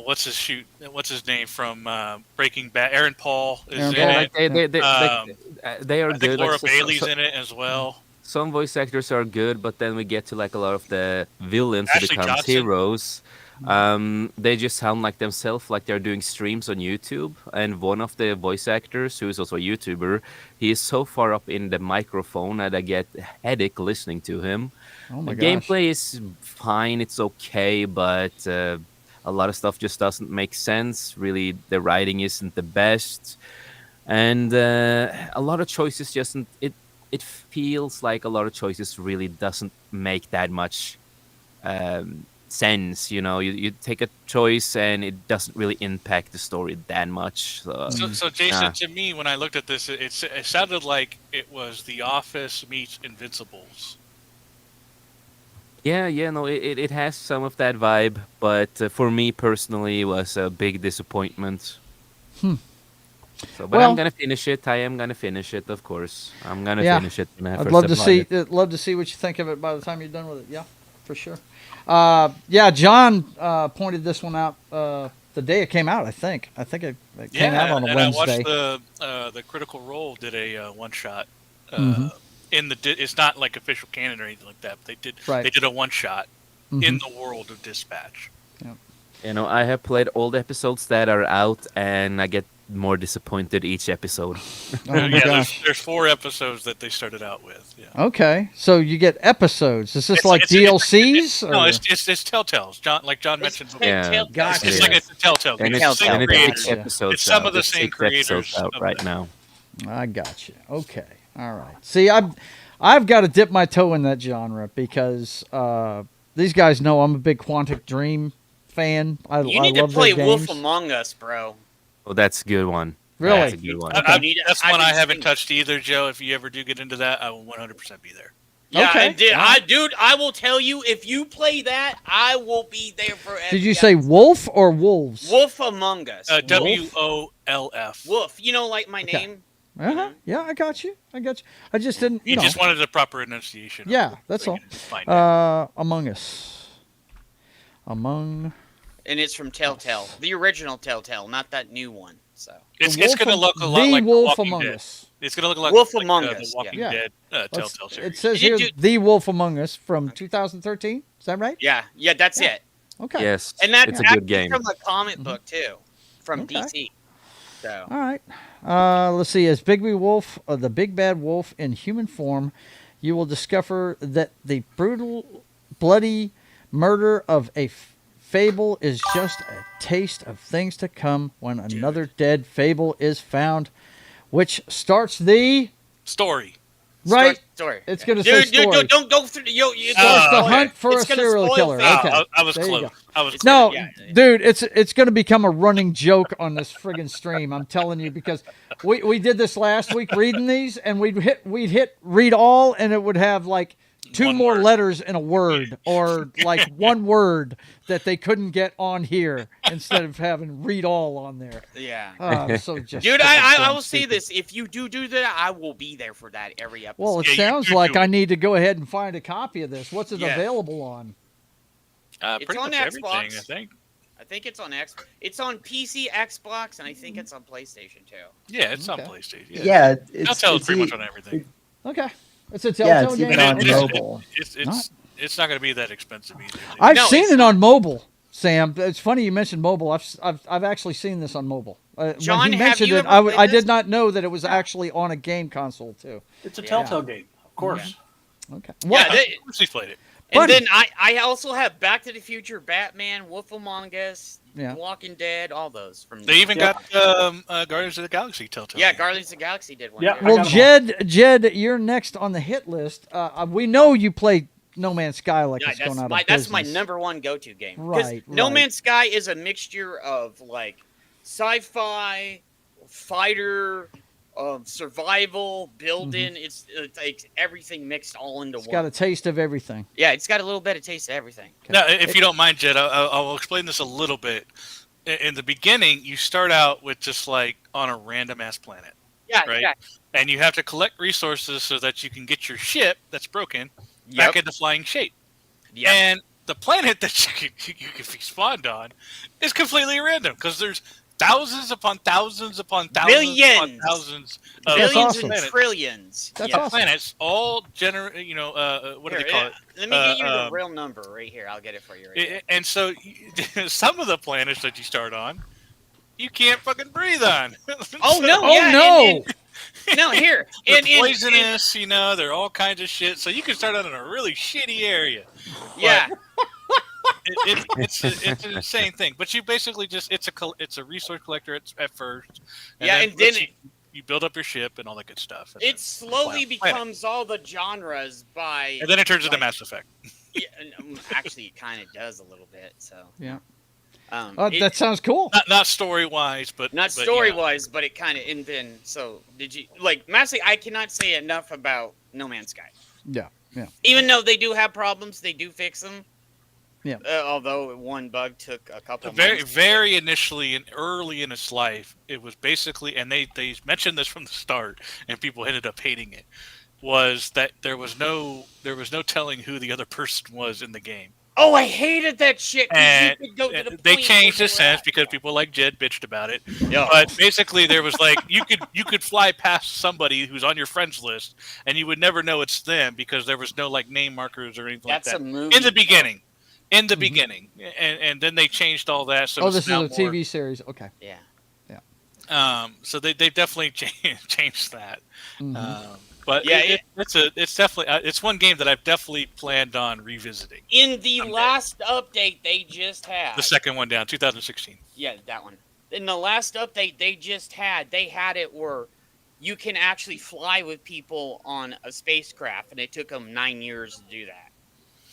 [SPEAKER 5] What's his name from Breaking Bad? Aaron Paul is in it.
[SPEAKER 6] They are
[SPEAKER 5] I think
[SPEAKER 6] good.
[SPEAKER 5] Laura Bailey's in it as well.
[SPEAKER 6] Some voice actors are good, but then we get to like a lot of the villains who become heroes. They just sound like themselves, like they're doing streams on YouTube. And one of the voice actors, who is also a YouTuber, he is so far up in the microphone that I get a headache listening to him.
[SPEAKER 3] Oh my
[SPEAKER 6] the
[SPEAKER 3] gosh.
[SPEAKER 6] gameplay is fine, it's okay, but a lot of stuff just doesn't make sense. Really, the writing isn't the best, and a lot of choices it feels like a lot of choices really doesn't make that much sense. You take a choice and it doesn't really impact the story that much.
[SPEAKER 5] So Jason, to me, when I looked at this, it sounded like it was The Office meets Invincibles.
[SPEAKER 6] It has some of that vibe, but for me personally, it was a big disappointment. But I'm gonna finish it. I am gonna finish it, of course. I'm gonna finish it.
[SPEAKER 3] I'd love to see what you think of it by the time you're done with it. Yeah, for sure. John pointed this one out the day it came out. I think it came out on a Wednesday.
[SPEAKER 5] I watched the Critical Role did a one shot. It's not like official canon or anything like that. But they did a one shot in the world of Dispatch.
[SPEAKER 6] I have played all the episodes that are out, and I get more disappointed each episode.
[SPEAKER 3] Oh my
[SPEAKER 5] yeah,
[SPEAKER 3] gosh.
[SPEAKER 5] there's 4 episodes that they started out with. Yeah.
[SPEAKER 3] Okay, so you get episodes. Is this like
[SPEAKER 5] It's
[SPEAKER 3] DLCs?
[SPEAKER 5] no,
[SPEAKER 3] or-
[SPEAKER 5] it's Telltales. Like John mentioned before.
[SPEAKER 6] Yeah,
[SPEAKER 3] Gotcha.
[SPEAKER 5] It's like it's a Telltale game.
[SPEAKER 6] and
[SPEAKER 5] It's the
[SPEAKER 6] it's,
[SPEAKER 5] same
[SPEAKER 6] and it's
[SPEAKER 5] creators.
[SPEAKER 6] 6 episodes.
[SPEAKER 5] It's some
[SPEAKER 6] out.
[SPEAKER 5] of the
[SPEAKER 6] It's
[SPEAKER 5] same
[SPEAKER 6] 6
[SPEAKER 5] creators
[SPEAKER 6] episodes out
[SPEAKER 5] of
[SPEAKER 6] right
[SPEAKER 5] that.
[SPEAKER 6] now.
[SPEAKER 3] I got you. Okay, all right. See, I've got to dip my toe in that genre because these guys know I'm a big Quantic Dream fan. I
[SPEAKER 2] You need
[SPEAKER 3] love
[SPEAKER 2] to play
[SPEAKER 3] their
[SPEAKER 2] Wolf
[SPEAKER 3] games.
[SPEAKER 2] Among Us, bro.
[SPEAKER 6] Oh, that's a good one.
[SPEAKER 3] Really?
[SPEAKER 6] That's a good one.
[SPEAKER 5] That's
[SPEAKER 2] I've
[SPEAKER 5] one I
[SPEAKER 2] been
[SPEAKER 5] haven't
[SPEAKER 2] seeing-
[SPEAKER 5] touched either, Joe. If you ever do get into that, I will 100% be there.
[SPEAKER 2] Yeah,
[SPEAKER 3] Okay.
[SPEAKER 2] and dude, I will tell you, if you play that, I will be there for.
[SPEAKER 3] Did you say wolf or wolves?
[SPEAKER 2] Wolf Among Us?
[SPEAKER 5] WOLF.
[SPEAKER 2] Wolf. You know, like my
[SPEAKER 3] Okay.
[SPEAKER 2] name.
[SPEAKER 3] Uh-huh. Yeah, I got you. I just didn't.
[SPEAKER 5] You
[SPEAKER 3] know.
[SPEAKER 5] just wanted the proper enunciation. of
[SPEAKER 3] Yeah,
[SPEAKER 5] it,
[SPEAKER 3] that's
[SPEAKER 5] so
[SPEAKER 3] all.
[SPEAKER 5] you can find it.
[SPEAKER 3] Among Us. Among.
[SPEAKER 2] And it's from Telltale, the original Telltale, not that new one. So
[SPEAKER 5] It's
[SPEAKER 3] Wolf
[SPEAKER 5] going to
[SPEAKER 3] Am-
[SPEAKER 5] look a lot
[SPEAKER 3] The
[SPEAKER 5] like
[SPEAKER 3] Wolf
[SPEAKER 5] The Walking
[SPEAKER 3] Among
[SPEAKER 5] Dead.
[SPEAKER 3] Us.
[SPEAKER 5] It's going to look like
[SPEAKER 2] Wolf
[SPEAKER 5] like,
[SPEAKER 2] Among
[SPEAKER 5] the
[SPEAKER 2] Us,
[SPEAKER 5] Walking
[SPEAKER 3] yeah.
[SPEAKER 5] Dead
[SPEAKER 3] Let's-
[SPEAKER 5] Telltale series.
[SPEAKER 3] It says
[SPEAKER 2] You
[SPEAKER 3] here,
[SPEAKER 2] do-
[SPEAKER 3] The Wolf Among Us from 2013. Is that right?
[SPEAKER 2] yeah, that's it.
[SPEAKER 3] Okay.
[SPEAKER 6] Yes,
[SPEAKER 2] And that's
[SPEAKER 6] it's a
[SPEAKER 2] actually
[SPEAKER 6] good game.
[SPEAKER 2] from a comic book too, from
[SPEAKER 3] Okay.
[SPEAKER 2] DC. So
[SPEAKER 3] All right. Let's see. As Bigby Wolf, the big bad wolf in human form, you will discover that the brutal, bloody murder of a fable is just a taste of things to come when another dead fable is found, which starts the
[SPEAKER 5] Story.
[SPEAKER 3] right.
[SPEAKER 2] story.
[SPEAKER 3] It's going to say
[SPEAKER 2] Dude,
[SPEAKER 3] story.
[SPEAKER 2] don't go through.
[SPEAKER 3] Starts the
[SPEAKER 5] okay.
[SPEAKER 3] hunt for
[SPEAKER 2] It's
[SPEAKER 3] a
[SPEAKER 2] gonna
[SPEAKER 3] serial
[SPEAKER 2] spoil
[SPEAKER 3] killer.
[SPEAKER 2] things.
[SPEAKER 3] Okay.
[SPEAKER 5] I was
[SPEAKER 3] There you
[SPEAKER 5] close.
[SPEAKER 3] go.
[SPEAKER 5] I was close.
[SPEAKER 3] No,
[SPEAKER 2] Yeah.
[SPEAKER 3] dude, it's going to become a running joke on this friggin' stream. I'm telling you, because we did this last week reading these, and we'd hit read all, and it would have like two
[SPEAKER 5] One
[SPEAKER 3] more
[SPEAKER 5] word.
[SPEAKER 3] letters in a word, or like one word that they couldn't get on here instead of having read all on there.
[SPEAKER 2] Yeah.
[SPEAKER 3] So just
[SPEAKER 2] Dude,
[SPEAKER 3] freaking
[SPEAKER 2] I
[SPEAKER 3] damn
[SPEAKER 2] will say
[SPEAKER 3] stupid.
[SPEAKER 2] this: if you do that, I will be there for that every episode.
[SPEAKER 3] Well, it
[SPEAKER 5] Yeah, you
[SPEAKER 3] sounds
[SPEAKER 5] do
[SPEAKER 3] like
[SPEAKER 5] do
[SPEAKER 3] I
[SPEAKER 5] it.
[SPEAKER 3] need to go ahead and find a copy of this. What's it
[SPEAKER 2] Yeah.
[SPEAKER 3] available on?
[SPEAKER 2] It's
[SPEAKER 5] Pretty
[SPEAKER 2] on
[SPEAKER 5] much everything, I
[SPEAKER 2] Xbox.
[SPEAKER 5] think.
[SPEAKER 2] I think it's on It's on PC, Xbox, and I think it's on PlayStation too.
[SPEAKER 5] Yeah, it's on
[SPEAKER 3] Okay.
[SPEAKER 5] PlayStation.
[SPEAKER 12] Yeah,
[SPEAKER 5] Telltale is pretty much on everything.
[SPEAKER 3] Okay, it's a
[SPEAKER 12] yeah,
[SPEAKER 3] Telltale
[SPEAKER 12] it's
[SPEAKER 3] game.
[SPEAKER 12] even on
[SPEAKER 5] It's-
[SPEAKER 12] mobile.
[SPEAKER 5] It's not going to be that expensive either.
[SPEAKER 3] I've
[SPEAKER 2] No,
[SPEAKER 3] seen
[SPEAKER 2] it's
[SPEAKER 3] it
[SPEAKER 2] not.
[SPEAKER 3] on mobile, Sam. It's funny you mentioned mobile. I've actually seen this on mobile.
[SPEAKER 2] John,
[SPEAKER 3] when he
[SPEAKER 2] have
[SPEAKER 3] mentioned
[SPEAKER 2] you
[SPEAKER 3] it,
[SPEAKER 2] ever played
[SPEAKER 3] I
[SPEAKER 2] this?
[SPEAKER 3] did not know that it was actually on a game console too.
[SPEAKER 4] It's a Telltale game, of course.
[SPEAKER 3] Okay.
[SPEAKER 2] Yeah,
[SPEAKER 5] Of course he's played it.
[SPEAKER 2] and
[SPEAKER 3] Buddy.
[SPEAKER 2] then I also have Back to the Future, Batman, Wolf Among Us,
[SPEAKER 3] Yeah.
[SPEAKER 2] Walking Dead, all those from.
[SPEAKER 5] They even
[SPEAKER 4] Yeah.
[SPEAKER 5] got Guardians of the Galaxy Telltale.
[SPEAKER 2] Yeah,
[SPEAKER 5] game.
[SPEAKER 2] Guardians of the Galaxy did one.
[SPEAKER 4] Yeah,
[SPEAKER 2] too.
[SPEAKER 4] I
[SPEAKER 3] Well,
[SPEAKER 4] got 'em all.
[SPEAKER 3] Jed, you're next on the hit list. We know you play No Man's Sky like
[SPEAKER 2] Yeah,
[SPEAKER 3] it's going out of
[SPEAKER 2] that's my
[SPEAKER 3] business.
[SPEAKER 2] number one go-to game. 'Cause
[SPEAKER 3] Right,
[SPEAKER 2] No
[SPEAKER 3] right.
[SPEAKER 2] Man's Sky is a mixture of like sci-fi, fighter, survival, building. It's like everything mixed all into
[SPEAKER 3] It's
[SPEAKER 2] one.
[SPEAKER 3] got a taste of everything.
[SPEAKER 2] Yeah, it's got a little bit of taste of everything.
[SPEAKER 5] Now, if you don't mind, Jed, I'll explain this a little bit. In the beginning, you start out with just like on a random ass planet,
[SPEAKER 2] Yeah,
[SPEAKER 5] right?
[SPEAKER 2] yeah.
[SPEAKER 5] And you have to collect resources so that you can get your ship that's broken back into flying shape.
[SPEAKER 2] Yep.
[SPEAKER 5] And the planet that you can be spawned on is completely random because there's thousands upon thousands upon thousands upon
[SPEAKER 2] Billions.
[SPEAKER 5] thousands
[SPEAKER 3] That's
[SPEAKER 5] of
[SPEAKER 2] Billions
[SPEAKER 3] awesome.
[SPEAKER 2] and
[SPEAKER 5] planets.
[SPEAKER 2] trillions.
[SPEAKER 3] That's
[SPEAKER 2] Yeah.
[SPEAKER 3] awesome.
[SPEAKER 5] Planets all what do
[SPEAKER 2] Here,
[SPEAKER 5] they call it?
[SPEAKER 2] Let me get you the
[SPEAKER 5] Um,
[SPEAKER 2] real number right here. I'll get it for you right here.
[SPEAKER 5] And so some of the planets that you start on, you can't fucking breathe on.
[SPEAKER 2] Oh, no,
[SPEAKER 3] Oh
[SPEAKER 2] yeah,
[SPEAKER 3] no!
[SPEAKER 2] No, here.
[SPEAKER 5] They're
[SPEAKER 2] And-
[SPEAKER 5] poisonous, they're all kinds of shit. So you can start out in a really shitty area.
[SPEAKER 2] yeah.
[SPEAKER 5] It's an insane thing. But you basically just it's a resource collector at first.
[SPEAKER 2] Yeah, and then
[SPEAKER 5] you build up your ship and all that good stuff. And
[SPEAKER 2] it slowly
[SPEAKER 5] then planet.
[SPEAKER 2] becomes all the genres by.
[SPEAKER 5] And then it turns into
[SPEAKER 2] like-
[SPEAKER 5] Mass Effect.
[SPEAKER 2] Yeah, actually, it kind of does a little bit. So.
[SPEAKER 3] Yeah.
[SPEAKER 2] It-
[SPEAKER 3] That sounds cool.
[SPEAKER 5] Not story wise, but
[SPEAKER 2] not
[SPEAKER 5] but,
[SPEAKER 2] story
[SPEAKER 5] yeah.
[SPEAKER 2] wise, but it kind of. And then, so did you like Massey? I cannot say enough about No Man's Sky.
[SPEAKER 3] Yeah. Yeah.
[SPEAKER 2] Even though they do have problems, they do fix them.
[SPEAKER 3] Yeah.
[SPEAKER 2] Although one bug took a couple.
[SPEAKER 5] Very,
[SPEAKER 2] months.
[SPEAKER 5] very initially and early in its life, it was basically, and they mentioned this from the start, and people ended up hating it, was that there was no telling who the other person was in the game.
[SPEAKER 2] Oh, I hated that shit. 'Cause
[SPEAKER 5] And
[SPEAKER 2] you could go to the
[SPEAKER 5] they
[SPEAKER 2] point
[SPEAKER 5] changed
[SPEAKER 2] where
[SPEAKER 5] the
[SPEAKER 2] you were
[SPEAKER 5] sense
[SPEAKER 2] at.
[SPEAKER 5] because people like Jed bitched about it.
[SPEAKER 2] Yeah.
[SPEAKER 5] But basically, there was like you could fly past somebody who's on your friends list, and you would never know it's them because there was no like name markers or anything
[SPEAKER 2] That's
[SPEAKER 5] like
[SPEAKER 2] a
[SPEAKER 5] that
[SPEAKER 2] movie.
[SPEAKER 5] in the beginning. In the beginning, and then they changed all that. So
[SPEAKER 3] Oh,
[SPEAKER 5] it's
[SPEAKER 3] this is
[SPEAKER 5] now
[SPEAKER 3] a TV series. Okay.
[SPEAKER 2] Yeah.
[SPEAKER 3] Yeah.
[SPEAKER 5] So they definitely changed that.
[SPEAKER 3] Mm-hmm.
[SPEAKER 5] But
[SPEAKER 2] Yeah,
[SPEAKER 5] it's definitely it's one game that I've definitely planned on revisiting.
[SPEAKER 2] In the last update they just had,
[SPEAKER 5] The second one down, 2016.
[SPEAKER 2] Yeah, that one. In the last update they just had, they had it where you can actually fly with people on a spacecraft, and it took them 9 years to do that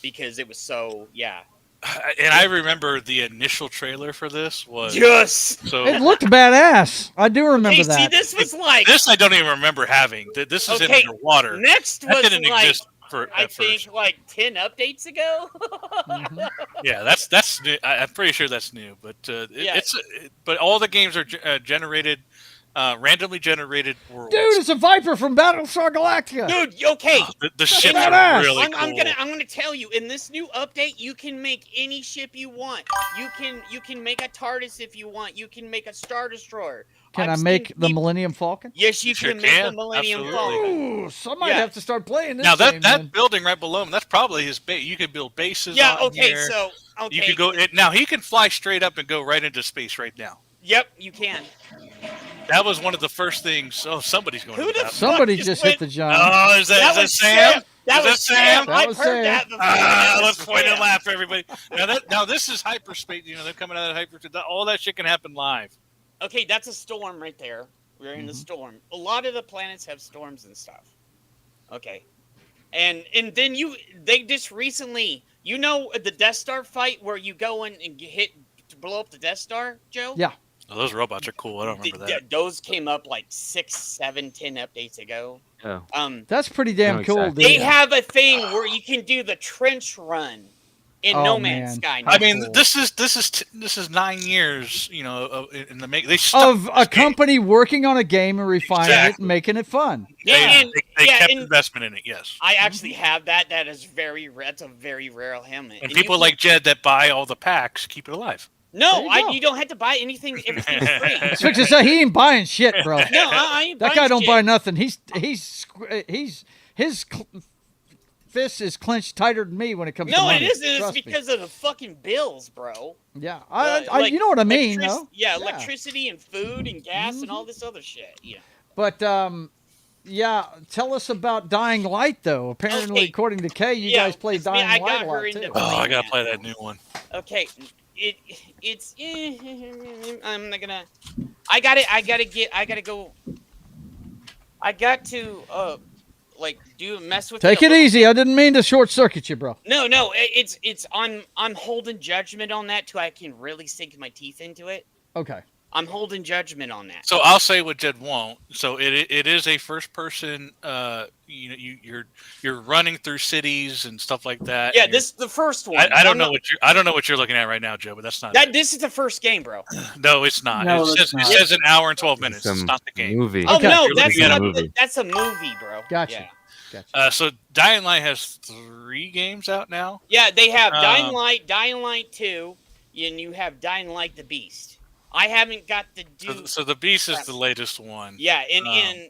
[SPEAKER 2] because it was so
[SPEAKER 5] And I remember the initial trailer for this was
[SPEAKER 2] so
[SPEAKER 3] it looked badass. I do remember that.
[SPEAKER 2] See, this was like
[SPEAKER 5] this. I don't even remember having. This is in underwater.
[SPEAKER 2] Next
[SPEAKER 5] that
[SPEAKER 2] was
[SPEAKER 5] didn't
[SPEAKER 2] like
[SPEAKER 5] exist for
[SPEAKER 2] I
[SPEAKER 5] at
[SPEAKER 2] think
[SPEAKER 5] first.
[SPEAKER 2] like 10 updates ago.
[SPEAKER 5] Yeah, that's new. I'm pretty sure that's new. But but all the games are generated. Randomly generated worlds.
[SPEAKER 3] Dude, it's a Viper from Battlestar Galactica.
[SPEAKER 2] Dude, okay.
[SPEAKER 5] The ships are really cool.
[SPEAKER 2] I'm gonna tell you, in this new update, you can make any ship you want. You can make a TARDIS if you want. You can make a Star Destroyer.
[SPEAKER 3] Can I make the Millennium Falcon?
[SPEAKER 2] Yes, you can make the Millennium Falcon.
[SPEAKER 3] Ooh, so I might have to start playing this
[SPEAKER 5] now
[SPEAKER 3] game,
[SPEAKER 5] that building right below him, that's probably his base. You can build bases.
[SPEAKER 2] Yeah.
[SPEAKER 5] on
[SPEAKER 2] Okay.
[SPEAKER 5] here.
[SPEAKER 2] So okay.
[SPEAKER 5] You could go now. He can fly straight up and go right into space right now.
[SPEAKER 2] Yep, you can.
[SPEAKER 5] That was one of the first things. Oh, somebody's going.
[SPEAKER 2] Who
[SPEAKER 5] to the
[SPEAKER 3] Somebody just hit the giant.
[SPEAKER 5] Oh, is that Sam?
[SPEAKER 2] That was Sam.
[SPEAKER 3] That was Sam.
[SPEAKER 2] That before.
[SPEAKER 5] Let's point and laugh, everybody. Now this is hyperspace. You know, they're coming out of hyperspace. All that shit can happen live.
[SPEAKER 2] Okay, that's a storm right there. We're in the storm. A lot of the planets have storms and stuff. Okay, and then they just recently, the Death Star fight where you go in and hit to blow up the Death Star, Joe.
[SPEAKER 3] Yeah.
[SPEAKER 5] Oh, those robots are cool. I don't remember that.
[SPEAKER 2] Those came up like 6, 7, 10 updates ago.
[SPEAKER 6] Oh.
[SPEAKER 3] That's pretty damn cool, dude.
[SPEAKER 2] They have a thing where you can do the trench run in No Man's Sky.
[SPEAKER 5] I mean, this is 9 years, in the make.
[SPEAKER 3] Of a company working on a game and refining it and making it fun.
[SPEAKER 2] Yeah,
[SPEAKER 5] they kept investment in it. Yes,
[SPEAKER 2] I actually have that. That is that's a very rare helmet.
[SPEAKER 5] And people like Jed that buy all the packs keep it alive.
[SPEAKER 2] No, you don't have to buy anything. Everything's free.
[SPEAKER 3] That's what you say. He ain't buying shit, bro.
[SPEAKER 2] No, I ain't
[SPEAKER 3] that
[SPEAKER 2] buying
[SPEAKER 3] guy don't
[SPEAKER 2] shit.
[SPEAKER 3] buy nothing. His fist is clenched tighter than me when it comes to
[SPEAKER 2] No,
[SPEAKER 3] money.
[SPEAKER 2] it isn't.
[SPEAKER 3] Trust
[SPEAKER 2] It's
[SPEAKER 3] me.
[SPEAKER 2] because of the fucking bills, bro.
[SPEAKER 3] Yeah, you know what I mean, though.
[SPEAKER 2] Yeah, electricity and food and gas and all this other shit. Yeah.
[SPEAKER 3] But tell us about Dying Light, though. Apparently, according to Kay, you guys play Dying Light a lot too.
[SPEAKER 5] Oh, I gotta play that new one.
[SPEAKER 2] Okay, it's. I'm not gonna. I got to mess with.
[SPEAKER 3] Take it easy. I didn't mean to short circuit you, bro.
[SPEAKER 2] No, it's. I'm holding judgment on that till I can really sink my teeth into it.
[SPEAKER 3] Okay.
[SPEAKER 2] I'm holding judgment on that.
[SPEAKER 5] So I'll say what Jed won't. So it is a first person. You're running through cities and stuff like that.
[SPEAKER 2] Yeah, this is the first one.
[SPEAKER 5] I don't know what you're looking at right now, Joe. But that's not
[SPEAKER 2] This is the first game, bro.
[SPEAKER 5] No, it's not.
[SPEAKER 4] No,
[SPEAKER 5] it says an hour and 12 minutes. It's not the game.
[SPEAKER 6] Movie.
[SPEAKER 2] Oh
[SPEAKER 3] Okay.
[SPEAKER 2] no,
[SPEAKER 6] movie.
[SPEAKER 2] that's a movie, bro.
[SPEAKER 3] Gotcha.
[SPEAKER 2] Yeah.
[SPEAKER 5] So Dying Light has 3 games out now.
[SPEAKER 2] Yeah, they have Dying Light 2, and you have Dying Light the Beast. I haven't got the dude.
[SPEAKER 5] So the Beast is the latest one.
[SPEAKER 2] Yeah, and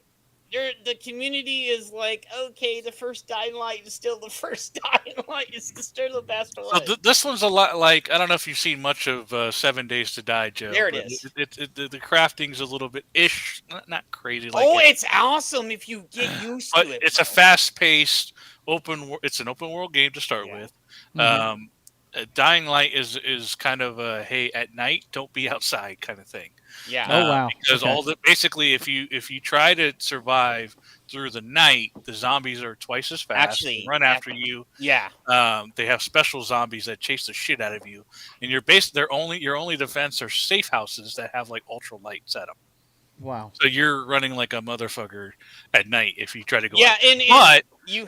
[SPEAKER 2] the community is like, okay, the first Dying Light is still the first Dying Light. It's still the best one.
[SPEAKER 5] So this one's a lot like, I don't know if you've seen much of 7 Days to Die, Joe.
[SPEAKER 2] There it is.
[SPEAKER 5] The crafting's a little bit ish, not crazy.
[SPEAKER 2] It's awesome if you get used to it.
[SPEAKER 5] It's a fast-paced it's an open world game to start with.
[SPEAKER 3] Mm-hmm.
[SPEAKER 5] Dying Light is kind of a hey, at night don't be outside kind of thing.
[SPEAKER 2] Yeah.
[SPEAKER 3] Oh wow.
[SPEAKER 5] Because basically if you try to survive through the night, the zombies are twice as fast. They run after you.
[SPEAKER 2] Yeah.
[SPEAKER 5] They have special zombies that chase the shit out of you, and your only defense are safe houses that have like ultra lights at them.
[SPEAKER 3] Wow.
[SPEAKER 5] So you're running like a motherfucker at night if you try to go.
[SPEAKER 2] Yeah,
[SPEAKER 5] out.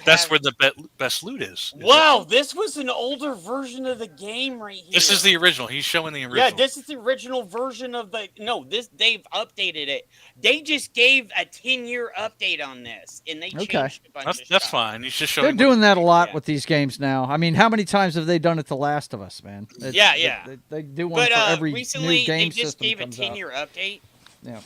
[SPEAKER 5] That's where the best loot is.
[SPEAKER 2] Wow, this was an older version of the game right here.
[SPEAKER 5] This is the original. He's showing the original.
[SPEAKER 2] Yeah, this is the original version of the. No, they've updated it. They just gave a 10-year update on this, and they changed a bunch of stuff.
[SPEAKER 5] That's fine. He's just showing.
[SPEAKER 3] They're doing that a lot with these games now. I mean, how many times have they done it to Last of Us, man? They do one for every
[SPEAKER 2] recently,
[SPEAKER 3] new game
[SPEAKER 2] they just
[SPEAKER 3] system
[SPEAKER 2] gave a
[SPEAKER 3] comes out.
[SPEAKER 2] 10-year update.
[SPEAKER 3] Yeah.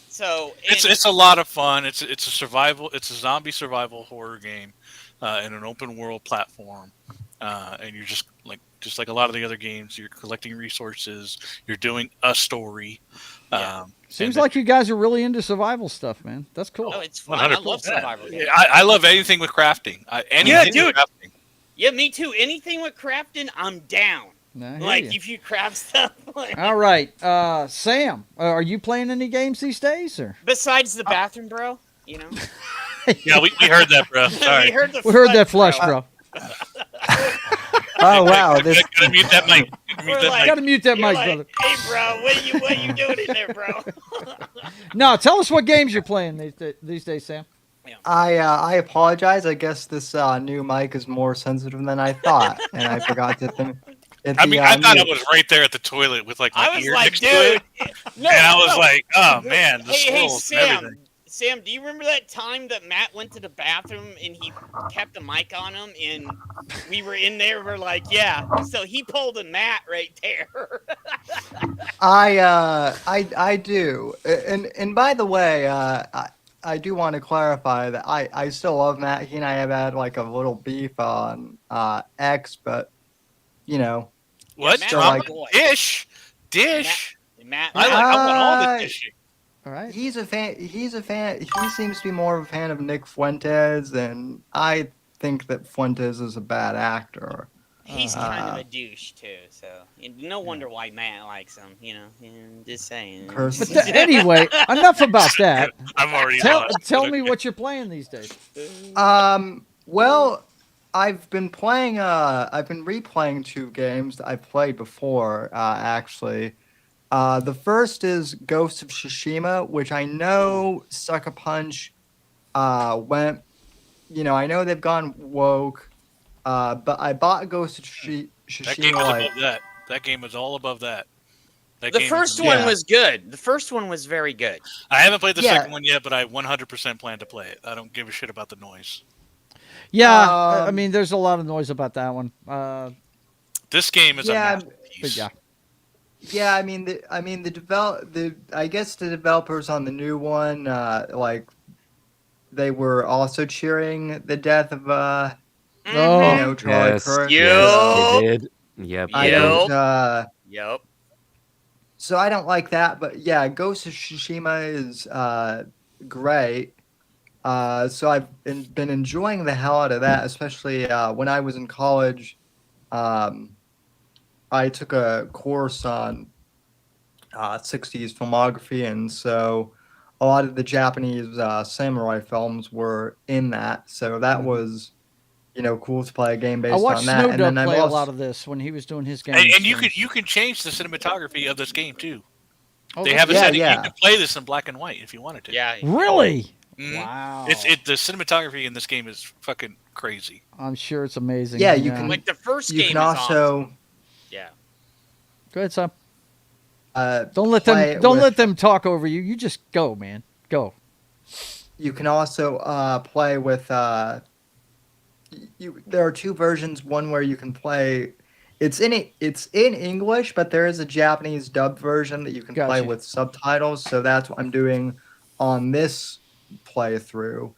[SPEAKER 2] So
[SPEAKER 5] it's a lot of fun. It's a zombie survival horror game in an open world platform, and you're just like just like a lot of the other games. You're collecting resources. You're doing a story.
[SPEAKER 2] Yeah.
[SPEAKER 3] Seems like you guys are really into survival stuff, man. That's cool.
[SPEAKER 2] Oh, it's fun. I love survival games.
[SPEAKER 5] I love anything with crafting. Anything
[SPEAKER 2] dude.
[SPEAKER 5] with crafting.
[SPEAKER 2] Yeah, me too. Anything with crafting, I'm down. Like, if you craft stuff. Like...
[SPEAKER 3] All right. Sam, are you playing any games these days? Or
[SPEAKER 2] besides the bathroom, bro? You know?
[SPEAKER 5] Yeah, we heard that, bro. Sorry.
[SPEAKER 2] we heard
[SPEAKER 3] that flush, bro.
[SPEAKER 8] Oh, wow.
[SPEAKER 5] Gotta mute that mic.
[SPEAKER 3] Gotta mute that mic,
[SPEAKER 2] like,
[SPEAKER 3] brother.
[SPEAKER 2] Hey, bro, what are you doing in there, bro?
[SPEAKER 3] No, tell us what games you're playing these days, Sam.
[SPEAKER 8] I apologize. I guess this new mic is more sensitive than I thought, and I forgot to.
[SPEAKER 5] I thought it was right there at the toilet with like my ear next to it. And I was like, oh man, the swirls and everything.
[SPEAKER 2] Sam, do you remember that time that Matt went to the bathroom and he kept the mic on him and we were in there? We're like, yeah. So he pulled a Matt right there.
[SPEAKER 8] I do. And by the way, I do want to clarify that I still love Matt. He and I have had like a little beef on X, but you know.
[SPEAKER 5] What? Dish.
[SPEAKER 2] Matt.
[SPEAKER 5] I want all the dishing.
[SPEAKER 3] All right.
[SPEAKER 8] He's a fan. He seems to be more of a fan of Nick Fuentes, and I think that Fuentes is a bad actor.
[SPEAKER 2] He's kind of a douche too, so no wonder why Matt likes him. You know, just saying.
[SPEAKER 3] But anyway, enough about that.
[SPEAKER 5] I'm already.
[SPEAKER 3] Tell me what you're playing these days.
[SPEAKER 8] Well, I've been replaying 2 games that I played before, actually. The first is Ghost of Tsushima, which I know Sucker Punch went, I know they've gone woke, but I bought Ghost of Tsushima.
[SPEAKER 5] That game was above that. That game was all above that.
[SPEAKER 2] The first one was good. The first one was very good.
[SPEAKER 5] I haven't played the second one yet, but I 100% plan to play it. I don't give a shit about the noise.
[SPEAKER 3] Yeah, I mean, there's a lot of noise about that one.
[SPEAKER 5] This game is a masterpiece.
[SPEAKER 3] Yeah.
[SPEAKER 8] Yeah, I guess the developers on the new one, they were also cheering the death of Charlie Kirk.
[SPEAKER 6] Yes, they did. Yep.
[SPEAKER 2] Yep.
[SPEAKER 8] So I don't like that, but yeah, Ghost of Tsushima is great. So I've been enjoying the hell out of that, especially when I was in college. I took a course on 60s filmography, and so a lot of the Japanese samurai films were in that. So that was, cool to play a game based on that.
[SPEAKER 3] I watched Snow Dub play
[SPEAKER 8] a
[SPEAKER 3] lot of this when he was doing his game.
[SPEAKER 5] And you can change the cinematography of this game too. They have a setting you can play this in black and white if you wanted to.
[SPEAKER 2] Yeah.
[SPEAKER 3] Really?
[SPEAKER 5] Mm-hmm.
[SPEAKER 3] Wow.
[SPEAKER 5] The cinematography in this game is fucking crazy.
[SPEAKER 3] I'm sure it's amazing.
[SPEAKER 8] Yeah, you can.
[SPEAKER 2] Like the first game.
[SPEAKER 8] You can also.
[SPEAKER 2] Awesome. Yeah.
[SPEAKER 3] Go ahead, Sam. Don't let them talk over you. You just go, man. Go.
[SPEAKER 8] You can also play with. There are 2 versions. One where you can play. It's in English, but there is a Japanese dub version that you can play with subtitles. So that's what I'm doing on this playthrough.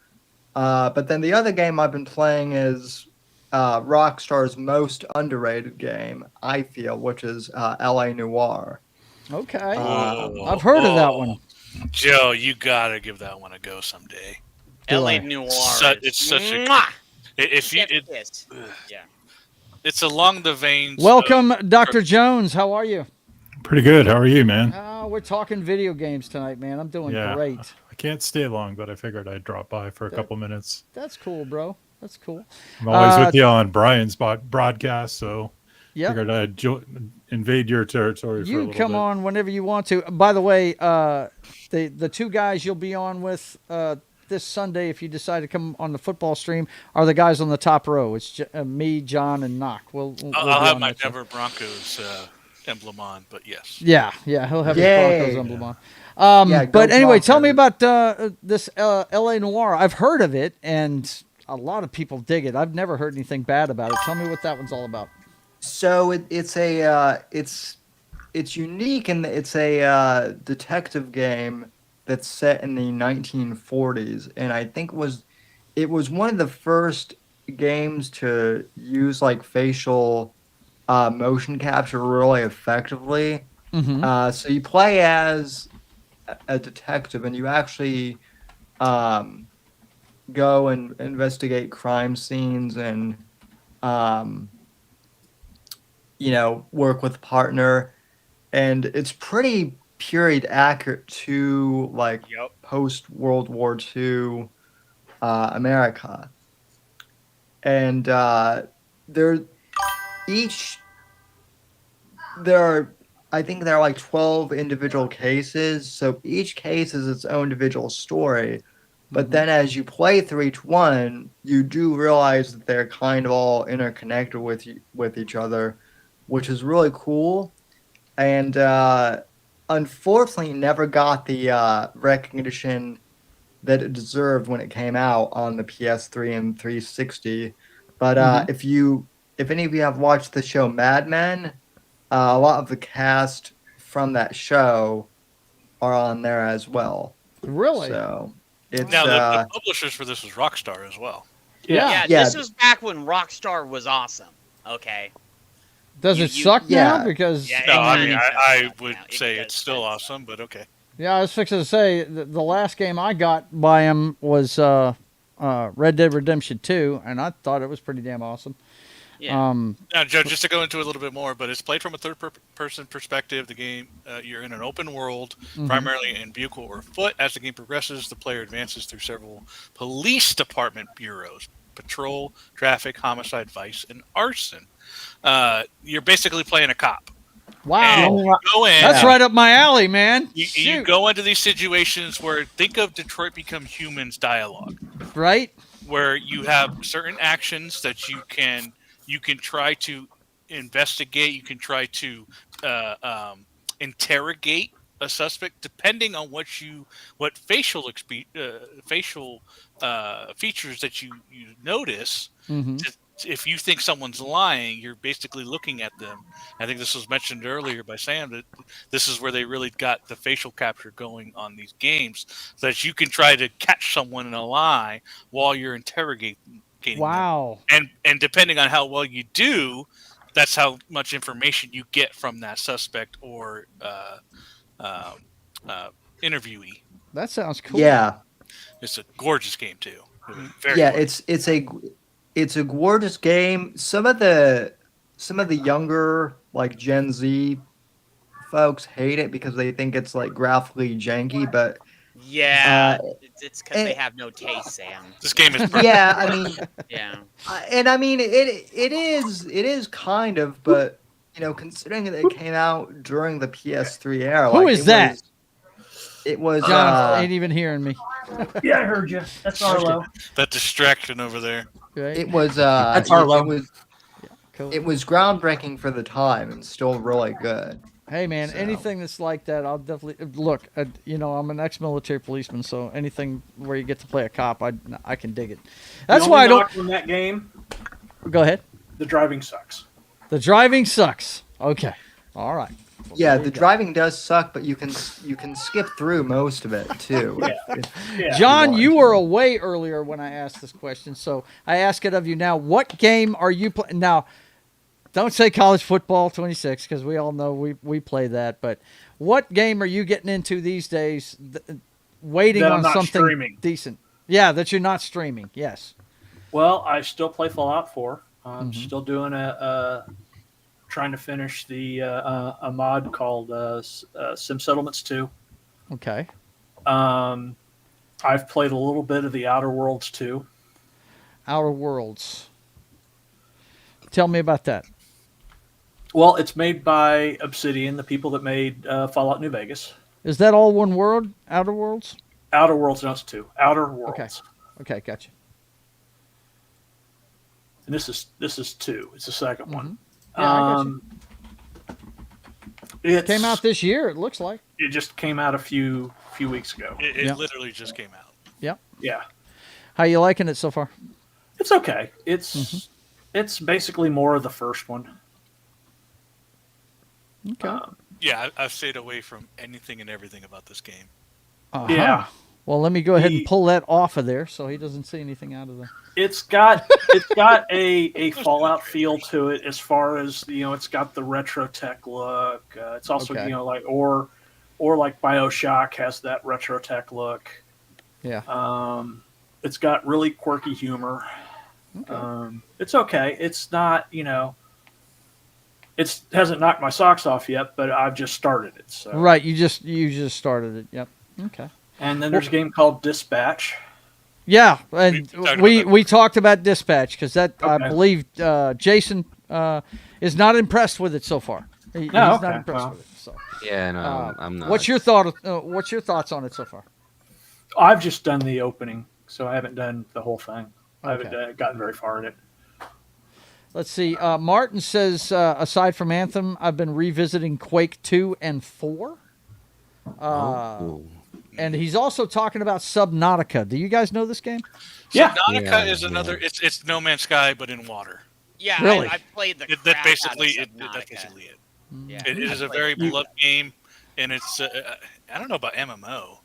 [SPEAKER 8] But then the other game I've been playing is Rockstar's most underrated game, I feel, which is L.A. Noire.
[SPEAKER 3] Okay. I've heard of that one.
[SPEAKER 5] Joe, you gotta give that one a go someday.
[SPEAKER 2] L.A. Noire.
[SPEAKER 5] It's such a... It's along the veins.
[SPEAKER 3] Welcome, Dr. Jones. How are you?
[SPEAKER 12] Pretty good. How are you, man?
[SPEAKER 3] We're talking video games tonight, man. I'm doing great.
[SPEAKER 12] I can't stay long, but I figured I'd drop by for a couple minutes.
[SPEAKER 3] That's cool, bro. That's cool.
[SPEAKER 12] I'm always with you on Brian's broadcast, so figured I'd invade your territory for a little bit.
[SPEAKER 3] You come on whenever you want to. By the way, the 2 guys you'll be on with this Sunday, if you decide to come on the football stream, are the guys on the top row. It's me, John, and Knock. We'll
[SPEAKER 5] I'll have my Denver Broncos emblem on, but yes.
[SPEAKER 3] Yeah, he'll have his Broncos emblem on. But anyway, tell me about this L.A. Noire. I've heard of it, and a lot of people dig it. I've never heard anything bad about it. Tell me what that one's all about.
[SPEAKER 8] So it's unique in that it's a detective game that's set in the 1940s, and I think it was one of the first games to use like facial motion capture really effectively.
[SPEAKER 3] Mm-hmm.
[SPEAKER 8] So you play as a detective, and you actually go and investigate crime scenes, and work with a partner, and it's pretty period accurate to like post World War II America. And there each there are I think there are like 12 individual cases, so each case is its own individual story. But then as you play through each one, you do realize that they're kind of all interconnected with each other, which is really cool. And unfortunately never got the recognition that it deserved when it came out on the PS3 and 360. But if any of you have watched the show Mad Men, a lot of the cast from that show are on there as well.
[SPEAKER 3] Really?
[SPEAKER 8] So it's
[SPEAKER 5] Now the publishers for this was Rockstar as well.
[SPEAKER 3] Yeah.
[SPEAKER 13] This was back when Rockstar was awesome. Okay.
[SPEAKER 3] Does it suck now? Because
[SPEAKER 5] no, I mean I would say it's still awesome, but okay.
[SPEAKER 3] Yeah, I was fixing to say the last game I got by him was Red Dead Redemption 2, and I thought it was pretty damn awesome.
[SPEAKER 13] Yeah.
[SPEAKER 5] Now, Joe, just to go into it a little bit more, but it's played from a third-person perspective. The game, you're in an open world, primarily in vehicle or foot. As the game progresses, the player advances through several police department bureaus: patrol, traffic, homicide, vice, and arson. You're basically playing a cop.
[SPEAKER 3] Wow.
[SPEAKER 5] You go in,
[SPEAKER 3] that's right up my alley, man.
[SPEAKER 5] You go into these situations where, think of Detroit Become Humans dialogue.
[SPEAKER 3] Right.
[SPEAKER 5] Where you have certain actions that you can try to investigate. You can try to interrogate a suspect, depending on what facial features that you notice. If you think someone's lying, you're basically looking at them. I think this was mentioned earlier by Sam that this is where they really got the facial capture going on these games, so that you can try to catch someone in a lie while you're interrogating
[SPEAKER 3] wow.
[SPEAKER 5] them. And depending on how well you do, that's how much information you get from that suspect or interviewee.
[SPEAKER 3] That sounds cool.
[SPEAKER 8] Yeah.
[SPEAKER 5] It's a gorgeous game too.
[SPEAKER 8] Very gorgeous. It's a gorgeous game. Some of the younger like Gen Z folks hate it because they think it's like graphically janky, but
[SPEAKER 13] it's because they have no taste, Sam.
[SPEAKER 5] This game is perfect.
[SPEAKER 8] Yeah, I mean,
[SPEAKER 13] yeah,
[SPEAKER 8] and I mean it is kind of, but considering that it came out during the PS3 era,
[SPEAKER 3] who is that?
[SPEAKER 8] It was
[SPEAKER 3] John ain't even hearing me.
[SPEAKER 4] Yeah, I heard you. That's Arlo.
[SPEAKER 5] That distraction over there.
[SPEAKER 3] Right.
[SPEAKER 8] It was
[SPEAKER 4] That's Arlo.
[SPEAKER 8] It was groundbreaking for the time and still really good.
[SPEAKER 3] Hey man, anything that's like that, I'll definitely look. I'm an ex-military policeman, so anything where you get to play a cop, I can dig it. That's why I don't.
[SPEAKER 4] In that game,
[SPEAKER 3] go ahead.
[SPEAKER 4] The driving sucks.
[SPEAKER 3] The driving sucks. Okay, all right. Well,
[SPEAKER 8] yeah, the driving does suck, but you can skip through most of it too.
[SPEAKER 3] John, you were away earlier when I asked this question, so I ask it of you now. What game are you playing now? Don't say college football 26 because we all know we play that. But what game are you getting into these days? Waiting on something decent. Yeah, that you're not streaming. Yes.
[SPEAKER 4] Well, I still play Fallout 4. I'm still doing trying to finish a mod called Sim Settlements 2.
[SPEAKER 3] Okay.
[SPEAKER 4] I've played a little bit of the Outer Worlds 2.
[SPEAKER 3] Outer Worlds. Tell me about that.
[SPEAKER 4] Well, it's made by Obsidian, the people that made Fallout New Vegas.
[SPEAKER 3] Is that all one word, Outer Worlds?
[SPEAKER 4] Outer Worlds, no, it's 2. Outer Worlds.
[SPEAKER 3] Okay, gotcha.
[SPEAKER 4] And this is 2. It's the second one.
[SPEAKER 3] Yeah, I got you. It came out this year, it looks like.
[SPEAKER 4] It just came out a few weeks ago.
[SPEAKER 5] It literally just came out.
[SPEAKER 3] Yep.
[SPEAKER 4] Yeah.
[SPEAKER 3] How you liking it so far?
[SPEAKER 4] It's okay. It's basically more of the first one.
[SPEAKER 3] Okay.
[SPEAKER 5] Yeah, I've stayed away from anything and everything about this game.
[SPEAKER 3] Uh-huh.
[SPEAKER 4] Yeah.
[SPEAKER 3] Well, let me go ahead and pull that off of there so he doesn't see anything out of the.
[SPEAKER 4] It's got a Fallout feel to it as far as it's got the retro tech look. It's also like or like BioShock has that retro tech look.
[SPEAKER 3] Yeah.
[SPEAKER 4] It's got really quirky humor. Okay. It's okay. It's not it hasn't knocked my socks off yet, but I've just started it. So.
[SPEAKER 3] Right. You just started it. Yep. Okay.
[SPEAKER 4] And then there's a game called Dispatch.
[SPEAKER 3] Yeah, and we talked about Dispatch because that I believe Jason is not impressed with it so far. He's not impressed with it. So
[SPEAKER 6] yeah, no, I'm not.
[SPEAKER 3] What's your thought? What's your thoughts on it so far?
[SPEAKER 4] I've just done the opening, so I haven't done the whole thing. I haven't gotten very far in it.
[SPEAKER 3] Let's see. Martin says, aside from Anthem, I've been revisiting Quake 2 and 4. And he's also talking about Subnautica. Do you guys know this game?
[SPEAKER 4] Yeah.
[SPEAKER 5] Subnautica is another. It's No Man's Sky, but in water.
[SPEAKER 13] Yeah,
[SPEAKER 3] really?
[SPEAKER 13] I played the crap
[SPEAKER 5] That's basically
[SPEAKER 13] out of Subnautica.
[SPEAKER 5] that's basically it. Yeah. It is a very beloved game, and it's. I don't know about MMO.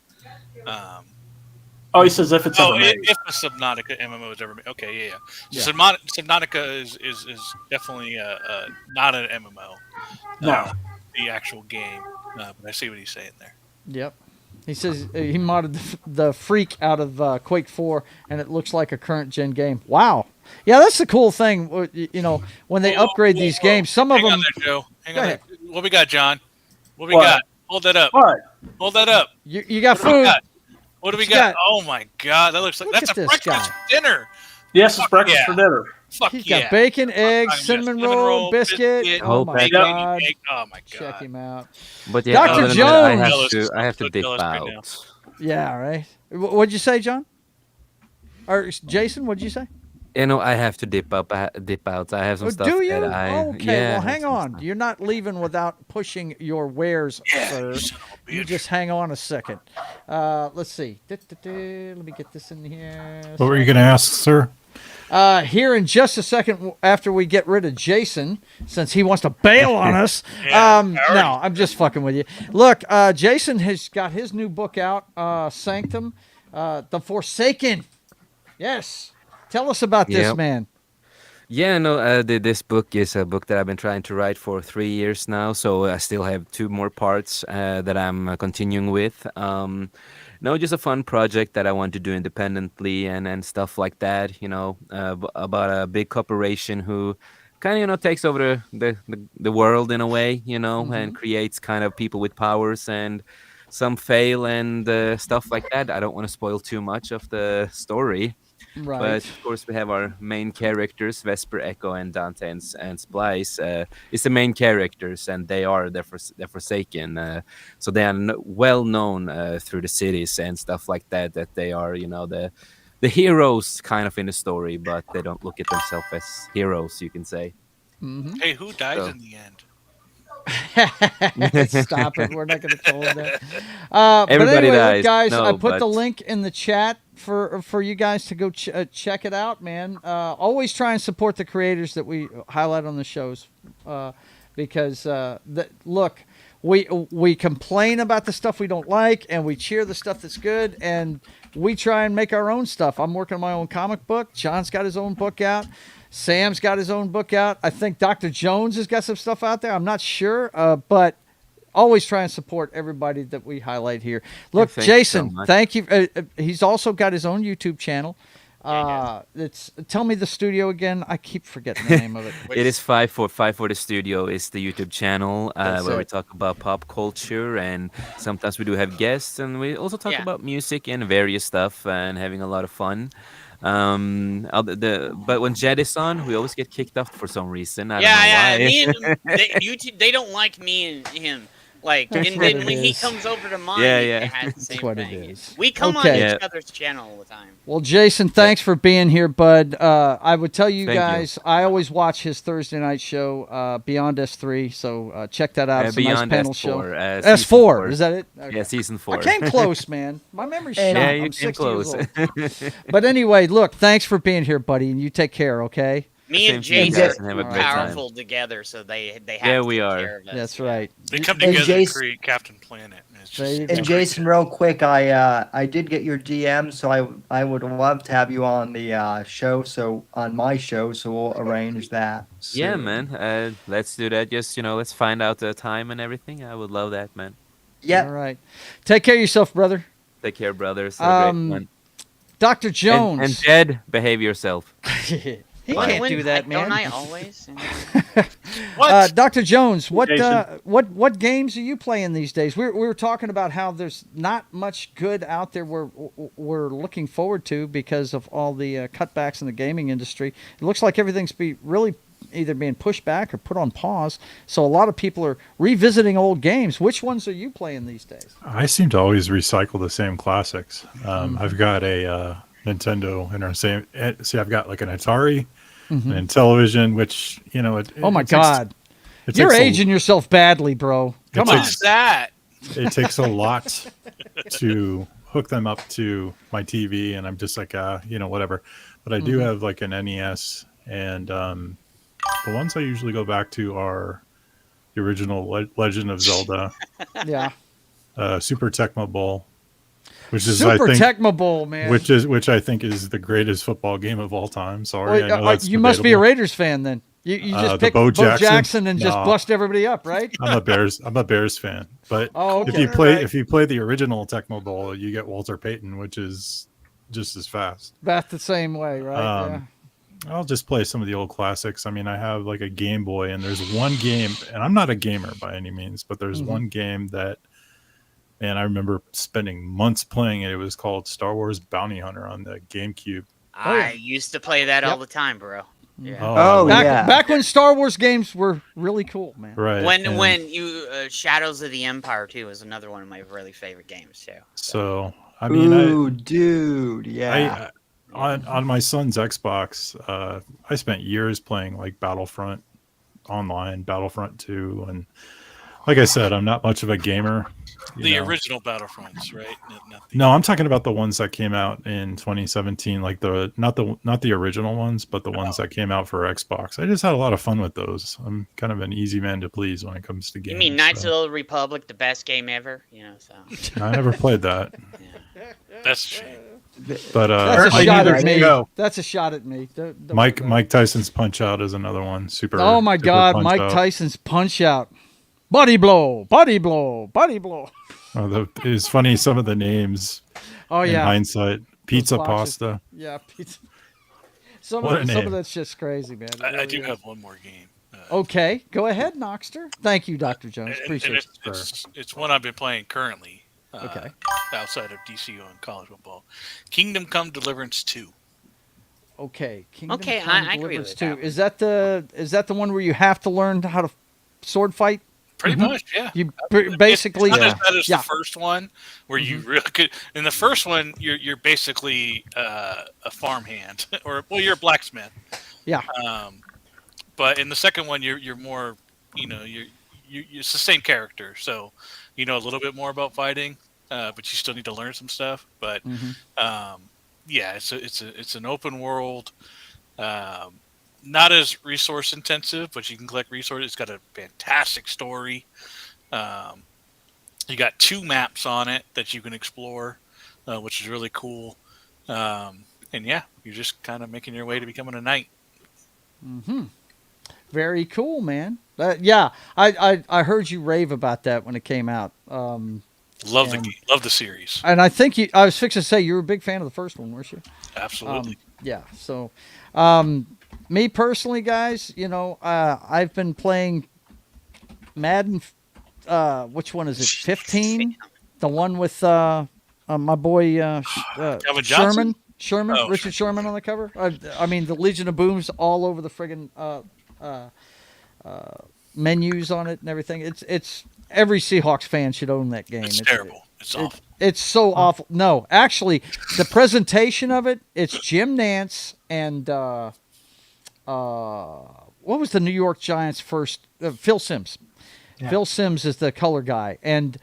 [SPEAKER 4] He says if it's ever made.
[SPEAKER 5] If a Subnautica MMO is ever made. Okay, yeah. Subnautica is definitely not an MMO.
[SPEAKER 4] No.
[SPEAKER 5] The actual game. But I see what he's saying there.
[SPEAKER 3] Yep. He says he modded the Freak out of Quake 4, and it looks like a current gen game. Wow. Yeah, that's the cool thing. When they upgrade these games, some of them.
[SPEAKER 5] Hang on there, Joe. Hang on there. What we got, John? What we
[SPEAKER 4] What?
[SPEAKER 5] got? Hold that up.
[SPEAKER 4] What?
[SPEAKER 5] Hold that up.
[SPEAKER 3] You got food.
[SPEAKER 5] What do we got? Oh my God, that looks like that's a breakfast for dinner.
[SPEAKER 4] Yes, it's breakfast for dinner.
[SPEAKER 5] Fuck
[SPEAKER 3] He's
[SPEAKER 5] yeah.
[SPEAKER 3] got bacon, eggs, cinnamon roll, biscuit. Oh my God.
[SPEAKER 5] Oh my God.
[SPEAKER 3] Check him out.
[SPEAKER 6] But yeah,
[SPEAKER 3] Dr.
[SPEAKER 6] other than
[SPEAKER 3] Jones.
[SPEAKER 6] that, I have to dip out.
[SPEAKER 3] Yeah, right. What'd you say, John? Or Jason? What'd you say?
[SPEAKER 6] I have to dip out. I have some stuff.
[SPEAKER 3] Do you?
[SPEAKER 6] That
[SPEAKER 3] Okay, well, hang on. You're not leaving without pushing your wares, sir. You just hang on a second. Let's see. Let me get this in here.
[SPEAKER 12] What were you going to ask, sir?
[SPEAKER 3] Here in just a second after we get rid of Jason, since he wants to bail on us. No, I'm just fucking with you. Look, Jason has got his new book out, Sanctum, The Forsaken. Yes. Tell us about this, man.
[SPEAKER 6] Yeah, no, this book is a book that I've been trying to write for 3 years now, so I still have 2 more parts that I'm continuing with. No, just a fun project that I want to do independently and stuff like that, about a big corporation who kind of, takes over the world in a way, and creates kind of people with powers, and some fail and stuff like that. I don't want to spoil too much of the story.
[SPEAKER 3] Right.
[SPEAKER 6] But of course, we have our main characters, Vesper, Echo, and Dante and Splice. It's the main characters, and they are they're Forsaken. So they are well known through the cities and stuff like that. That they are, the heroes kind of in the story, but they don't look at themselves as heroes, you can say.
[SPEAKER 3] Mm-hmm.
[SPEAKER 5] Hey, who dies in the end?
[SPEAKER 3] Stop it. We're not going to tell him that.
[SPEAKER 6] Everybody
[SPEAKER 3] anyway,
[SPEAKER 6] dies.
[SPEAKER 3] Look, guys,
[SPEAKER 6] No,
[SPEAKER 3] I put
[SPEAKER 6] but
[SPEAKER 3] the link in the chat for you guys to go check it out, man. Always try and support the creators that we highlight on the shows because, look, we complain about the stuff we don't like and we cheer the stuff that's good, and we try and make our own stuff. I'm working on my own comic book. John's got his own book out. Sam's got his own book out. I think Dr. Jones has got some stuff out there. I'm not sure, but always try and support everybody that we highlight here. Look, Jason, thank you. He's also got his own YouTube channel. Tell me the studio again. I keep forgetting the name of it.
[SPEAKER 6] It is 545 Studio is the YouTube channel where we talk about pop culture, and sometimes we do have guests, and we also talk about music and various stuff and having a lot of fun. But when Jed is on, we always get kicked off for some reason. I don't know why.
[SPEAKER 13] Me and YouTube, they don't like me and him. And then when he comes over to mine, it has the same thing. We come on each other's channel all the time.
[SPEAKER 3] Well, Jason, thanks for being here, bud. I would tell you guys, I always watch his Thursday night show, Beyond S3, so check that out. It's a nice panel show. S4, is that it? Okay.
[SPEAKER 6] Yeah, season 4.
[SPEAKER 3] I came close, man. My memory's shot.
[SPEAKER 6] Yeah, you
[SPEAKER 3] I'm
[SPEAKER 6] came
[SPEAKER 3] 60 years
[SPEAKER 6] close.
[SPEAKER 3] old. But anyway, look, thanks for being here, buddy, and you take care, okay?
[SPEAKER 13] Me and Jason are powerful together, so they have to take care of us.
[SPEAKER 3] That's right.
[SPEAKER 5] They come together to create Captain Planet.
[SPEAKER 8] And Jason, real quick, I did get your DM, so I would love to have you on the show. So on my show, so we'll arrange that. Soon.
[SPEAKER 6] Yeah, man. Let's do that. Just let's find out the time and everything. I would love that, man.
[SPEAKER 8] Yeah.
[SPEAKER 3] All right. Take care of yourself, brother.
[SPEAKER 6] Take care, brothers. Have a great one.
[SPEAKER 3] Dr. Jones.
[SPEAKER 6] And Jed, behave yourself.
[SPEAKER 3] He can't do that, man.
[SPEAKER 13] Don't I always?
[SPEAKER 3] Dr. Jones, what games are you playing these days? We were talking about how there's not much good out there we're looking forward to because of all the cutbacks in the gaming industry. It looks like everything's really either being pushed back or put on pause. So a lot of people are revisiting old games. Which ones are you playing these days?
[SPEAKER 12] I seem to always recycle the same classics. I've got a Nintendo and I've got like an Atari and television, which
[SPEAKER 3] oh my God, you're aging yourself badly, bro. Come on.
[SPEAKER 12] It takes a lot to hook them up to my TV, and I'm just like whatever. But I do have like an NES, and the ones I usually go back to are the original Legend of Zelda, Super Tecmo Bowl. Which is
[SPEAKER 3] Tecmo Bowl, man.
[SPEAKER 12] Which I think is the greatest football game of all time. Sorry, I know that's
[SPEAKER 3] you must be a Raiders fan then. You just pick Bo Jackson and just bust everybody up, right?
[SPEAKER 12] I'm a Bears fan. But if you play the original Tecmo Bowl, you get Walter Payton, which is just as fast.
[SPEAKER 3] That's the same way, right?
[SPEAKER 12] I'll just play some of the old classics. I mean, I have like a Game Boy, and there's one game, and I'm not a gamer by any means, but there's one game that. And I remember spending months playing it. It was called Star Wars Bounty Hunter on the GameCube.
[SPEAKER 13] I used to play that all the time, bro.
[SPEAKER 3] Yeah. Back when Star Wars games were really cool, man.
[SPEAKER 12] Right.
[SPEAKER 13] When you Shadows of the Empire 2 is another one of my really favorite games too.
[SPEAKER 12] So I mean,
[SPEAKER 8] dude, yeah.
[SPEAKER 12] On my son's Xbox, I spent years playing like Battlefront Online, Battlefront 2, and like I said, I'm not much of a gamer.
[SPEAKER 5] The original Battlefronts, right?
[SPEAKER 12] No, I'm talking about the ones that came out in 2017, like not the original ones, but the ones that came out for Xbox. I just had a lot of fun with those. I'm kind of an easy man to please when it comes to games.
[SPEAKER 13] You mean Knights of the Republic, the best game ever? So
[SPEAKER 12] I never played that.
[SPEAKER 5] That's a shame.
[SPEAKER 12] But
[SPEAKER 3] that's a shot at me. That's a shot at me. Don't
[SPEAKER 12] Mike Tyson's Punch Out is another one.
[SPEAKER 3] Oh my God, Mike Tyson's Punch Out. Body blow, body blow, body blow.
[SPEAKER 12] It's funny, some of the names.
[SPEAKER 3] Oh yeah.
[SPEAKER 12] In hindsight, pizza pasta.
[SPEAKER 3] Yeah, pizza. Some of that's just crazy, man.
[SPEAKER 5] I do have one more game.
[SPEAKER 3] Okay, go ahead, Noxter. Thank you, Dr. Jones. Appreciate
[SPEAKER 5] it. It's one I've been playing currently. Outside of DCU and college football, Kingdom Come Deliverance 2.
[SPEAKER 3] Okay,
[SPEAKER 13] Kingdom Come Deliverance 2.
[SPEAKER 3] Is that the one where you have to learn how to sword fight?
[SPEAKER 5] Pretty much, yeah.
[SPEAKER 3] You basically
[SPEAKER 5] that is the first one where you really could. In the first one, you're basically a farmhand, or you're a blacksmith.
[SPEAKER 3] Yeah.
[SPEAKER 5] But in the second one, you're more, it's the same character, so you know a little bit more about fighting, but you still need to learn some stuff. But it's an open world. Not as resource intensive, but you can collect resources. It's got a fantastic story. You got 2 maps on it that you can explore, which is really cool. And yeah, you're just kind of making your way to becoming a knight.
[SPEAKER 3] Very cool, man. I heard you rave about that when it came out.
[SPEAKER 5] Love the series.
[SPEAKER 3] And I think I was fixing to say you were a big fan of the first one, weren't you?
[SPEAKER 5] Absolutely.
[SPEAKER 3] Yeah. So, me personally, guys, I've been playing Madden. Which one is it? 15? The one with my boy Sherman. Richard Sherman on the cover. I mean, the Legion of Booms all over the friggin' menus on it and everything. It's every Seahawks fan should own that game.
[SPEAKER 5] It's terrible. It's awful.
[SPEAKER 3] It's so awful. No, actually, the presentation of it's Jim Nantz and what was the New York Giants first? Phil Simms. Yeah. Phil Simms is the color guy, and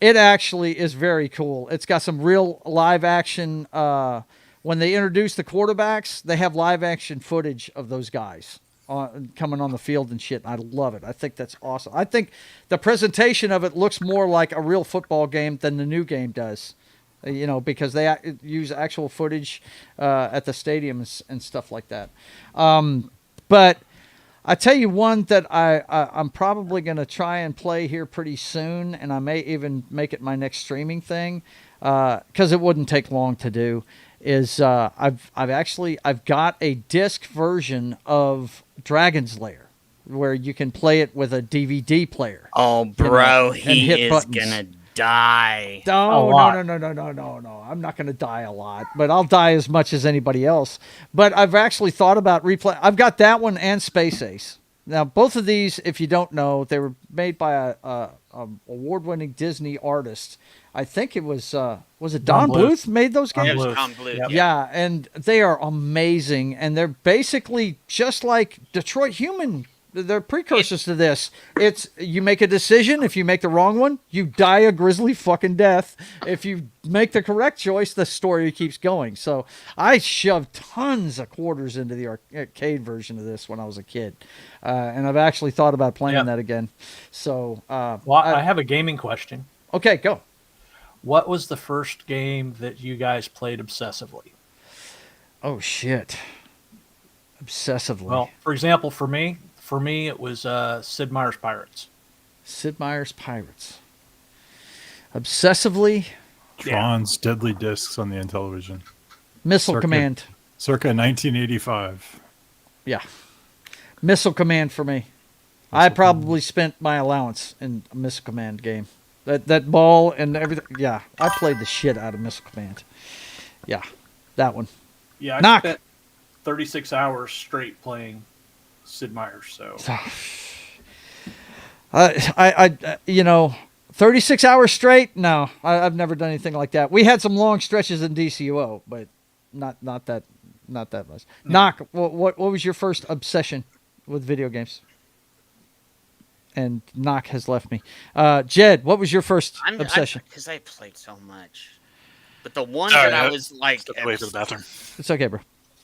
[SPEAKER 3] it actually is very cool. It's got some real live action when they introduce the quarterbacks, they have live action footage of those guys coming on the field and shit. I love it. I think that's awesome. I think the presentation of it looks more like a real football game than the new game does. Because they use actual footage at the stadiums and stuff like that. But I tell you one that I'm probably going to try and play here pretty soon, and I may even make it my next streaming thing, because it wouldn't take long to do. Is I've got a disc version of Dragon's Lair where you can play it with a DVD player.
[SPEAKER 13] Oh, bro, he is gonna die.
[SPEAKER 3] No. I'm not going to die a lot, but I'll die as much as anybody else. But I've actually thought about replay. I've got that one and Space Ace. Now, both of these, if you don't know, they were made by a award-winning Disney artist. I think it was it Don Bluth made those games?
[SPEAKER 13] It was Don Bluth. Yep.
[SPEAKER 3] Yeah, and they are amazing, and they're basically just like Detroit Human. They're precursors to this. It's you make a decision. If you make the wrong one, you die a grisly fucking death. If you make the correct choice, the story keeps going. So I shoved tons of quarters into the arcade version of this when I was a kid, and I've actually thought about playing that again. So,
[SPEAKER 4] I have a gaming question.
[SPEAKER 3] Okay, go.
[SPEAKER 4] What was the first game that you guys played obsessively?
[SPEAKER 3] Oh shit, obsessively.
[SPEAKER 4] Well, for example, for me, it was Sid Meier's Pirates.
[SPEAKER 3] Sid Meier's Pirates. Obsessively.
[SPEAKER 12] Tron's Deadly Discs on the Intellivision.
[SPEAKER 3] Missile Command.
[SPEAKER 12] Circa 1985.
[SPEAKER 3] Yeah. Missile Command for me. I probably spent my allowance in a Missile Command game. That ball and everything. Yeah, I played the shit out of Missile Command. Yeah, that one.
[SPEAKER 4] Yeah, I spent 36 hours straight playing Sid Meier. So,
[SPEAKER 3] 36 hours straight. No, I've never done anything like that. We had some long stretches in DCUO, but not that much. No. Knock. What was your first obsession with video games? And Knock has left me. Jed, what was your first obsession?
[SPEAKER 13] Because I played so much, but the one that I was like,
[SPEAKER 5] away for the bathroom.
[SPEAKER 3] It's okay, bro.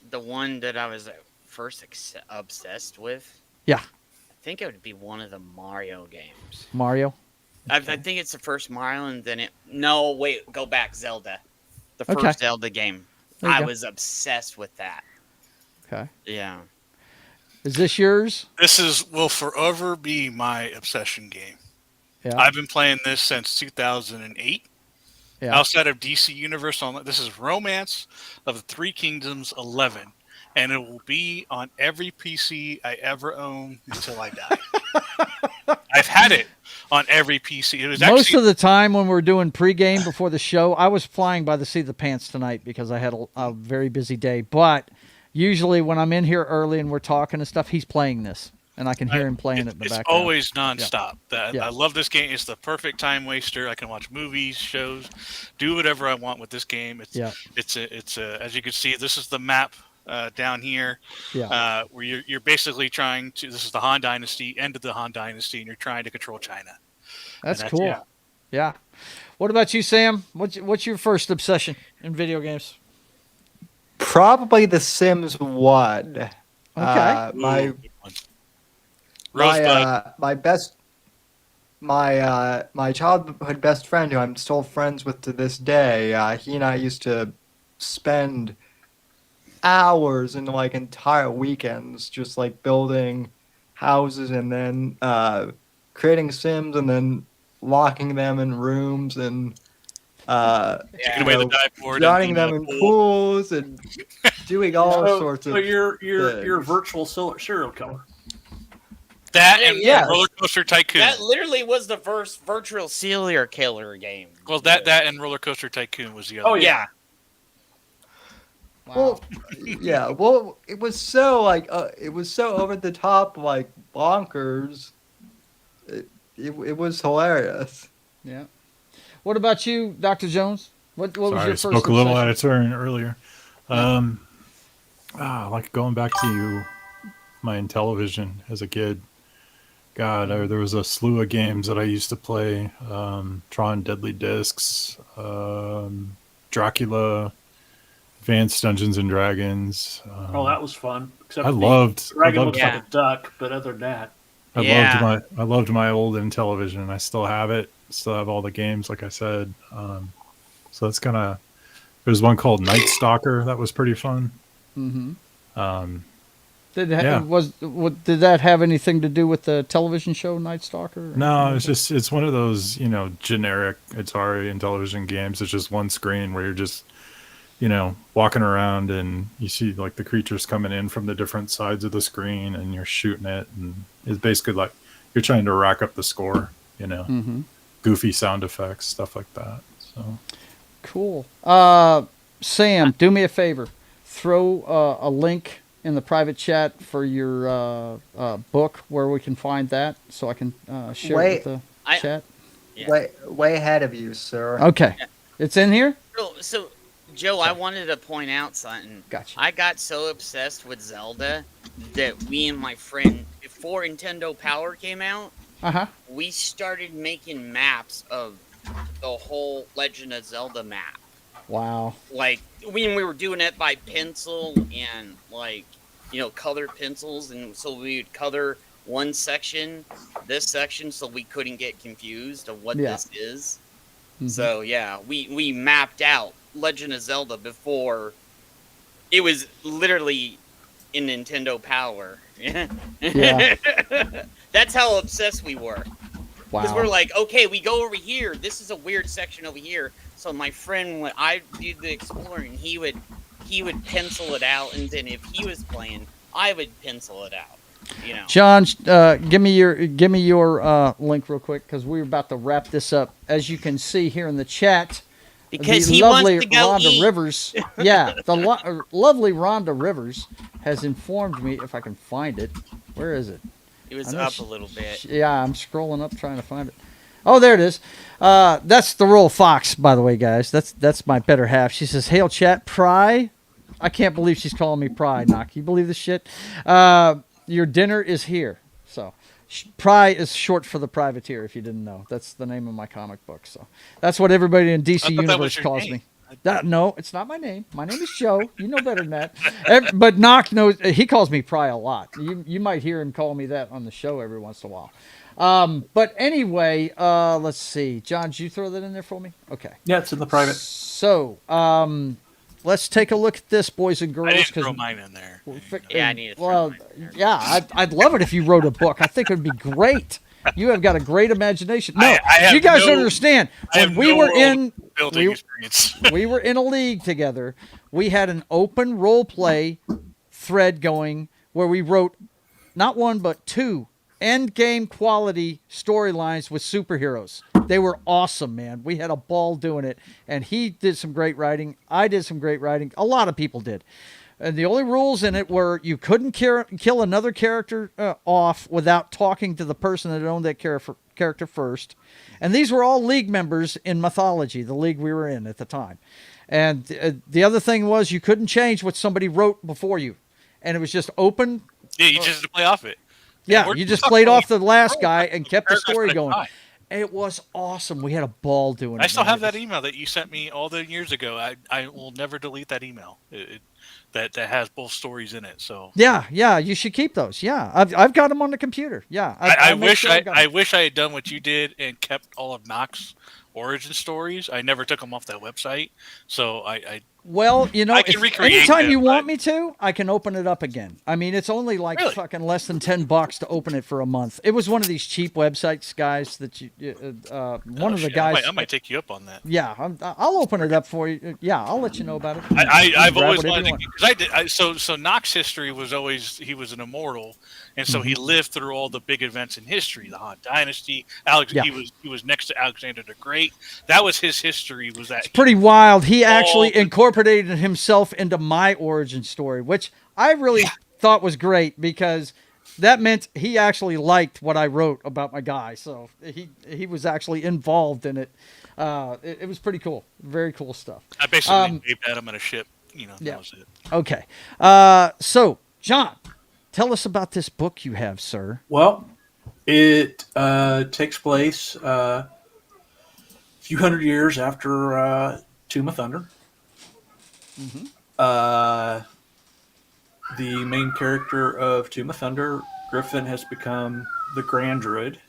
[SPEAKER 13] The one that I was first obsessed with.
[SPEAKER 3] Yeah.
[SPEAKER 13] I think it would be one of the Mario games.
[SPEAKER 3] Mario.
[SPEAKER 13] I think it's the first Mario, and then go back, Zelda. The first Zelda game. I was obsessed with that.
[SPEAKER 3] Okay.
[SPEAKER 13] Yeah.
[SPEAKER 3] Is this yours?
[SPEAKER 5] This will forever be my obsession game.
[SPEAKER 3] Yeah.
[SPEAKER 5] I've been playing this since 2008.
[SPEAKER 3] Yeah.
[SPEAKER 5] Outside of DC Universe Online, this is Romance of the Three Kingdoms 11, and it will be on every PC I ever own until I die. I've had it on every PC. It was
[SPEAKER 3] most of the time when we're doing pregame before the show, I was flying by the seat of the pants tonight because I had a very busy day. But usually when I'm in here early and we're talking and stuff, he's playing this. And I can hear him playing it in the background.
[SPEAKER 5] It's always nonstop.
[SPEAKER 3] Yeah.
[SPEAKER 5] I love this game. It's the perfect time waster. I can watch movies, shows, do whatever I want with this game. It's as you can see, this is the map down here.
[SPEAKER 3] Yeah.
[SPEAKER 5] Where you're basically trying to. This is the Han Dynasty, end of the Han Dynasty, and you're trying to control China.
[SPEAKER 3] That's cool. Yeah. What about you, Sam? What's your first obsession in video games?
[SPEAKER 8] Probably The Sims 1.
[SPEAKER 3] Okay.
[SPEAKER 8] My childhood best friend, who I'm still friends with to this day, he and I used to spend hours and like entire weekends just like building houses and then creating Sims and then locking them in rooms and yachting them in pools and doing all sorts of.
[SPEAKER 4] So you're a virtual serial killer.
[SPEAKER 5] That and Roller Coaster Tycoon.
[SPEAKER 13] That literally was the first virtual serial killer game.
[SPEAKER 5] Well, that and Roller Coaster Tycoon was the other.
[SPEAKER 13] Oh yeah.
[SPEAKER 3] Wow.
[SPEAKER 8] Well, yeah. Well, it was so over the top, like bonkers. It was hilarious.
[SPEAKER 3] Yeah. What about you, Dr. Jones? What was your first?
[SPEAKER 12] I spoke a little out of turn earlier. Like going back to my Intellivision as a kid. God, there was a slew of games that I used to play. Tron Deadly Discs, Dracula, Advanced Dungeons and Dragons.
[SPEAKER 4] Oh, that was fun. Except
[SPEAKER 12] I
[SPEAKER 4] the
[SPEAKER 12] loved.
[SPEAKER 4] dragon
[SPEAKER 12] I loved,
[SPEAKER 4] looks like a duck, but other than that,
[SPEAKER 12] I loved my old Intellivision, and I still have it. Still have all the games, like I said. So that's kind of. There's one called Night Stalker that was pretty fun.
[SPEAKER 3] Mm-hmm. Did that have anything to do with the television show Night Stalker?
[SPEAKER 12] No, it's one of those generic Atari and television games. It's just one screen where you're just walking around and you see like the creatures coming in from the different sides of the screen and you're shooting it, and it's basically like you're trying to rack up the score. Goofy sound effects, stuff like that. So
[SPEAKER 3] cool. Sam, do me a favor. Throw a link in the private chat for your book where we can find that, so I can share it with the chat.
[SPEAKER 8] Way ahead of you, sir.
[SPEAKER 3] Okay, it's in here.
[SPEAKER 13] So Joe, I wanted to point out something.
[SPEAKER 3] Gotcha.
[SPEAKER 13] I got so obsessed with Zelda that me and my friend, before Nintendo Power came out, we started making maps of the whole Legend of Zelda map.
[SPEAKER 3] Wow.
[SPEAKER 13] Like, we were doing it by pencil and, like, colored pencils. And so we would color one section, this section, so we couldn't get confused of what this is. Mm-hmm. So, yeah, we mapped out Legend of Zelda before it was literally in Nintendo Power.
[SPEAKER 3] Yeah.
[SPEAKER 13] That's how obsessed we were.
[SPEAKER 3] Wow.
[SPEAKER 13] Because we're like, okay, we go over here. This is a weird section over here. So my friend, when I did the exploring, he would pencil it out, and then if he was playing, I would pencil it out.
[SPEAKER 3] John, give me your link real quick, because we're about to wrap this up. As you can see here in the chat,
[SPEAKER 13] because
[SPEAKER 3] the
[SPEAKER 13] he
[SPEAKER 3] lovely
[SPEAKER 13] wants to go
[SPEAKER 3] Rhonda
[SPEAKER 13] eat.
[SPEAKER 3] Rivers, the lovely Rhonda Rivers has informed me, if I can find it. Where is it?
[SPEAKER 13] It was up a little bit.
[SPEAKER 3] Yeah, I'm scrolling up trying to find it. Oh, there it is. That's the Royal Fox, by the way, guys. That's my better half. She says, "Hail, chat, Pry." I can't believe she's calling me Pry. Knock. You believe this shit? Your dinner is here. So, Pry is short for the privateer. If you didn't know, that's the name of my comic book. So that's what everybody in DC Universe calls me. No, it's not my name. My name is Joe. You know better than that. But Knock knows. He calls me Pry a lot. You might hear him call me that on the show every once in a while. But anyway, let's see. John, did you throw that in there for me? Okay.
[SPEAKER 4] Yeah, it's in the private.
[SPEAKER 3] So, let's take a look at this, boys and girls.
[SPEAKER 5] I didn't throw mine in there.
[SPEAKER 13] Yeah, I need to.
[SPEAKER 3] Well, yeah, I'd love it if you wrote a book. I think it would be great. You have got a great imagination. No, you guys don't understand. When we were in we were in a league together, we had an open role play thread going where we wrote not one but two end game quality storylines with superheroes. They were awesome, man. We had a ball doing it, and he did some great writing. I did some great writing. A lot of people did. And the only rules in it were you couldn't kill another character off without talking to the person that owned that character first. And these were all league members in Mythology, the league we were in at the time. And the other thing was you couldn't change what somebody wrote before you. And it was just open.
[SPEAKER 5] Yeah, you just play off it.
[SPEAKER 3] Yeah, you just played off the last guy and kept the story going. It was awesome. We had a ball doing it.
[SPEAKER 5] I still have that email that you sent me all the years ago. I will never delete that email. That has both stories in it. So
[SPEAKER 3] yeah, you should keep those. Yeah, I've got them on the computer. Yeah,
[SPEAKER 5] I wish I had done what you did and kept all of Knox's origin stories. I never took them off that website, so I
[SPEAKER 3] Well, you know,
[SPEAKER 5] I can recreate
[SPEAKER 3] anytime
[SPEAKER 5] that,
[SPEAKER 3] you want me to, I can open it up again. I mean, it's only like
[SPEAKER 5] Really?
[SPEAKER 3] fucking less than $10 to open it for a month. It was one of these cheap websites, guys. That you, one of the guys.
[SPEAKER 5] I might take you up on that.
[SPEAKER 3] Yeah, I'll open it up for you. Yeah, I'll let you know about it.
[SPEAKER 5] I've always wanted to, because so Knox's history was always he was an immortal, and so he lived through all the big events in history, the Han Dynasty. He was next to Alexander the Great. That was his history. Was that
[SPEAKER 3] it's pretty wild? He actually incorporated himself into my origin story, which I really thought was great because that meant he actually liked what I wrote about my guy. So he was actually involved in it. It was pretty cool. Very cool stuff.
[SPEAKER 5] I basically waved at him in a ship. You know, that was it.
[SPEAKER 3] Okay. So, John, tell us about this book you have, sir.
[SPEAKER 4] Well, it takes place a few hundred years after Tomb of Thunder. the main character of Tomb of Thunder, Griffin, has become the Grand Druid,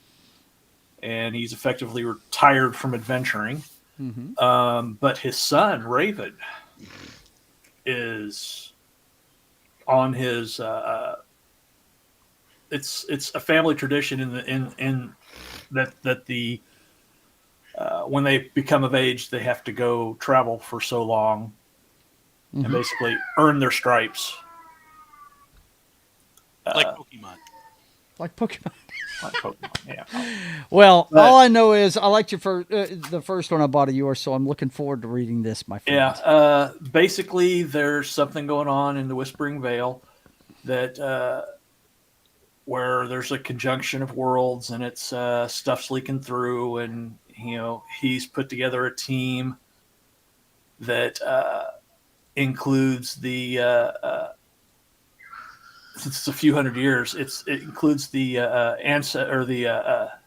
[SPEAKER 4] and he's effectively retired from adventuring. But his son, Raven, is on his. It's a family tradition in that the when they become of age, they have to go travel for so long and basically earn their stripes.
[SPEAKER 5] Like Pokemon.
[SPEAKER 3] Like Pokemon.
[SPEAKER 4] Like Pokemon, yeah.
[SPEAKER 3] Well, all I know is I liked the first one I bought of yours, so I'm looking forward to reading this, my friend.
[SPEAKER 4] Yeah. Basically, there's something going on in the Whispering Vale that where there's a conjunction of worlds, and it's stuff's leaking through, and he's put together a team that includes the since it's a few hundred years, it includes the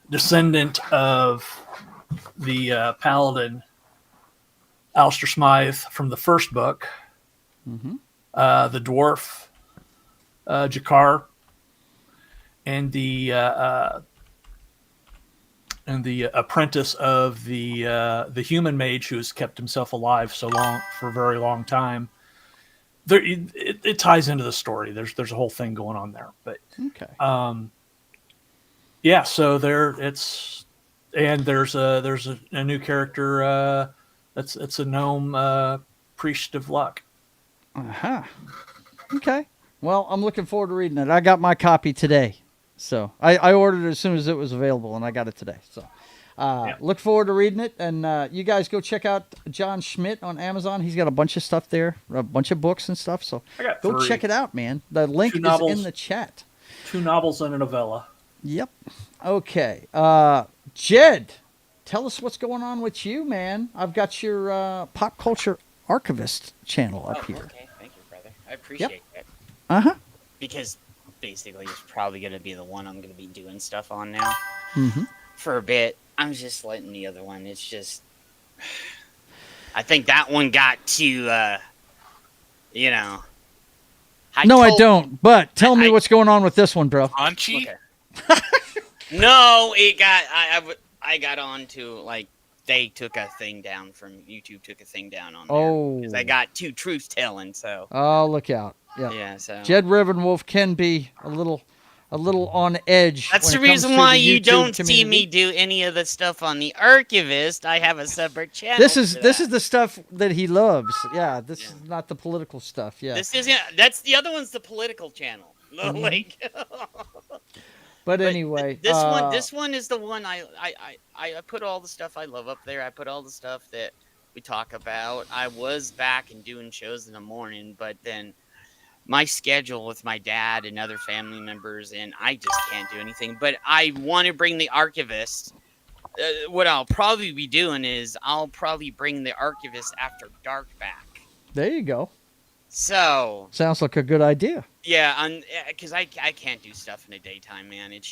[SPEAKER 4] descendant of the paladin Alistair Smythe from the first book, the dwarf Jakar, and the apprentice of the human mage who has kept himself alive for a very long time. It ties into the story. There's a whole thing going on there, but yeah. So there's a new character. It's a gnome priest of luck.
[SPEAKER 3] Okay. Well, I'm looking forward to reading it. I got my copy today, so I ordered it as soon as it was available, and I got it today. So. Look forward to reading it, and you guys go check out John Schmidt on Amazon. He's got a bunch of stuff there, a bunch of books and stuff. So go check it out, man. The link is in the chat.
[SPEAKER 4] 2 novels and a novella.
[SPEAKER 3] Yep. Okay. Jed, tell us what's going on with you, man. I've got your Pop Culture Archivist channel up here.
[SPEAKER 13] Okay, thank you, brother. I appreciate that. Because basically it's probably going to be the one I'm going to be doing stuff on now. For a bit. I'm just letting the other one. It's just, I think that one got too,
[SPEAKER 3] I don't. But tell me what's going on with this one, bro.
[SPEAKER 5] Anchi?
[SPEAKER 13] Okay. No, it got. I got on to like they took a thing down from YouTube. Took a thing down on there because I got too truth telling. So.
[SPEAKER 3] Oh, look out!
[SPEAKER 13] Yeah. So.
[SPEAKER 3] Jed Ravenwolf can be a little on edge.
[SPEAKER 13] That's the reason why you don't see me do any of the stuff on the Archivist. I have a separate channel.
[SPEAKER 3] This is the stuff that he loves. Yeah, this is not the political stuff. Yeah.
[SPEAKER 13] That's the other one's the political channel.
[SPEAKER 3] But anyway,
[SPEAKER 13] this one is the one I put all the stuff I love up there. I put all the stuff that we talk about. I was back and doing shows in the morning, but then my schedule with my dad and other family members, and I just can't do anything. But I want to bring the Archivist. What I'll probably be doing is I'll probably bring the Archivist after dark back.
[SPEAKER 3] There you go.
[SPEAKER 13] So
[SPEAKER 3] sounds like a good idea.
[SPEAKER 13] Yeah, because I can't do stuff in the daytime, man. It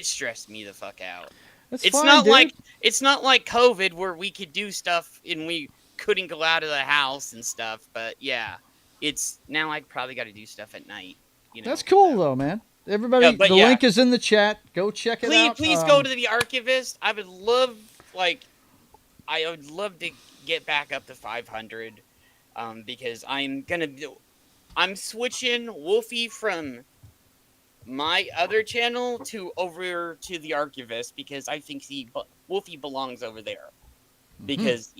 [SPEAKER 13] stressed me the fuck out. It's not like COVID where we could do stuff and we couldn't go out of the house and stuff. But yeah. It's now I probably got to do stuff at night.
[SPEAKER 3] That's cool though, man. Everybody, the link is in the chat. Go check it out.
[SPEAKER 13] Please go to the Archivist. I would love to get back up to 500, because I'm switching Wolfie from my other channel over to the Archivist because I think Wolfie belongs over there because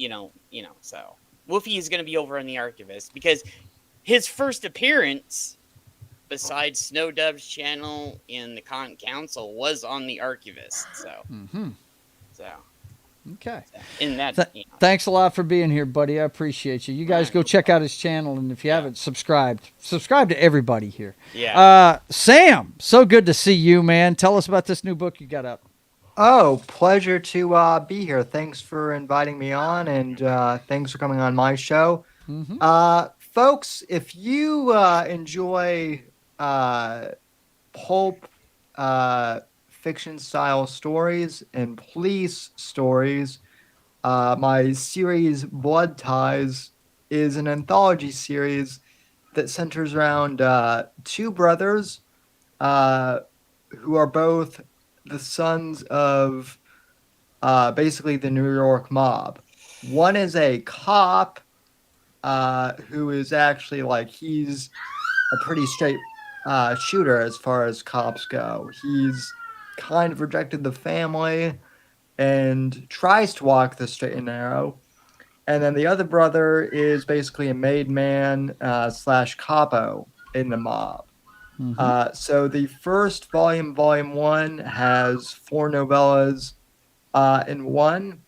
[SPEAKER 13] so Wolfie is going to be over on the Archivist because. His first appearance, besides Snow Dove's channel in the Con Council, was on the Archivist. So,
[SPEAKER 3] okay.
[SPEAKER 13] In that,
[SPEAKER 3] thanks a lot for being here, buddy. I appreciate you. You guys go check out his channel, and if you haven't subscribe to everybody here.
[SPEAKER 13] Yeah.
[SPEAKER 3] Sam, so good to see you, man. Tell us about this new book you got up.
[SPEAKER 8] Oh, pleasure to be here. Thanks for inviting me on, and thanks for coming on my show. Folks, if you enjoy pulp fiction style stories and police stories, my series Blood Ties is an anthology series that centers around two brothers who are both the sons of basically the New York mob. One is a cop who is actually like he's a pretty straight shooter as far as cops go. He's kind of rejected the family and tries to walk the straight and narrow. And then the other brother is basically a made man slash capo in the mob. So the first volume, volume 1, has 4 novellas in one,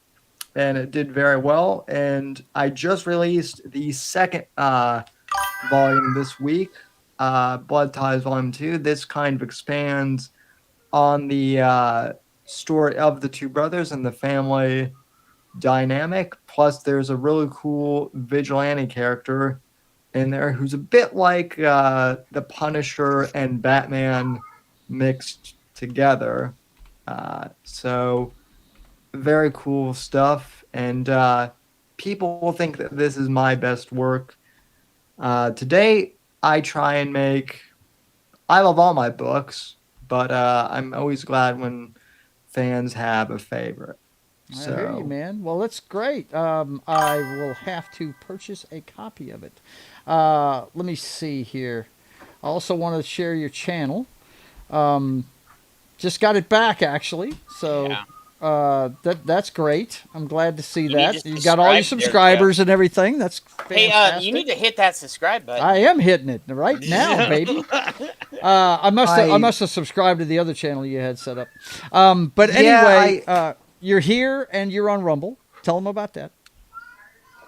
[SPEAKER 8] and it did very well. And I just released the second volume this week, Blood Ties Volume 2. This kind of expands on the story of the two brothers and the family dynamic. Plus, there's a really cool vigilante character in there who's a bit like the Punisher and Batman mixed together. So very cool stuff, and people will think that this is my best work. Today, I try and I love all my books, but I'm always glad when fans have a favorite.
[SPEAKER 3] I hear you, man. Well, that's great. I will have to purchase a copy of it. Let me see here. I also want to share your channel. Just got it back, actually. So that's great. I'm glad to see that. You got all your subscribers and everything. That's fantastic.
[SPEAKER 2] Hey, you need to hit that subscribe button.
[SPEAKER 3] I am hitting it right now, baby. I must have subscribed to the other channel you had set up. But anyway, you're here and you're on Rumble. Tell them about that.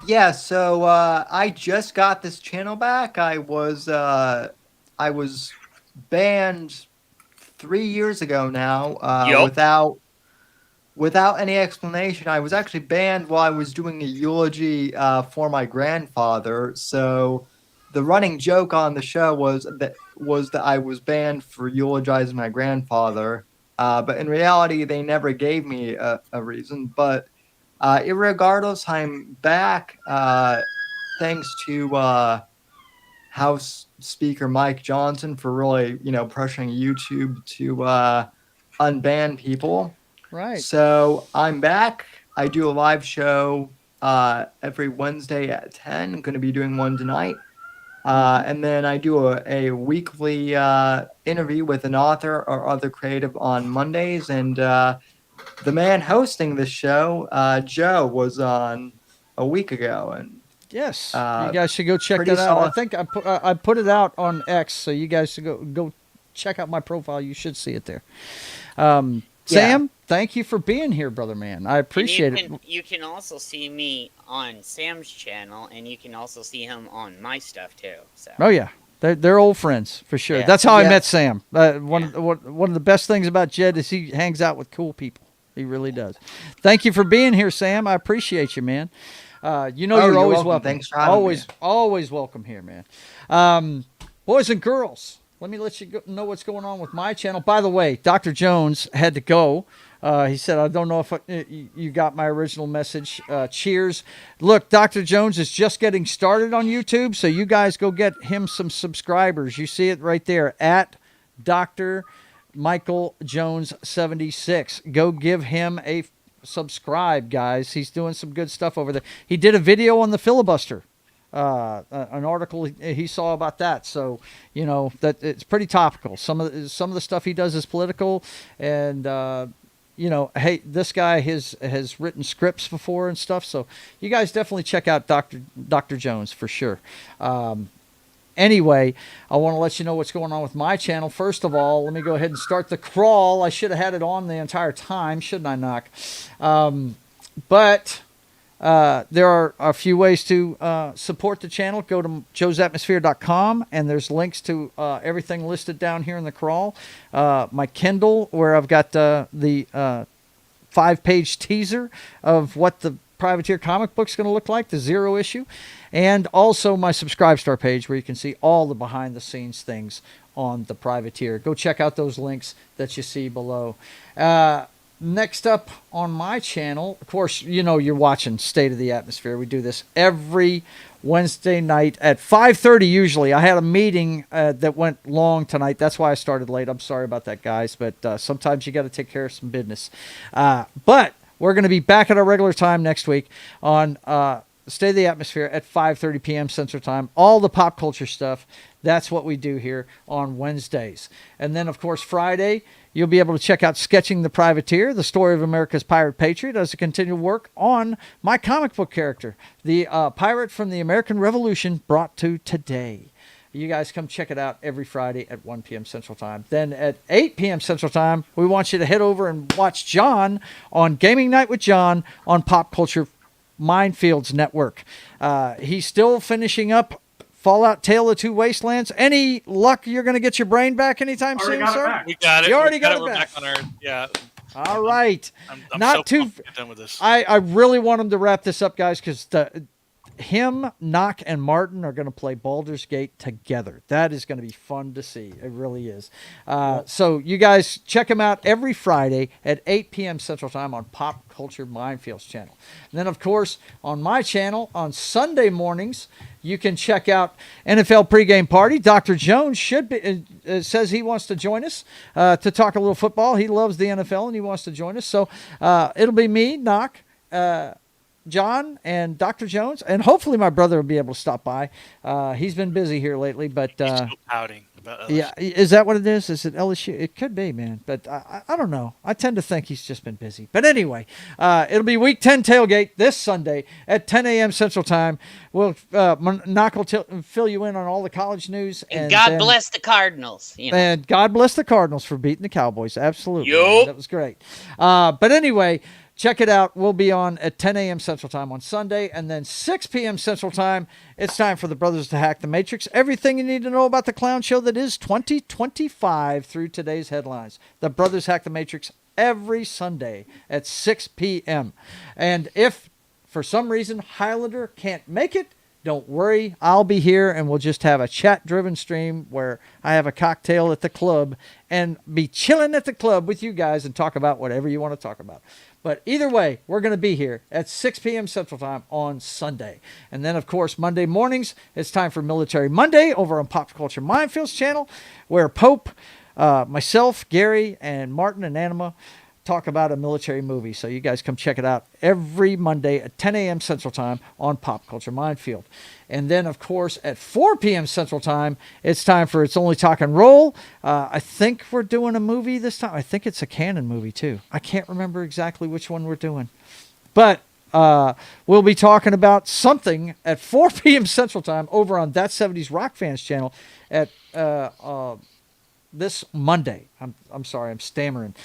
[SPEAKER 8] Yeah, so I just got this channel back. I was banned 3 years ago now without any explanation. I was actually banned while I was doing a eulogy for my grandfather. So the running joke on the show was that I was banned for eulogizing my grandfather. But in reality, they never gave me a reason. But irregardless, I'm back thanks to House Speaker Mike Johnson for really, pressuring YouTube to unban people.
[SPEAKER 3] Right.
[SPEAKER 8] So I'm back. I do a live show every Wednesday at 10. I'm going to be doing one tonight. And then I do a weekly interview with an author or other creative on Mondays. And the man hosting this show, Joe, was on a week ago. And
[SPEAKER 3] yes, you guys should go check that out. I think I put it out on X, so you guys should go check out my profile. You should see it there. Sam, thank you for being here, brother man. I appreciate it.
[SPEAKER 2] You can also see me on Sam's channel, and you can also see him on my stuff too. So.
[SPEAKER 3] Oh yeah, they're old friends for sure. That's how I met Sam. One of the best things about Jed is he hangs out with cool people. He really does. Thank you for being here, Sam. I appreciate you, man. You're always welcome.
[SPEAKER 8] Thanks for having me.
[SPEAKER 3] Always welcome here, man. Boys and girls, let me let you know what's going on with my channel. By the way, Dr. Jones had to go. He said, I don't know if you got my original message. Cheers. Look, Dr. Jones is just getting started on YouTube, so you guys go get him some subscribers. You see it right there, at Dr. Michael Jones 76. Go give him a subscribe, guys. He's doing some good stuff over there. He did a video on the filibuster. An article he saw about that, so that it's pretty topical. Some of the stuff he does is political, and hey, this guy has written scripts before and stuff. So you guys definitely check out Dr. Jones for sure. Anyway, I want to let you know what's going on with my channel. First of all, let me go ahead and start the crawl. I should have had it on the entire time, shouldn't I, Knock? But there are a few ways to support the channel. Go to JoesAtmosfere.com, and there's links to everything listed down here in the crawl. My Kindle, where I've got the 5-page teaser of what the Privateer comic book's going to look like, the 0 issue. And also my Subscribe Star page, where you can see all the behind-the-scenes things on the Privateer. Go check out those links that you see below. Next up on my channel, of course, you know you're watching State of the Atmosphere. We do this every Wednesday night at 5:30 usually. I had a meeting that went long tonight. That's why I started late. I'm sorry about that, guys, but sometimes you got to take care of some business. But we're going to be back at our regular time next week on State of the Atmosphere at 5:30 p.m. Central Time. All the pop culture stuff. That's what we do here on Wednesdays. And then, of course, Friday, you'll be able to check out Sketching the Privateer, the story of America's pirate patriot, as a continual work on my comic book character, the pirate from the American Revolution, brought to today. You guys come check it out every Friday at 1 p.m. Central Time. Then at 8 p.m. Central Time, we want you to head over and watch John on Gaming Night with John on Pop Culture Minefields Network. He's still finishing up Fallout Tale of Two Wastelands. Any luck you're going to get your brain back anytime soon, sir?
[SPEAKER 5] We got it.
[SPEAKER 3] You already got it
[SPEAKER 5] We're
[SPEAKER 3] back.
[SPEAKER 5] back on Earth. Yeah.
[SPEAKER 3] All right.
[SPEAKER 5] I'm
[SPEAKER 3] Not
[SPEAKER 5] so
[SPEAKER 3] too.
[SPEAKER 5] pumped to get done with this.
[SPEAKER 3] I really want him to wrap this up, guys, because him, Knock, and Martin are going to play Baldur's Gate together. That is going to be fun to see. It really is. So you guys check him out every Friday at 8 p.m. Central Time on Pop Culture Minefields channel. And then, of course, on my channel on Sunday mornings, you can check out NFL Pregame Party. Dr. Jones says he wants to join us to talk a little football. He loves the NFL and he wants to join us. So it'll be me, Knock, John, and Dr. Jones, and hopefully my brother will be able to stop by. He's been busy here lately, but
[SPEAKER 5] He's still pouting about LSU.
[SPEAKER 3] yeah, is that what it is? Is it LSU? It could be, man, but I don't know. I tend to think he's just been busy. But anyway, it'll be Week 10 tailgate this Sunday at 10 a.m. Central Time. We'll Knock will fill you in on all the college news.
[SPEAKER 13] And God bless the Cardinals. You know.
[SPEAKER 3] And God bless the Cardinals for beating the Cowboys. Absolutely.
[SPEAKER 13] Yup.
[SPEAKER 3] That was great. But anyway, check it out. We'll be on at 10 a.m. Central Time on Sunday. And then 6 p.m. Central Time, it's time for the Brothers to Hack the Matrix. Everything you need to know about the clown show that is 2025 through today's headlines. The Brothers Hack the Matrix every Sunday at 6 p.m. And if for some reason Highlander can't make it, don't worry, I'll be here and we'll just have a chat-driven stream where I have a cocktail at the club and be chilling at the club with you guys and talk about whatever you want to talk about. But either way, we're going to be here at 6 p.m. Central Time on Sunday. And then, of course, Monday mornings, it's time for Military Monday over on Pop Culture Minefields channel, where Pope, myself, Gary, and Martin and Anima talk about a military movie. So you guys come check it out every Monday at 10 a.m. Central Time on Pop Culture Minefield. And then, of course, at 4 p.m. Central Time, it's time for It's Only Talk and Roll. I think we're doing a movie this time. I think it's a canon movie, too. I can't remember exactly which one we're doing. But we'll be talking about something at 4 p.m. Central Time over on That 70s Rock Fans channel at this Monday. I'm sorry, I'm stammering.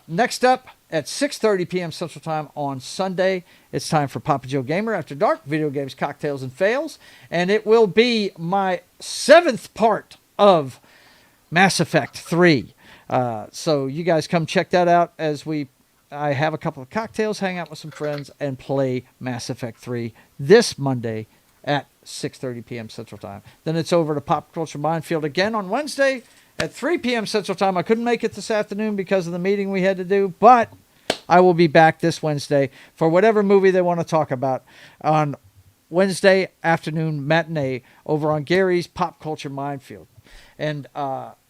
[SPEAKER 3] Next up, at 6:30 p.m. Central Time on Sunday, it's time for Papa Joe Gamer After Dark, Video Games, Cocktails, and Fails. And it will be my 7th part of Mass Effect 3. So you guys come check that out as I have a couple of cocktails, hang out with some friends, and play Mass Effect 3 this Monday at 6:30 p.m. Central Time. Then it's over to Pop Culture Minefield again on Wednesday at 3 p.m. Central Time. I couldn't make it this afternoon because of the meeting we had to do, but I will be back this Wednesday for whatever movie they want to talk about on Wednesday afternoon matinee over on Gary's Pop Culture Minefield. And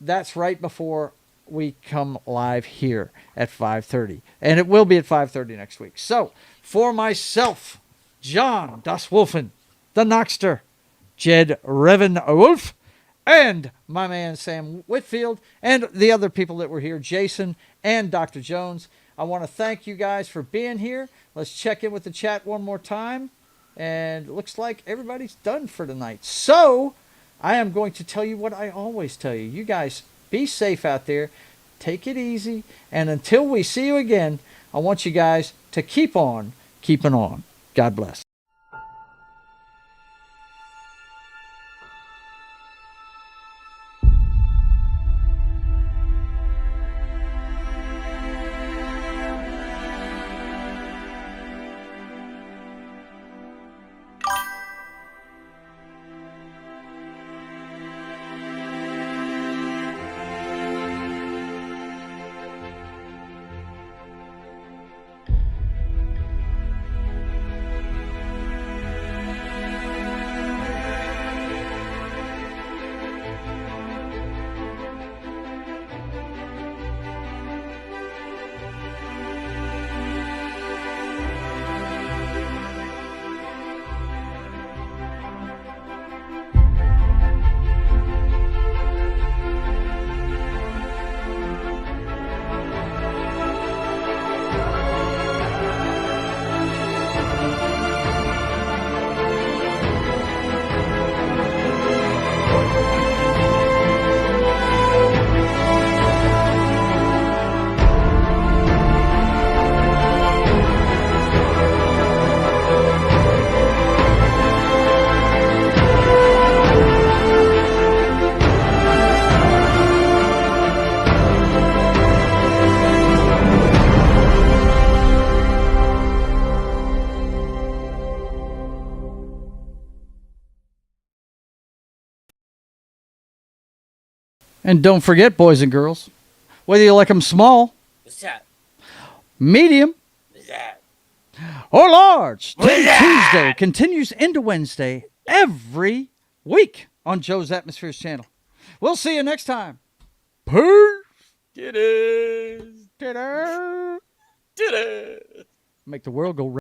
[SPEAKER 3] that's right before we come live here at 5:30. And it will be at 5:30 next week. So, for myself, John Das Wolfen, the Knockster, Jed Revan Wolf, and my man Sam Whitfield, and the other people that were here, Jason and Dr. Jones. I want to thank you guys for being here. Let's check in with the chat one more time. And it looks like everybody's done for tonight. So, I am going to tell you what I always tell you. You guys, be safe out there. Take it easy. And until we see you again, I want you guys to keep on keeping on. God bless. And don't forget, boys and girls, whether you like them small,
[SPEAKER 13] What's that?
[SPEAKER 3] medium,
[SPEAKER 13] What's that?
[SPEAKER 3] or large, Tuesday continues into Wednesday every week on Joe's Atmosfere's channel. We'll see you next time. Peace.
[SPEAKER 13] Titties.
[SPEAKER 3] Titties.
[SPEAKER 13] Titties.
[SPEAKER 3] Make the world go round.